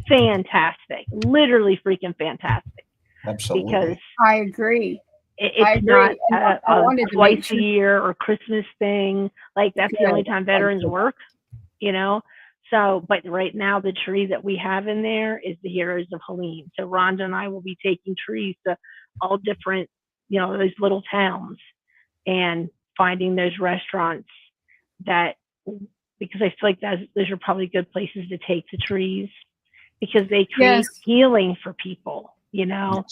fantastic, literally freaking fantastic. Absolutely. Because I agree. It's not a twice a year or Christmas thing. That's the only time veterans work, So, but right now the tree that we have in there is the Heroes of Helene. So Rhonda and I will be taking trees to all different, those little towns and finding those restaurants that, because I feel like those are probably good places to take the trees, because they create healing for people, you know.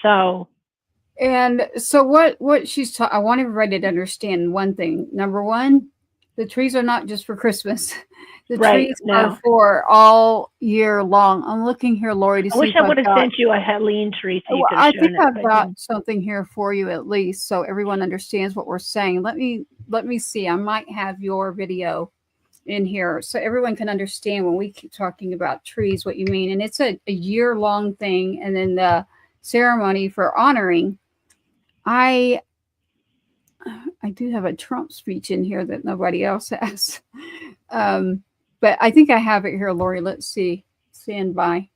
So, and so what she's I want everybody to understand one thing. Number one, the trees are not just for Christmas. The trees are for all year long. I'm looking here, Lori, to see. I wish I would have sent you a Helene tree. So I think I've got something here for you, at least, so everyone understands what we're saying. Let me see. I might have your video in here so everyone can understand when we keep talking about trees what you mean. And it's a year-long thing. And then the ceremony for honoring. I do have a Trump speech in here that nobody else has. But I think I have it here, Lori. Let's see. Stand by.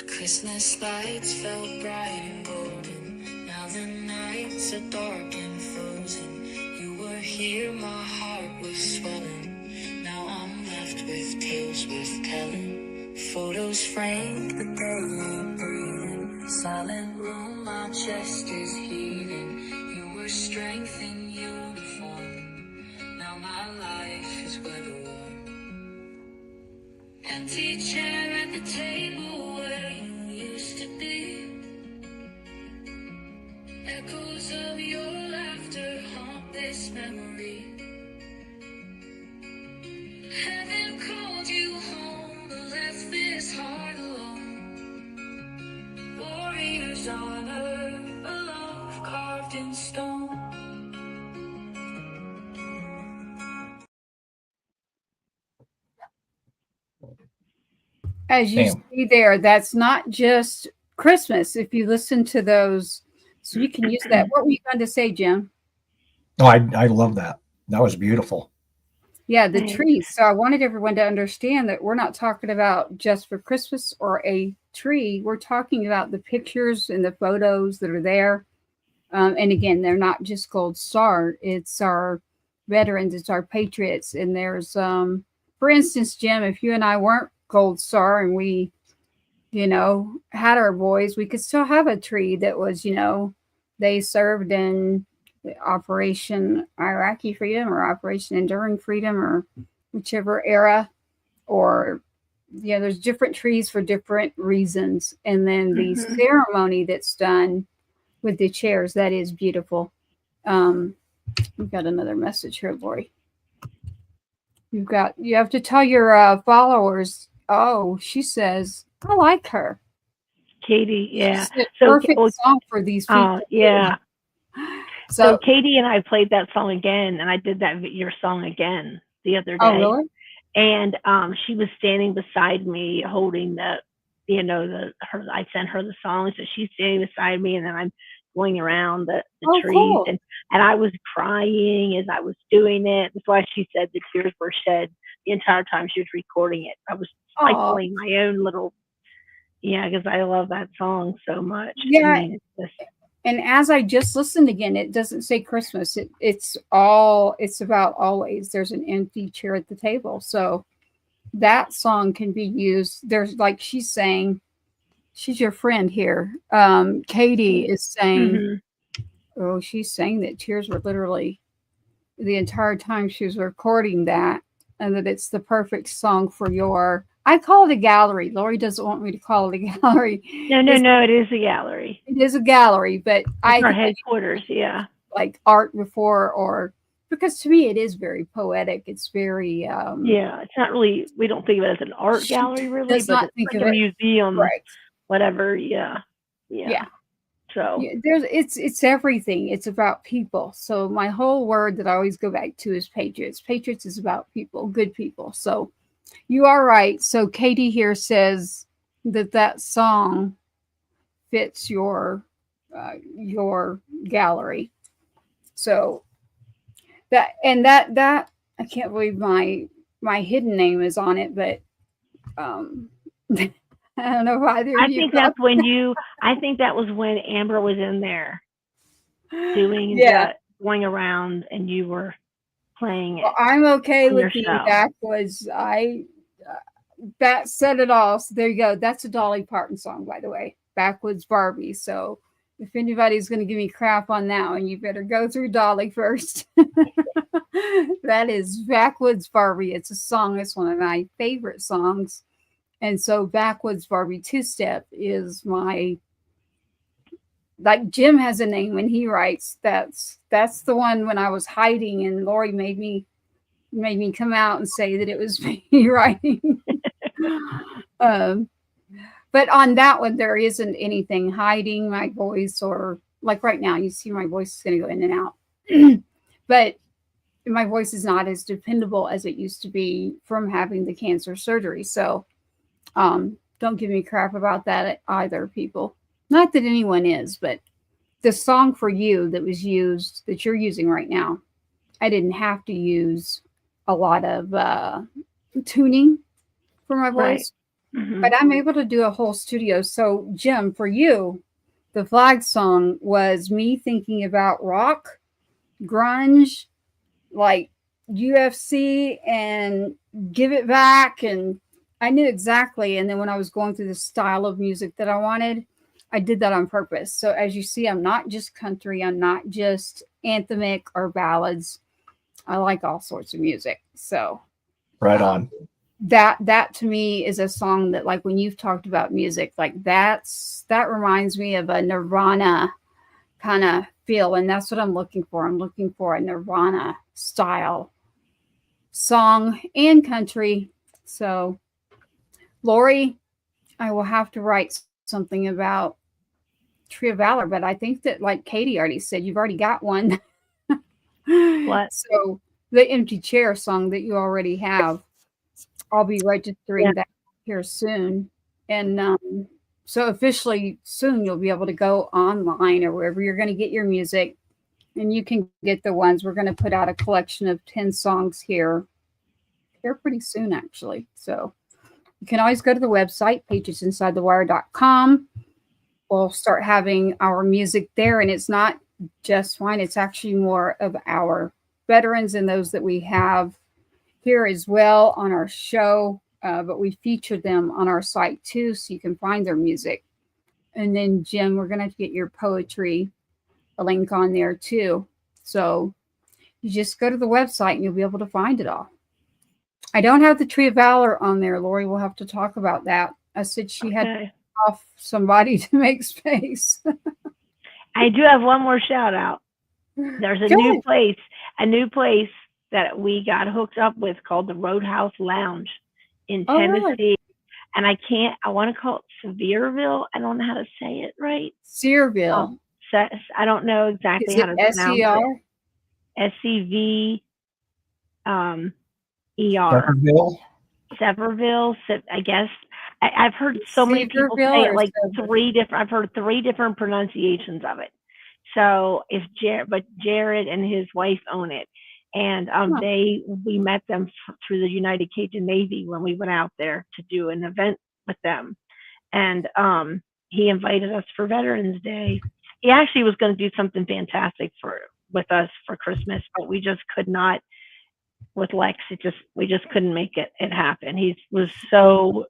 Christmas lights felt bright and golden. Now the nights are dark and frozen. You were here, my heart was swelling. Now I'm left with tales worth telling. Photos framed, the day ain't breathing. Silent room, my chest is heaving. You were strength in uniform. Now my life is weather-worn. Empty chair at the table where you used to be. Echoes of your laughter haunt this memory. Heaven called you home, but left this heart alone. Warriors honor, a love carved in stone. As you see there, that's not just Christmas. If you listen to those, so you can use that. What were you going to say, Jim? Oh, I love that. That was beautiful. Yeah, the trees. So I wanted everyone to understand that we're not talking about just for Christmas or a tree. We're talking about the pictures and the photos that are there. And again, they're not just Gold Star. It's our veterans. It's our patriots. And there's, for instance, Jim, if you and I weren't Gold Star and we, had our boys, we could still have a tree that was, they served in Operation Iraqi Freedom or Operation Enduring Freedom or whichever era, or there's different trees for different reasons. And then the ceremony that's done with the chairs, that is beautiful. We've got another message here, Lori. You have to tell your followers. Oh, she says, I like her. Katie, yeah. Perfect song for these people. Yeah. So Katie and I played that song again, and I did your song again the other day. Oh, really? And she was standing beside me holding I sent her the song, so she's standing beside me, and then I'm going around the trees, cool. and I was crying as I was doing it. That's why she said the tears were shed the entire time she was recording it. I was cycling my own little, because I love that song so much. Yeah. I mean, and as I just listened again, it doesn't say Christmas. It's about always. There's an empty chair at the table. So that song can be used. There's, like she's saying, she's your friend here. Katie is saying, she's saying that tears were literally the entire time she was recording that, and that it's the perfect song for I call it a gallery. Lori doesn't want me to call it a gallery. No, it is a gallery. It is a gallery, but it's our headquarters, like art before, because to me it is very poetic. It's very it's not really, we don't think of it as an art gallery really, but it's like a museum, right? Whatever, So it's everything. It's about people. So my whole word that I always go back to is patriots. Patriots is about people, good people. So you are right. So Katie here says that song fits your gallery. So that I can't believe my hidden name is on it, but I don't know if either of you. I think that was when Amber was in there doing going around and you were playing it. Well, I'm okay with you. That said it all. So there you go. That's a Dolly Parton song, by the way. Backwoods Barbie. So if anybody's going to give me crap on that one, you better go through Dolly first. That is Backwoods Barbie. It's a song. It's one of my favorite songs. And so Backwoods Barbie two-step is my, like Jim has a name when he writes. That's the one when I was hiding and Lori made me come out and say that it was me writing. But on that one, there isn't anything hiding my voice, or like right now, you see my voice is going to go in and out. But my voice is not as dependable as it used to be from having the cancer surgery. So don't give me crap about that either, people. Not that anyone is, but the song for you that was used, that you're using right now, I didn't have to use a lot of tuning for my voice. Right. Mm-hmm. But I'm able to do a whole studio. So, Jim, for you, the flag song was me thinking about rock, grunge, like UFC, and Give It Back. And I knew exactly. And then when I was going through the style of music that I wanted, I did that on purpose. So, as you see, I'm not just country. I'm not just anthemic or ballads. I like all sorts of music. So, right on. That to me is a song that, like, when you've talked about music, like that reminds me of a Nirvana kind of feel, and that's what I'm looking for. I'm looking for a Nirvana style song and country. So, Lori, I will have to write something about Tree of Valor, but I think that, like Katie already said, you've already got one. What? So the Empty Chair song that you already have, I'll be registering that here soon. And so officially soon you'll be able to go online or wherever you're going to get your music, and you can get the ones. We're going to put out a collection of 10 songs here pretty soon, actually. So you can always go to the website, patriotsinsidethewire.com. We'll start having our music there, and it's not just mine. It's actually more of our veterans and those that we have here as well on our show, but we feature them on our site too, so you can find their music. And then, Jim, we're going to get your poetry, a link on there too. So you just go to the website and you'll be able to find it all. I don't have the Tree of Valor on there. Lori will have to talk about that. I said she had to off somebody to make space. I do have one more shout out. There's a new place that we got hooked up with called the Roadhouse Lounge in Tennessee. Really? And I want to call it Sevierville. I don't know how to say it right. Sevierville. I don't know exactly how to pronounce it. SCV ER. Sevierville. I guess. I've heard so many people say it like I've heard 3 different pronunciations of it. So it's Jared and his wife own it. And we met them through the United Cajun Navy when we went out there to do an event with them. And he invited us for Veterans Day. He actually was going to do something fantastic with us for Christmas, but we just could not. With Lex, we just couldn't make it happen. He was so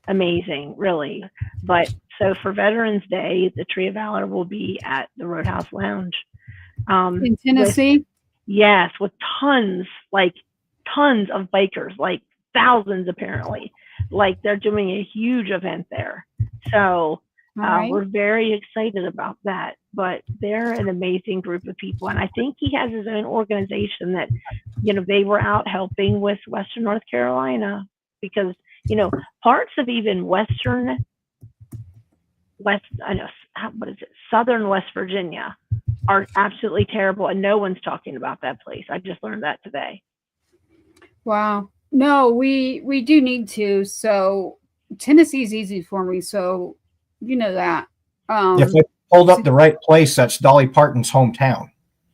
amazing, really. But so for Veterans Day, the Tree of Valor will be at the Roadhouse Lounge in Tennessee. With tons of bikers, like thousands apparently. Like they're doing a huge event there. So we're very excited about that. But they're an amazing group of people, and I think he has his own organization that, they were out helping with Western North Carolina, because parts of even Southern West Virginia are absolutely terrible, and no one's talking about that place. I just learned that today. Wow. No, we do need to. So Tennessee is easy for me, so you know that. If I pulled up the right place, that's Dolly Parton's hometown.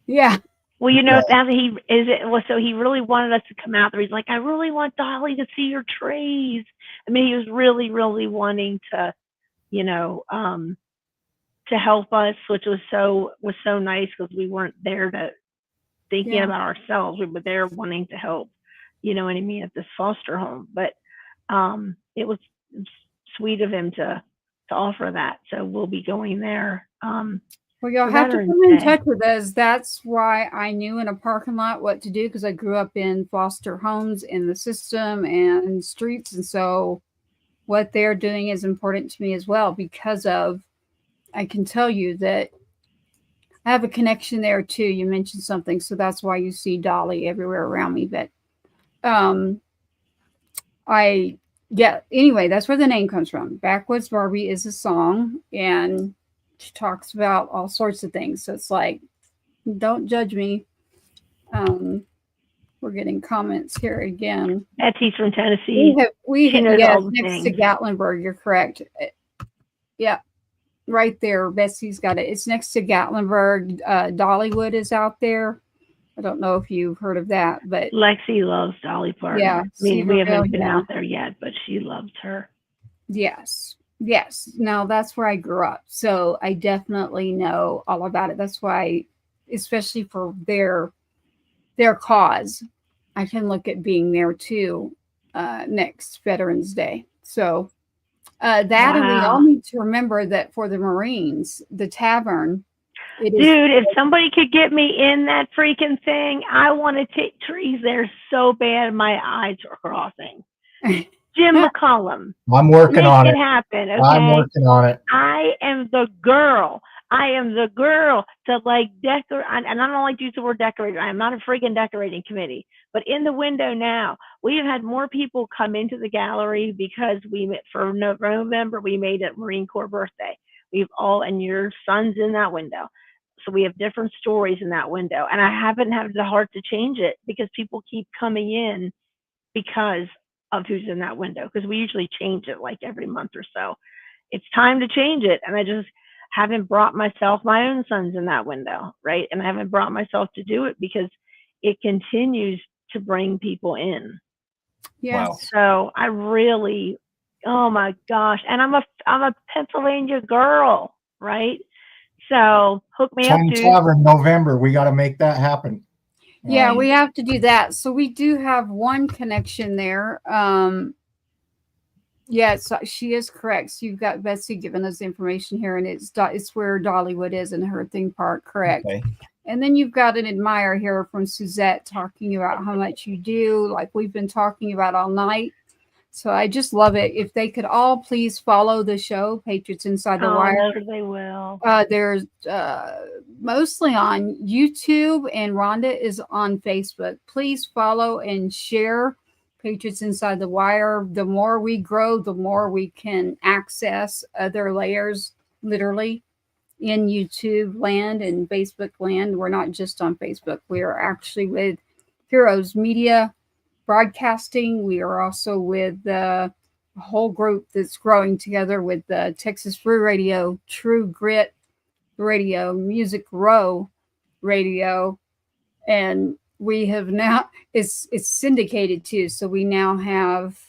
Yeah. Well, now that so he really wanted us to come out there. He's like, I really want Dolly to see your trays. I mean, he was really, really wanting to, to help us, which was so nice, because we weren't there to thinking about ourselves. We were there wanting to help, you know what I mean, at this foster home. But it was sweet of him to to offer that. So we'll be going there. Well, you'll for have to Veterans come in Day. touch with us. That's why I knew in a parking lot what to do, because I grew up in foster homes in the system and streets. And so what they're doing is important to me as well, because of, I can tell you that I have a connection there too. You mentioned something. So that's why you see Dolly everywhere around me. But anyway, that's where the name comes from. Backwoods Barbie is a song, and she talks about all sorts of things. So it's like, don't judge me. We're getting comments here again. Betsy's from Tennessee. We She have knows yes, all the next to things. Gatlinburg. You're correct. Yeah, right there. Betsy's got it. It's next to Gatlinburg. Dollywood is out there. I don't know if you've heard of that, but Lexi loves Dolly Parton. Yeah, I mean, we haven't been Seaverville, out there yet, but she loves her. yes. Now that's where I grew up. So I definitely know all about it. That's why, especially for their cause, I can look at being there too next Veterans Day. So and we all need to remember that for the Marines, the tavern. Dude, if somebody could get me in that freaking thing, I want to take trees there so bad my eyes are crossing. Jim McCollum. I'm working on it. Make it happen, okay? I'm working on it. I am the girl. I am the girl to like decorate. And I don't like to use the word decorator. I am not a freaking decorating committee. But in the window now, we have had more people come into the gallery because we met for November. We made a Marine Corps birthday. And your son's in that window. So we have different stories in that window. And I haven't had the heart to change it because people keep coming in because of who's in that window. Because we usually change it like every month or so. It's time to change it. And I just haven't brought myself, my own son's in that window, right? And I haven't brought myself to do it because it continues to bring people in. Yeah. Wow. So I really, oh my gosh. And I'm a Pennsylvania girl, right? So hook me up, Time dude. Tavern, November. We got to make that happen. Yeah, we have to do that. So we do have one connection there. Yeah, so she is correct. So you've got Betsy giving us information here, and it's where Dollywood is in her theme park, correct? Okay. And then you've got an admire here from Suzette talking about how much you do, like we've been talking about all night. So I just love it. If they could all please follow the show, Patriots Inside the Wire. I'm sure they will. There's mostly on YouTube, and Rhonda is on Facebook. Please follow and share Patriots Inside the Wire. The more we grow, the more we can access other layers, literally, in YouTube land and Facebook land. We're not just on Facebook. We are actually with Heroes Media Broadcasting. We are also with a whole group that's growing together with the Texas Brew Radio, True Grit Radio, Music Row Radio, and we have now it's syndicated too. So we now have,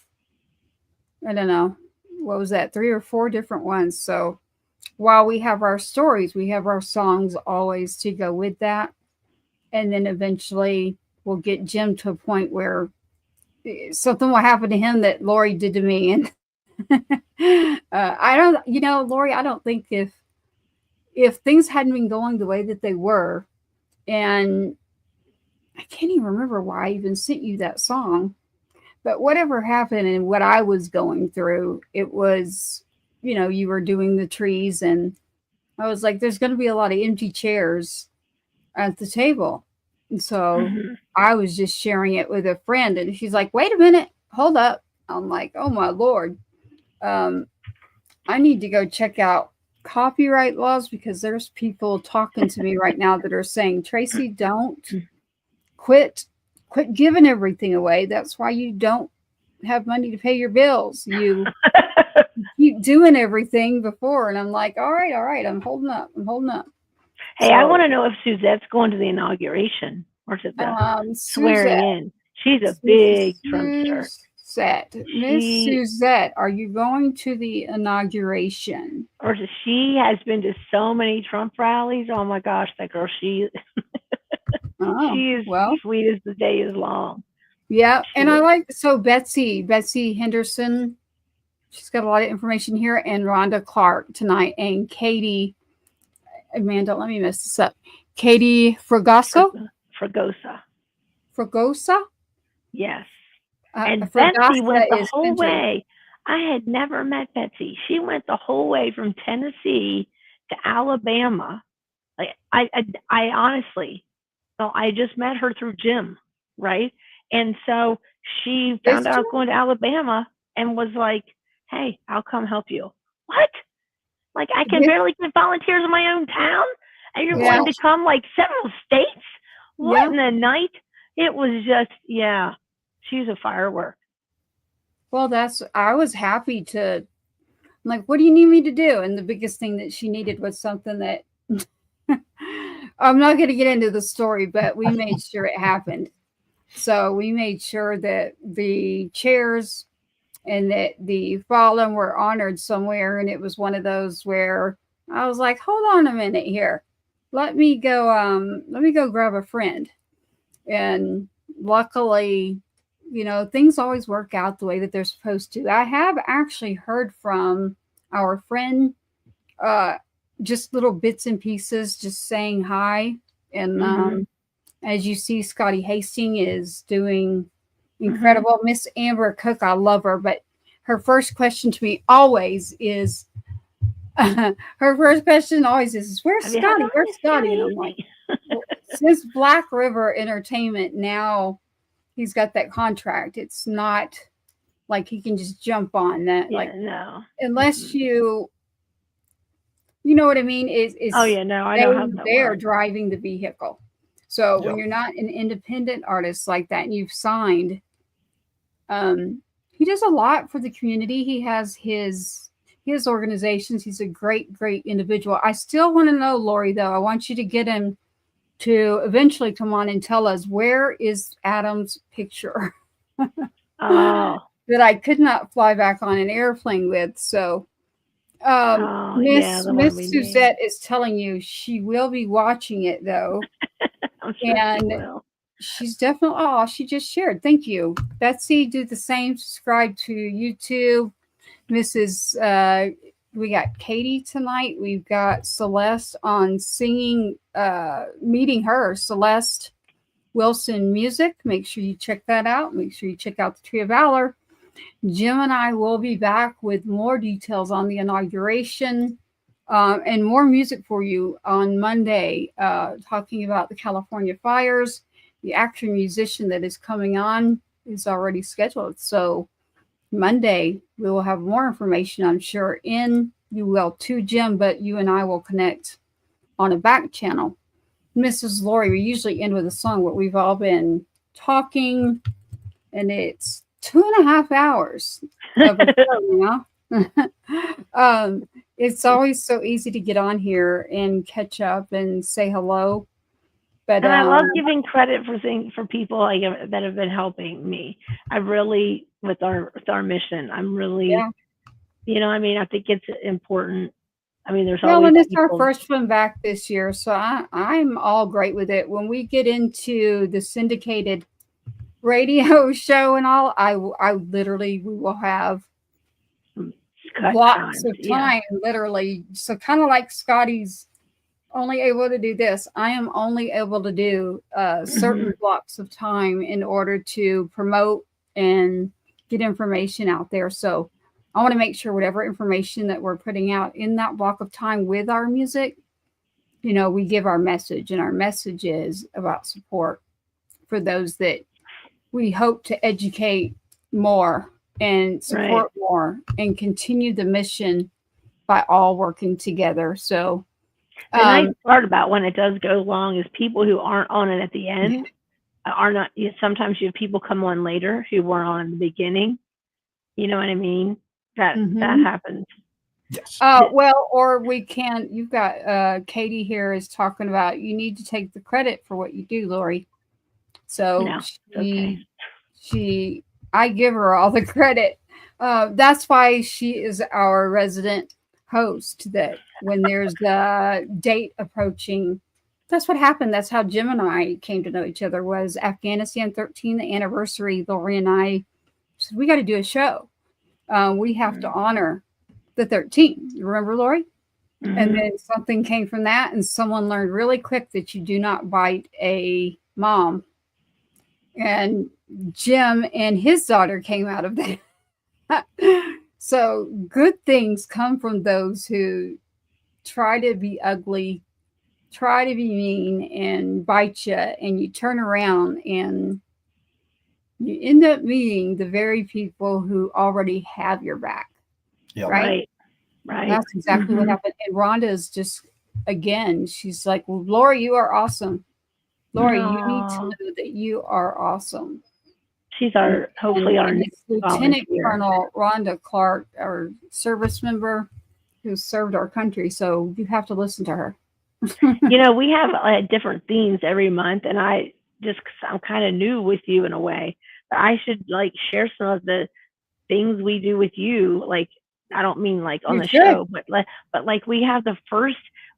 I don't know, what was that, 3 or 4 different ones. So while we have our stories, we have our songs always to go with that, and then eventually we'll get Jim to a point where something will happen to him that Lori did to me. And I don't, Lori, I don't think if things hadn't been going the way that they were, and I can't even remember why I even sent you that song, but whatever happened and what I was going through, it was, you were doing the trees, and I was like, there's going to be a lot of empty chairs at the table. And so I was just sharing it with a friend, and she's like, wait a minute, hold up. I'm like, oh my Lord. I need to go check out copyright laws, because there's people talking to me right now that are saying, Tracy, don't quit giving everything away. That's why you don't have money to pay your bills. You keep doing everything before. And I'm like, all right. I'm holding up. Hey, so, I want to know if Suzette's going to the inauguration or to the swearing in. She's a big Trumpster. Miss Suzette, are you going to the inauguration? Or she has been to so many Trump rallies. Oh my gosh, that girl, she is sweet as the day is long. Yeah, and I like, so Betsy Henderson, she's got a lot of information here. And Rhonda Clark tonight, and Katie. Man, don't let me mess this up. Katie Fragoso. Fragosa. Yes. And Betsy went the whole way. I had never met Betsy. She went the whole way from Tennessee to Alabama. Like I honestly, well, I just met her through Jim, right? And so she found out I was going to Alabama and was like, "Hey, I'll come help you." What? Like I can barely get volunteers in my own town, and you're going to come like several states? What in the night? It was just, she's a firework. Well, I was happy to, like, what do you need me to do? And the biggest thing that she needed was something that, I'm not going to get into the story, but we made sure it happened. So we made sure that the chairs and that the fallen were honored somewhere. And it was one of those where I was like, hold on a minute here. Let me go grab a friend. And luckily, things always work out the way that they're supposed to. I have actually heard from our friend, just little bits and pieces, just saying hi. And as you see, Scotty Hastings is doing incredible. Miss Amber Cook, I love her, but her first question to me always is, where's Scotty? Where's Scotty? And I'm like, since Black River Entertainment, now he's got that contract. It's not like he can just jump on that. No. Unless you know what I mean? I know how they're driving the vehicle. So when you're not an independent artist like that and you've signed, he does a lot for the community. He has his organizations. He's a great, great individual. I still want to know, Lori, though, I want you to get him to eventually come on and tell us, where is Adam's picture that I could not fly back on an airplane with. So Miss Suzette is telling you she will be watching it, though. I'm sure and she will. She's definitely, she just shared. Thank you. Betsy, do the same. Subscribe to YouTube. Mrs. We got Katie tonight. We've got Celeste on singing, meeting her, Celeste Wilson Music. Make sure you check that out. Make sure you check out the Tree of Valor. Jim and I will be back with more details on the inauguration and more music for you on Monday, talking about the California fires. The actor musician that is coming on is already scheduled. So Monday, we will have more information, I'm sure, you will too, Jim, but you and I will connect on a back channel. Mrs. Lori, we usually end with a song, but we've all been talking, and it's 2.5 hours of a show now. It's always so easy to get on here and catch up and say hello. But I love giving credit for people that have been helping me. I really, with our mission, I'm really, I think it's important. I mean, there's always and it's our first one back this year, so I'm all great with it. When we get into the syndicated radio show and all, we will have blocks of time, literally. So kind of like Scotty's only able to do this, I am only able to do certain blocks of time in order to promote and get information out there. So I want to make sure whatever information that we're putting out in that block of time with our music, we give our message, and our message is about support for those that we hope to educate more and support more and continue the mission by all working together. So the nice part about when it does go long is people who aren't on it at the end are not. Sometimes you have people come on later who weren't on in the beginning. You know what I mean? That happens. Yes. Or we can. You've got Katie here is talking about you need to take the credit for what you do, Lori. So I give her all the credit. That's why she is our resident host, that when there's a date approaching, that's what happened. That's how Jim and I came to know each other, was Afghanistan 13, the anniversary. Lori and I said, we got to do a show. we have to honor the 13. You remember, Lori? Mhm. And then something came from that, and someone learned really quick that you do not bite a mom. And Jim and his daughter came out of that. So good things come from those who try to be ugly, try to be mean, and bite you, and you turn around and you end up meeting the very people who already have your back. Yep. Right? Right. That's exactly what Mhm. happened. And Rhonda is just, again, she's like, well, Lori, you are awesome. Lori, you need to Aw. know that you are awesome. She's our hopefully our And next it's Lieutenant volunteer. Colonel Rhonda Clark, our service member who served our country. So you have to listen to her. You know, we have different themes every month, and I'm kind of new with you in a way, but I should like share some of the things we do with you. Like, I don't mean like on You the should. show, but like we have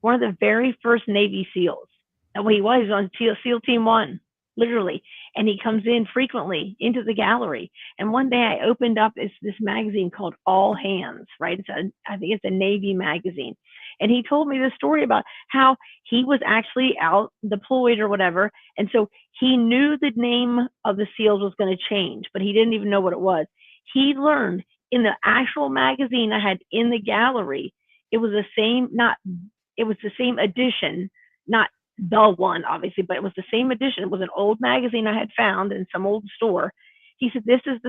one of the very first Navy SEALs, and he was on SEAL Team 1, literally, and he comes in frequently into the gallery. And one day I opened up this magazine called All Hands, right? I think it's a Navy magazine. And he told me this story about how he was actually out deployed or whatever. And so he knew the name of the SEALs was going to change, but he didn't even know what it was. He learned in the actual magazine I had in the gallery, it was the same edition, not the one, obviously, but it was the same edition. It was an old magazine I had found in some old store. He said, this is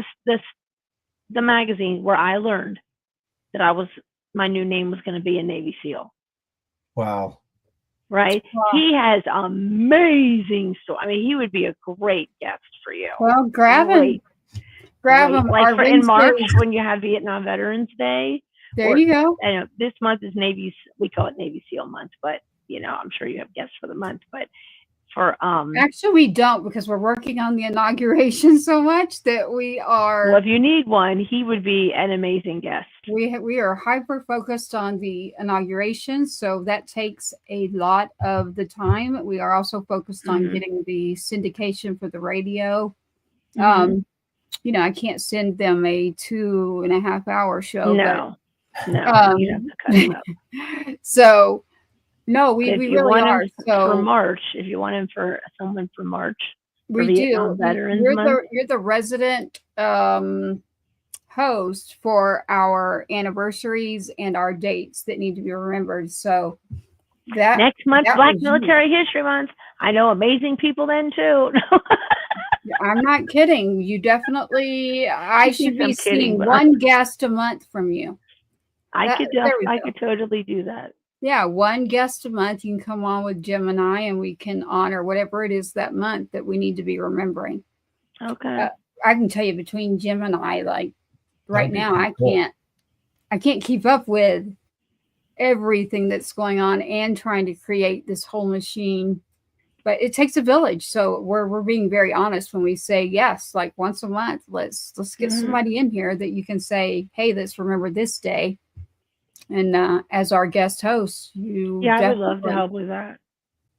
the magazine where I learned that my new name was going to be a Navy SEAL. Wow. Right? Wow. He has amazing story. I mean, he would be a great guest for you. Well, grab him. Grab Great. him. Like in March, when you have Vietnam Veterans Day. There you go. I know this month is we call it Navy SEAL month, but you know, I'm sure you have guests for the month, but for actually we don't, because we're working on the inauguration so much that we are. Well, if you need one, he would be an amazing guest. We are hyper focused on the inauguration, so that takes a lot of the time. We are also focused on getting the syndication for the radio. You know, I can't send them a 2.5 hour show. No, but, you have to cut him up. So no, we really are. So for March, if you want him for someone for March, we for Vietnam do. Veterans Month. You're the resident host for our anniversaries and our dates that need to be remembered. So that next month, Black Military History Month. I know amazing people then too. I'm not kidding. You definitely. I should be seeing one guest a month from you. I could totally do that. Yeah, one guest a month. You can come on with Jim and I, and we can honor whatever it is that month that we need to be remembering. Okay. I can tell you, between Jim and I, like right now, I can't keep up with everything that's going on and trying to create this whole machine. But it takes a village. So we're being very honest when we say yes, like once a month, let's get somebody in here that you can say, hey, let's remember this day. And as our guest host, I would love to help with that.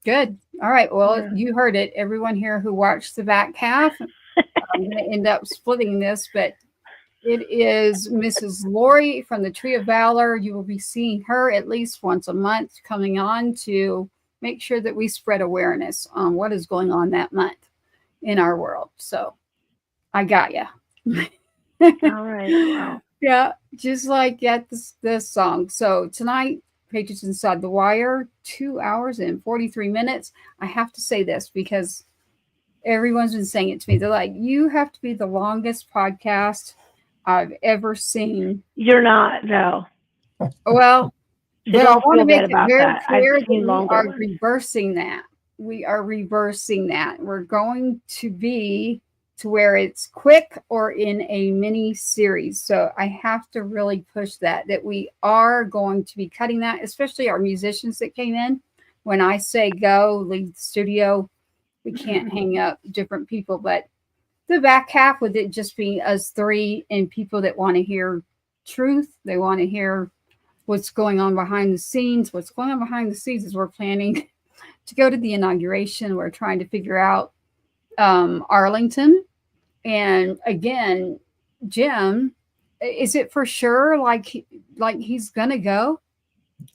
Good. All right. Well, you heard it. Everyone here who watched the back half, I'm going to end up splitting this, but it is Mrs. Lori from the Tree of Valor. You will be seeing her at least once a month coming on to make sure that we spread awareness on what is going on that month in our world. So I got you. All right. Wow. Yeah, just like at this song. So tonight, Patriots Inside the Wire, 2 hours and 43 minutes. I have to say this because everyone's been saying it to me. They're like, you have to be the longest podcast I've ever seen. You're not, no. Well, but I want to make it very clear that we are ones. reversing that. We are reversing that. We're going to be to where it's quick or in a mini series. So I have to really push that we are going to be cutting that, especially our musicians that came in. When I say go, leave the studio, we can't hang up different people. But the back half, with it just being us three and people that want to hear truth, they want to hear what's going on behind the scenes. What's going on behind the scenes is we're planning to go to the inauguration. We're trying to figure out Arlington. And again, Jim is it for sure? Like he's gonna go?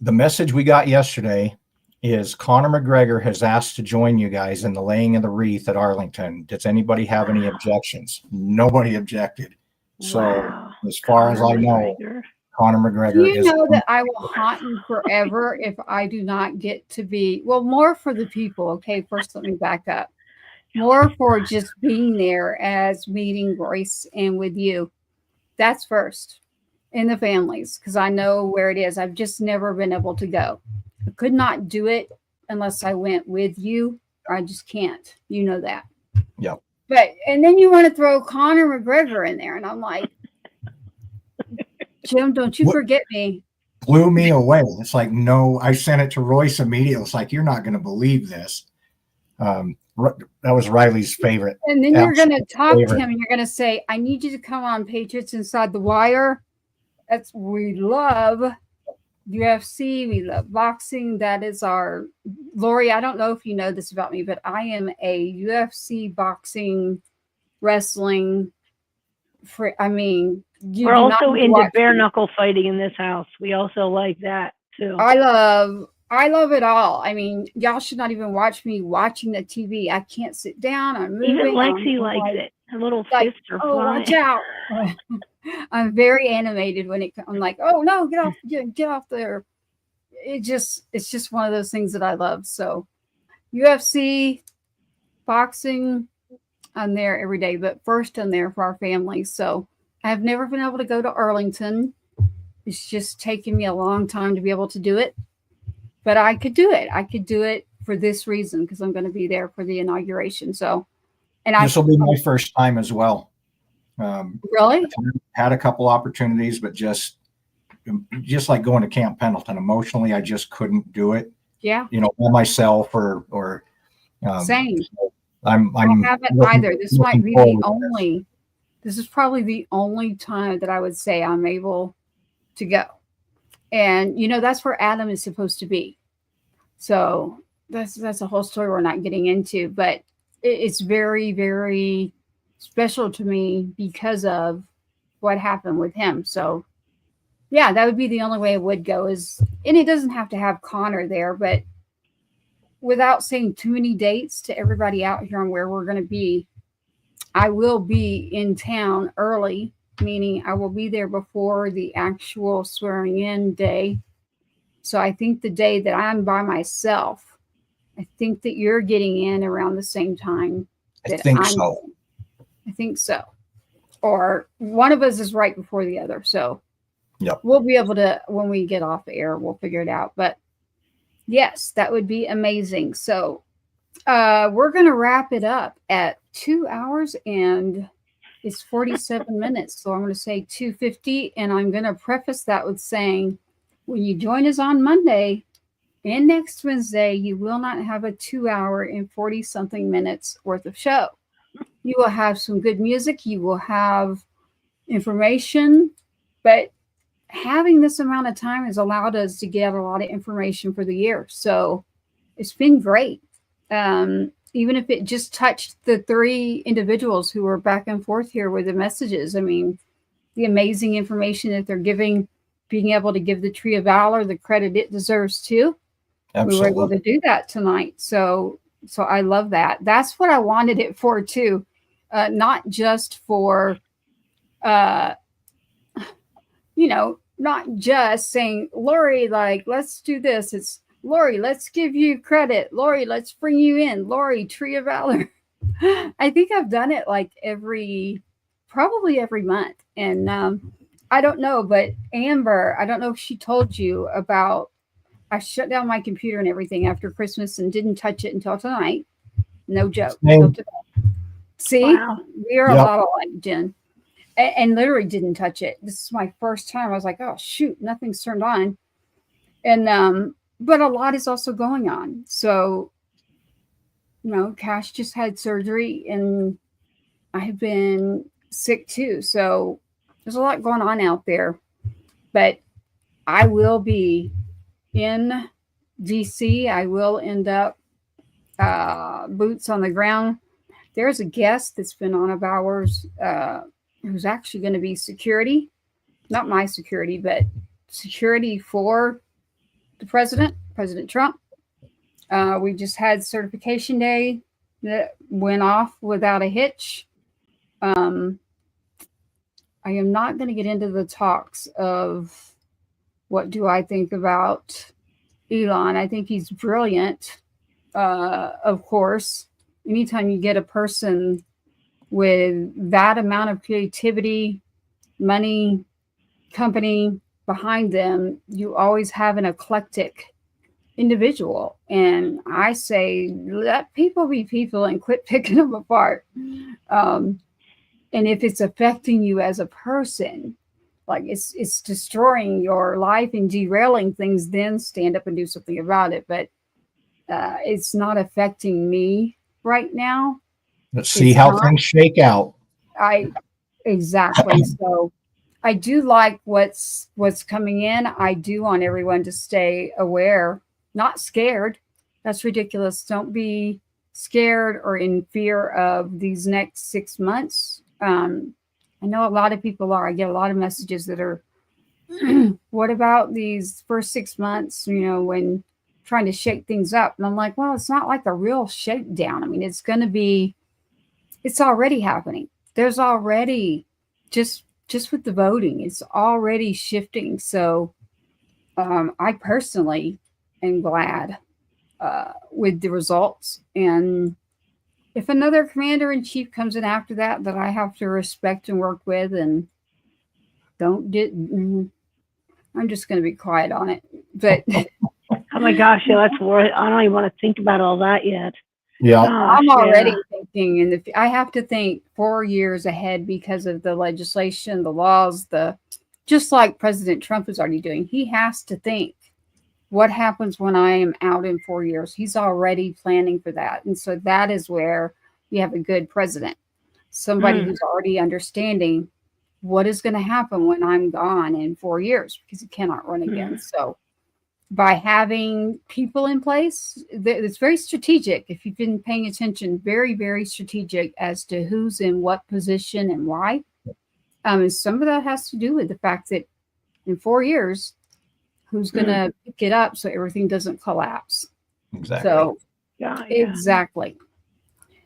The message we got yesterday is Conor McGregor has asked to join you guys in the laying of the wreath at Arlington. Does anybody have any objections? Nobody objected. So Wow. as far as I know, Conor McGregor Do you know that I will haunt you forever if I do not get to be, well, more for the people. Okay, first let me back up. More for just being there as meeting Royce and with you. That's first in the families, because I know where it is. I've just never been able to go. I could not do it unless I went with you. I just can't. You know that. Yep. But, and then you want to throw Conor McGregor in there. And I'm like, Jim, don't you forget me. Blew me away. It's like, no, I sent it to Royce immediately. It's like, you're not going to believe this. That was Riley's favorite. And then you're going to talk to him and you're going to say, I need you to come on Patriots Inside the Wire. That's, we love UFC. We love boxing. That is our, Lori, I don't know if you know this about me, but I am a UFC boxing, wrestling, we're also into bare knuckle fighting in this house. We also like that too. I love it all. I mean, y'all should not even watch me watching the TV. I can't sit down. I'm moving. Even Lexi likes it. Her little fists are flying. Watch out. I'm very animated when I'm like, oh no, get off there. It's just one of those things that I love. So UFC, boxing, I'm there every day, but first I'm there for our family. So I've never been able to go to Arlington. It's just taken me a long time to be able to do it, but I could do it. I could do it for this reason, because I'm going to be there for the inauguration. So, and this will be my first time as well. Really? I've had a couple opportunities, but just like going to Camp Pendleton, emotionally, I just couldn't do it. Yeah. You know, by myself or same. So I haven't either. This might be the only. This is probably the only time that I would say I'm able to go. And you know, that's where Adam is supposed to be. So that's a whole story we're not getting into, but it's very, very special to me because of what happened with him. So yeah, that would be the only way it would go is, and it doesn't have to have Conor there, but without saying too many dates to everybody out here on where we're going to be, I will be in town early, meaning I will be there before the actual swearing in day. So I think the day that I'm by myself, I think that you're getting in around the same time. I think so. Or one of us is right before the other. So yep. We'll be able to, when we get off air, we'll figure it out. But yes, that would be amazing. So we're going to wrap it up at 2 hours and it's 47 minutes. So I'm going to say 2:50. And I'm going to preface that with saying, when you join us on Monday and next Wednesday, you will not have a 2 hour and 40 something minutes worth of show. You will have some good music. You will have information, but having this amount of time has allowed us to get a lot of information for the year. So it's been great. Even if it just touched the 3 individuals who were back and forth here with the messages. I mean, the amazing information that they're giving, being able to give the Tree of Valor the credit it deserves too. Absolutely. We were able to do that tonight. So I love that. That's what I wanted it for too. Not just for, not just saying, Lori, like, let's do this. It's Lori, let's give you credit. Lori, let's bring you in. Lori, Tree of Valor. I think I've done it like probably every month. And I don't know, but Amber, I don't know if she told you about, I shut down my computer and everything after Christmas and didn't touch it until tonight. No joke. See, wow. We are a lot alike, Jen. And literally didn't touch it. This is my first time. I was like, oh, shoot, nothing's turned on. And, but a lot is also going on. So, Cash just had surgery and I've been sick too. So there's a lot going on out there. But I will be in DC. I will end up boots on the ground. There's a guest that's been on of ours who's actually going to be security. not my security, but security for the president, President Trump. We just had certification day that went off without a hitch. I am not going to get into the talks of what do I think about Elon. I think he's brilliant. Of course, anytime you get a person with that amount of creativity, money, company behind them, you always have an eclectic individual. And I say, let people be people and quit picking them apart. And if it's affecting you as a person, like it's destroying your life and derailing things, then stand up and do something about it. But it's not affecting me right now. Let's see how things shake out. Exactly. So I do like what's coming in. I do want everyone to stay aware, not scared. That's ridiculous. Don't be scared or in fear of these next 6 months. I know a lot of people are. I get a lot of messages that are, what about these first 6 months, when trying to shake things up? And I'm like, well, it's not like a real shakedown. I mean, it's going to be, it's already happening. There's already, just with the voting, it's already shifting. So I personally am glad with the results. And if another commander in chief comes in after that I have to respect and work with, and I'm just going to be quiet on it. But oh my gosh, yeah, that's worth. I don't even want to think about all that yet. Yeah, I'm already thinking, I have to think 4 years ahead because of the legislation, the laws, just like President Trump is already doing. He has to think, what happens when I am out in 4 years? He's already planning for that. And so that is where you have a good president, somebody who's already understanding what is going to happen when I'm gone in 4 years, because he cannot run again. So by having people in place, it's very strategic. If you've been paying attention, very, very strategic as to who's in what position and why. And some of that has to do with the fact that in 4 years, who's going to pick it up so everything doesn't collapse. Exactly. So, exactly.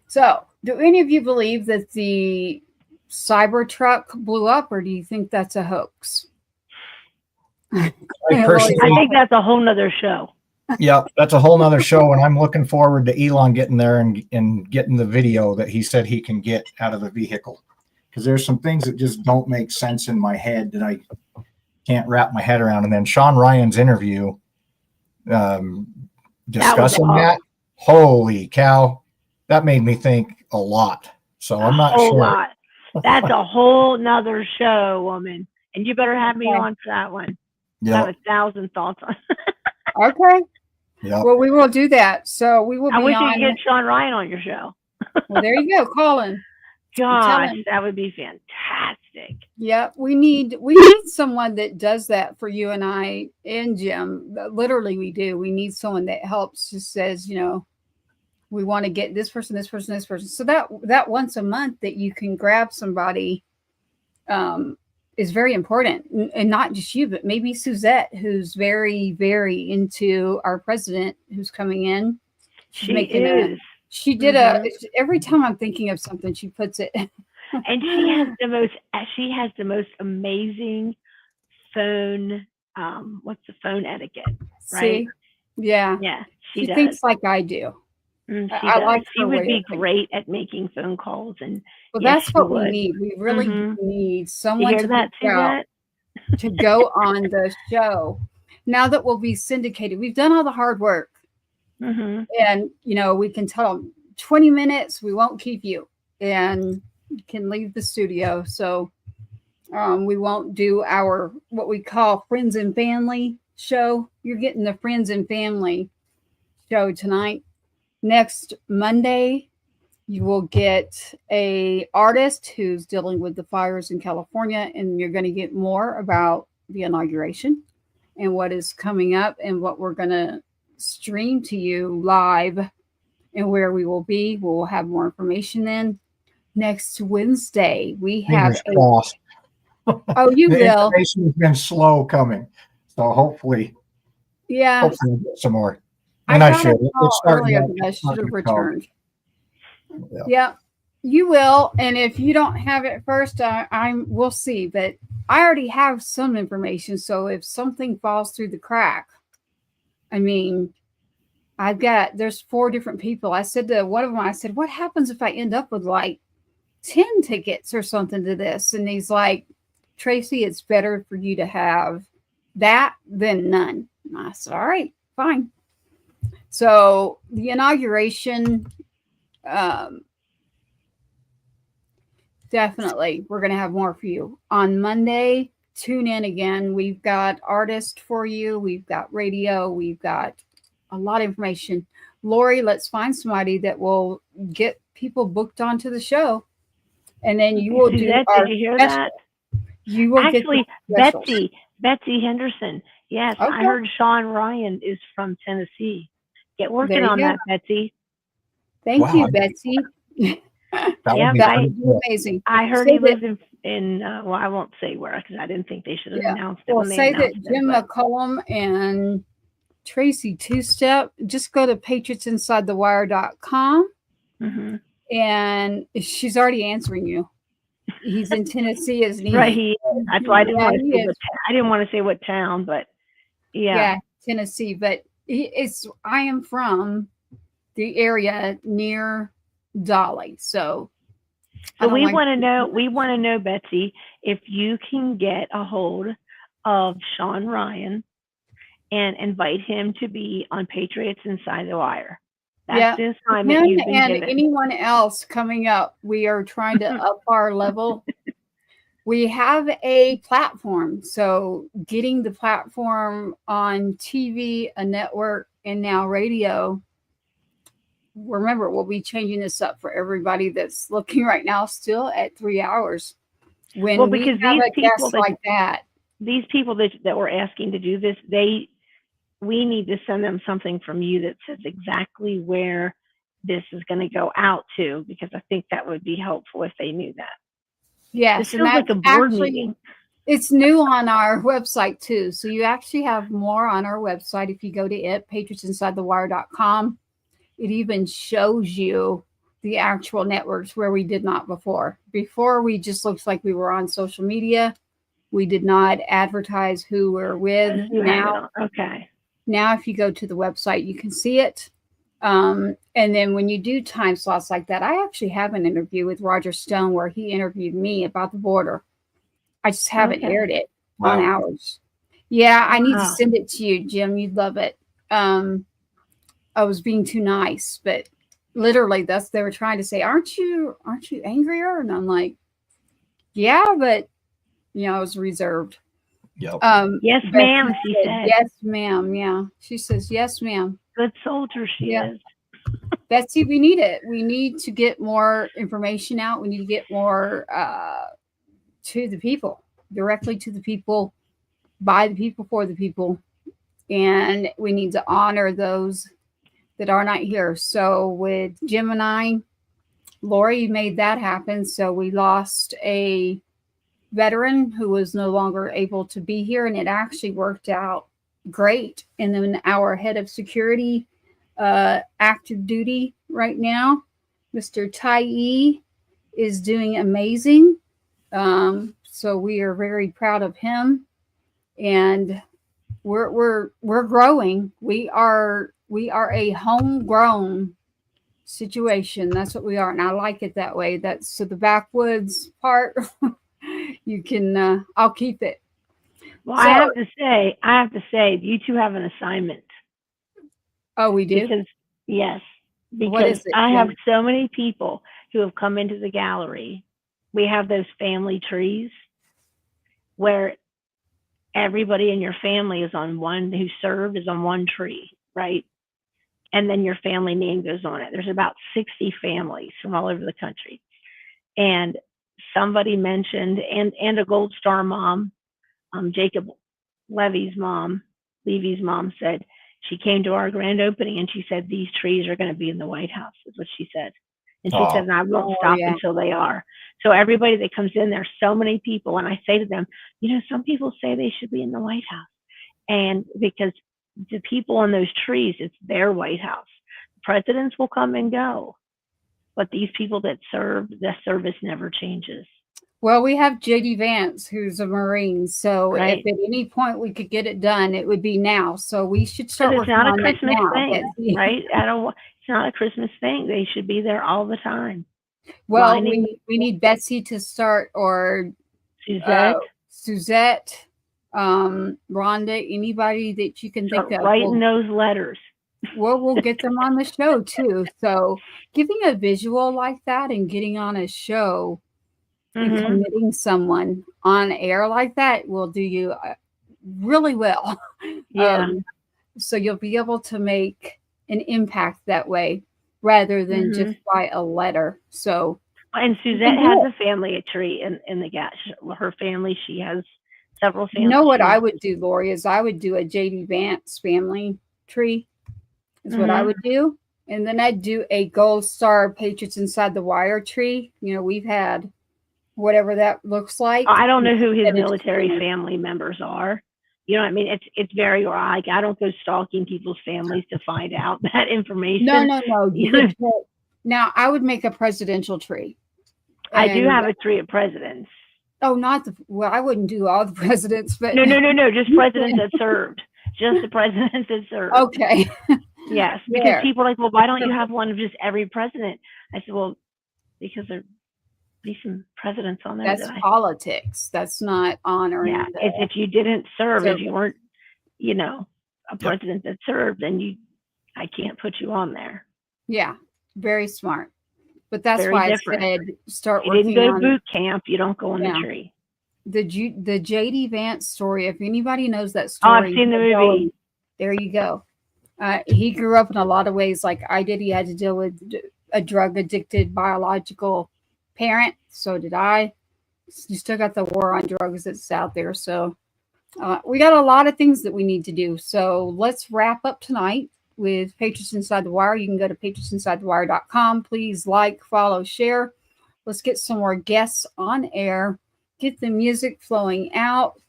So, do any of you believe that the Cybertruck blew up, or do you think that's a hoax? I think that's a whole nother show. Yeah, that's a whole nother show. And I'm looking forward to Elon getting there and getting the video that he said he can get out of the vehicle. Because there's some things that just don't make sense in my head that I can't wrap my head around. And then Sean Ryan's interview discussing that, holy cow, that made me think a lot. So I'm not sure. Lot. That's a whole nother show, woman. And you better have me on for that one. Yep. I have 1,000 thoughts on it. Okay. Yep. Well, we will do that. So we will I be wish on. you could get Sean Ryan on your show. Well, there you go, Colin. Gosh, that would be fantastic. Yeah, we need someone that does that for you and I and Jim. Literally, we do. We need someone that helps, just says, we want to get this person, this person, this person. So that once a month that you can grab somebody is very important. And not just you, but maybe Suzette, who's very, very into our president who's coming in. She is. She did every time I'm thinking of something, she puts it. And she has the most amazing phone. What's the phone etiquette? Right? See? Yeah. Yeah. She thinks like I do. She would be great at making phone calls, and that's what we need. We really need someone to go on the show. Now that we'll be syndicated, we've done all the hard work. And we can tell them 20 minutes, we won't keep you, and you can leave the studio. So we won't do our what we call friends and family show. You're getting the friends and family show tonight. Next Monday, you will get a artist who's dealing with the fires in California, and you're going to get more about the inauguration and what is coming up and what we're going to stream to you live and where we will be. We'll have more information then. Next Wednesday, we have Oh, you The will. information has been slow coming. So hopefully Yeah. we'll get some more. I And I got a should. call It's starting earlier to- that I it's should starting have to come. returned. Yeah. Yeah, you will. And if you don't have it first, we'll see. But I already have some information. So if something falls through the crack, I mean, there's 4 different people. I said to one of them, I said, what happens if I end up with like 10 tickets or something to this? And he's like, Tracy, it's better for you to have that than none. And I said, all right, fine. So the inauguration, definitely, we're going to have more for you. On Monday, tune in again. We've got artists for you. We've got radio. We've got a lot of information. Lori, let's find somebody that will get people booked onto the show. And then you will do Suzette, our did you hear special. that? You will Actually, get the Betsy Henderson. Yes, Okay. I heard Sean Ryan is from Tennessee. Get working There you on go. that, Betsy. Thank Wow. you, Betsy. That Yeah, would be That pretty would be cool. amazing. I heard Say he that- lives in well, I won't say where because I didn't think they should have Yeah. announced it Well, when they say that announced Jim it. But McCollum and Tracy Two-Step, just go to patriotsinsidethewire.com mhm. and she's already answering you. He's in Tennessee, isn't he? Right, he is. That's why I didn't Yeah, want to he say is. I didn't want to say what town, but yeah. Tennessee. But I am from the area near Dolly. So I So don't we like- want to know, Betsy, if you can get a hold of Sean Ryan and invite him to be on Patriots Inside the Wire. That's the assignment Him you've been and given. anyone else coming up, we are trying to up our level. We have a platform, so getting the platform on TV, a network, and now radio. Remember, we'll be changing this up for everybody that's looking right now still at 3 hours. When Well, we because have these a guest people that- like that, These people that we're asking to do this, we need to send them something from you that says exactly where this is going to go out to, because I think that would be helpful if they knew that. yes, This and feels like that's a board actually meeting. it's new on our website too. So you actually have more on our website if you go to it, patriotsinsidethewire.com. It even shows you the actual networks where we did not before. Before, we just looked like we were on social media. We did not advertise who we're with. You have it on. Okay. Now, if you go to the website, you can see it. And then when you do time slots like that, I actually have an interview with Roger Stone where he interviewed me about the border. I just haven't Okay. aired it Wow. on ours. Yeah, I need to Wow. send it to you, Jim. You'd love it. I was being too nice, but literally they were trying to say, aren't you angrier? And I'm like, yeah, but I was reserved. Yep. Yes, but ma'am, she said. Yes, ma'am. Yeah. She says, yes, ma'am. Good soldier she Yeah. is. Betsy, we need it. We need to get more information out. We need to get more to the people, directly to the people, by the people, for the people. And we need to honor those that are not here. So with Jim and I, Lori made that happen. So we lost a veteran who was no longer able to be here, and it actually worked out great. And then our head of security, active duty right now, Mr. Tai is doing amazing. So we are very proud of him, and we're growing. We are a homegrown situation. That's what we are, and I like it that way. That's so the backwoods part. You can I'll keep it. Well, So- I have to say, you two have an assignment. Oh, we do. Because yes, What because is it, I have Jim? so many people who have come into the gallery. We have those family trees where everybody in your family is on one, who served is on one tree, right? And then your family name goes on it. There's about 60 families from all over the country. And somebody mentioned, and a Gold Star mom, Jacob Levy's mom said, she came to our grand opening and she said, these trees are going to be in the White House, is what she said. And she said, and I won't stop until they are. So everybody that comes in, there's so many people. And I say to them, you know, some people say they should be in the White House. And because the people on those trees, it's their White House. Presidents will come and go. But these people that serve, the service never changes. Well, we have JD Vance, who's a Marine. So if at any point we could get it done, it would be now. So we should start working on it now. It's not a Christmas thing, right? It's not a Christmas thing. They should be there all the time. Well, we need Betsy to start, or Suzette, Rhonda, anybody that you can think of. Writing those letters. Well, we'll get them on the show too. So giving a visual like that and getting on a show and committing someone on air like that will do you really well. Yeah. So you'll be able to make an impact that way rather than just by a letter. So, and Suzette has a family tree in the gas. Her family, she has several families. You know what I would do, Lori, is I would do a JD Vance family tree is what I would do. And then I'd do a Gold Star Patriots Inside the Wire tree. You know, we've had whatever that looks like. I don't know who his military family members are. You know what I mean? It's very like, I don't go stalking people's families to find out that information. No. Now I would make a presidential tree. I do have a tree of presidents. Oh, I wouldn't do all the presidents, but no, just presidents that served. Just the presidents that served. Okay. Yes, because people are like, well, why don't you have one of just every president? I said, well, because there be some presidents on there. That's politics. That's not honoring. Yeah, it's if you didn't serve, if you weren't, you know, a president that served, then I can't put you on there. Yeah, very smart. But that's why I said start you working. You didn't go to boot camp. You don't go on the tree. The JD Vance story. If anybody knows that story, I've seen the movie. There you go. He grew up in a lot of ways like I did. He had to deal with a drug addicted biological parent. So did I. You still got the war on drugs that's out there. So we got a lot of things that we need to do. So let's wrap up tonight with Patriots Inside the Wire. You can go to patriotsinsidethewire.com. Please like, follow, share. Let's get some more guests on air. Get the music flowing out.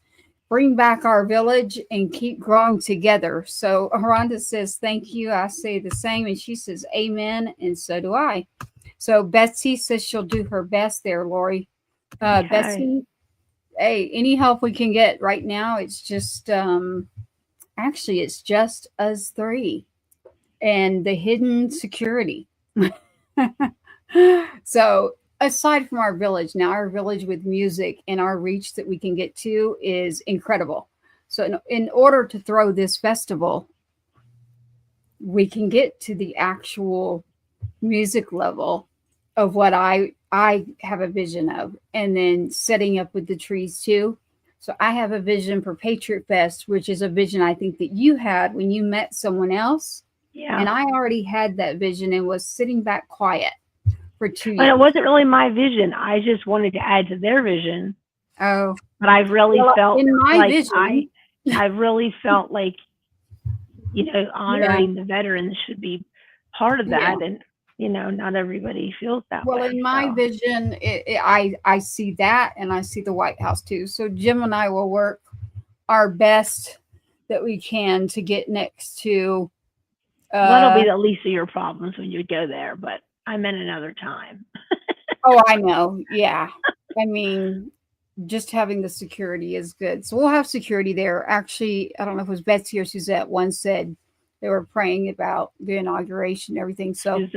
Bring back our village and keep growing together. So Rhonda says, thank you. I say the same. And she says, amen. And so do I. So Betsy says she'll do her best there, Lori. Okay. Betsy, hey, any help we can get right now, it's just, actually, it's just us three and the hidden security. So aside from our village, now our village with music and our reach that we can get to is incredible. So in order to throw this festival, we can get to the actual music level of what I have a vision of, and then setting up with the trees too. So I have a vision for Patriot Fest, which is a vision I think that you had when you met someone else. Yeah. And I already had that vision and was sitting back quiet for 2 years. But it wasn't really my vision. I just wanted to add to their vision. Oh. But I really felt in my like vision. I really felt like, you know, honoring the veterans should be part of that. Yeah. And, you know, not everybody feels that way. Well, in my vision, I see that, and I see the White House too. So Jim and I will work our best that we can to get next to. That'll be the least of your problems when you go there, but I meant another time. Oh, I know. Yeah. I mean, just having the security is good. So we'll have security there. Actually, I don't know if it was Betsy or Suzette. One said they were praying about the inauguration and everything. So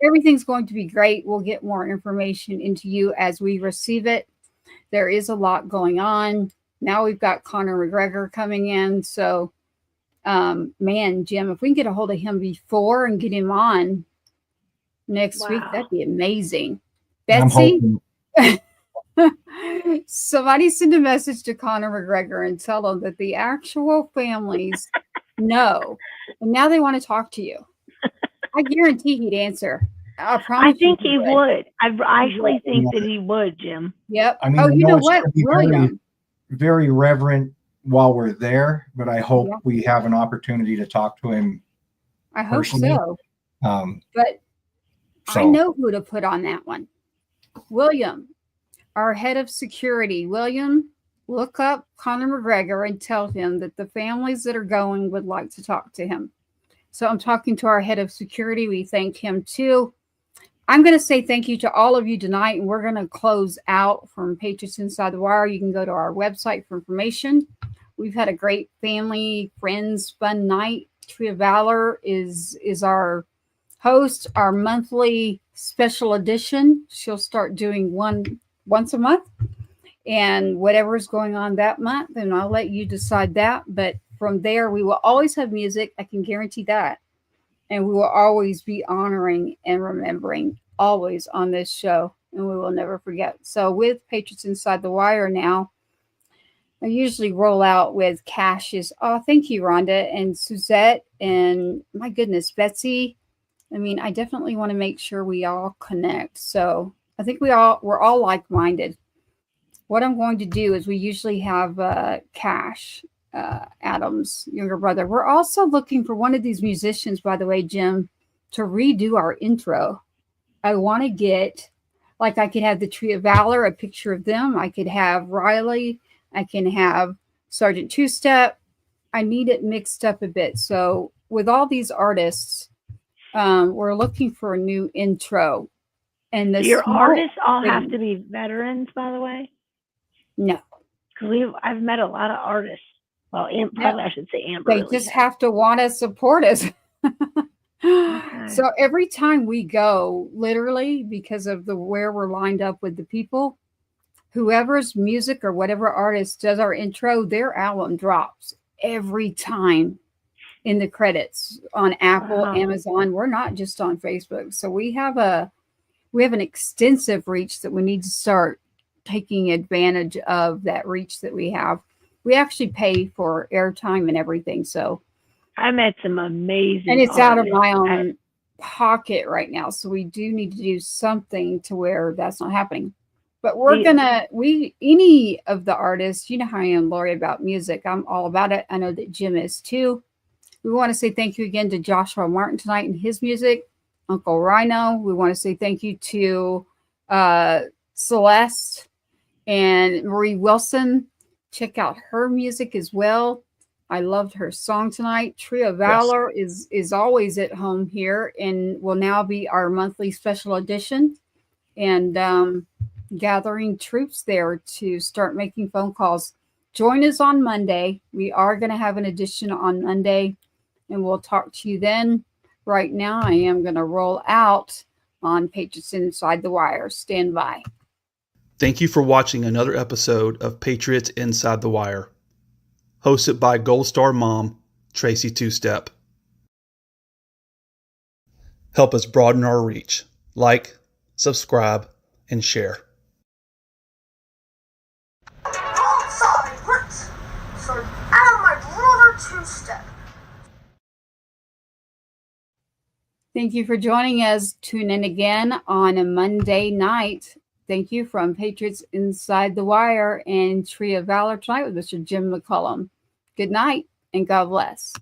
everything's going to be great. We'll get more information into you as we receive it. There is a lot going on. Now we've got Conor McGregor coming in. So, man, Jim, if we can get a hold of him before and get him on next week, that'd be amazing. Betsy, somebody send a message to Conor McGregor and tell him that the actual families know. And now they want to talk to you. I guarantee he'd answer. I promise. I think he would. I actually think that he would, Jim. Yep. I mean, you know what? Really very reverent while we're there, but I hope we have an opportunity to talk to him. I hope so. But So I know who to put on that one. William, our head of security. William, look up Conor McGregor and tell him that the families that are going would like to talk to him. So I'm talking to our head of security. We thank him too. I'm going to say thank you to all of you tonight, and we're going to close out from Patriots Inside the Wire. You can go to our website for information. We've had a great family, friends, fun night. Tree of Valor is our host, our monthly special edition. She'll start doing one once a month, and whatever's going on that month, and I'll let you decide that. But from there, we will always have music. I can guarantee that. And we will always be honoring and remembering always on this show, and we will never forget. So with Patriots Inside the Wire now, I usually roll out with Cash's. Oh, thank you, Rhonda and Suzette, and my goodness, Betsy. I mean, I definitely want to make sure we all connect. So I think we're all like-minded. What I'm going to do is we usually have Cash, Adam's younger brother. We're also looking for one of these musicians, by the way, Jim, to redo our intro. I want to get, like, I could have the Tree of Valor, a picture of them. I could have Riley. I can have Sergeant Two-Step. I need it mixed up a bit. So with all these artists, we're looking for a new intro. And Do your artists all have to be veterans, by the way? No. Because I've met a lot of artists. Well, probably I should say Amber. They just have to want to support us. Okay. So every time we go, literally, because of where we're lined up with the people, whoever's music or whatever artist does our intro, their album drops every time in the credits on Apple, Amazon. We're not just on Facebook. So we have an extensive reach that we need to start taking advantage of, that reach that we have. We actually pay for airtime and everything. So I met some amazing, and it's out of my own pocket right now. So we do need to do something to where that's not happening. But any of the artists, you know how I am, Lori, about music. I'm all about it. I know that Jim is too. We want to say thank you again to Joshua Martin tonight and his music. Uncle Rhino. We want to say thank you to Celeste and Marie Wilson. Check out her music as well. I loved her song tonight. Tree of Valor is always at home here and will now be our monthly special edition. And gathering troops there to start making phone calls. Join us on Monday. We are going to have an edition on Monday, and we'll talk to you then. Right now, I am going to roll out on Patriots Inside the Wire. Stand by. Thank you for watching another episode of Patriots Inside the Wire, hosted by Gold Star Mom, Tracy Two-Step. Help us broaden our reach. Like, subscribe, and share. Thank you for joining us. Tune in again on a Monday night. Thank you from Patriots Inside the Wire and Tree of Valor tonight with Mr. Jim McCollum. Good night and God bless.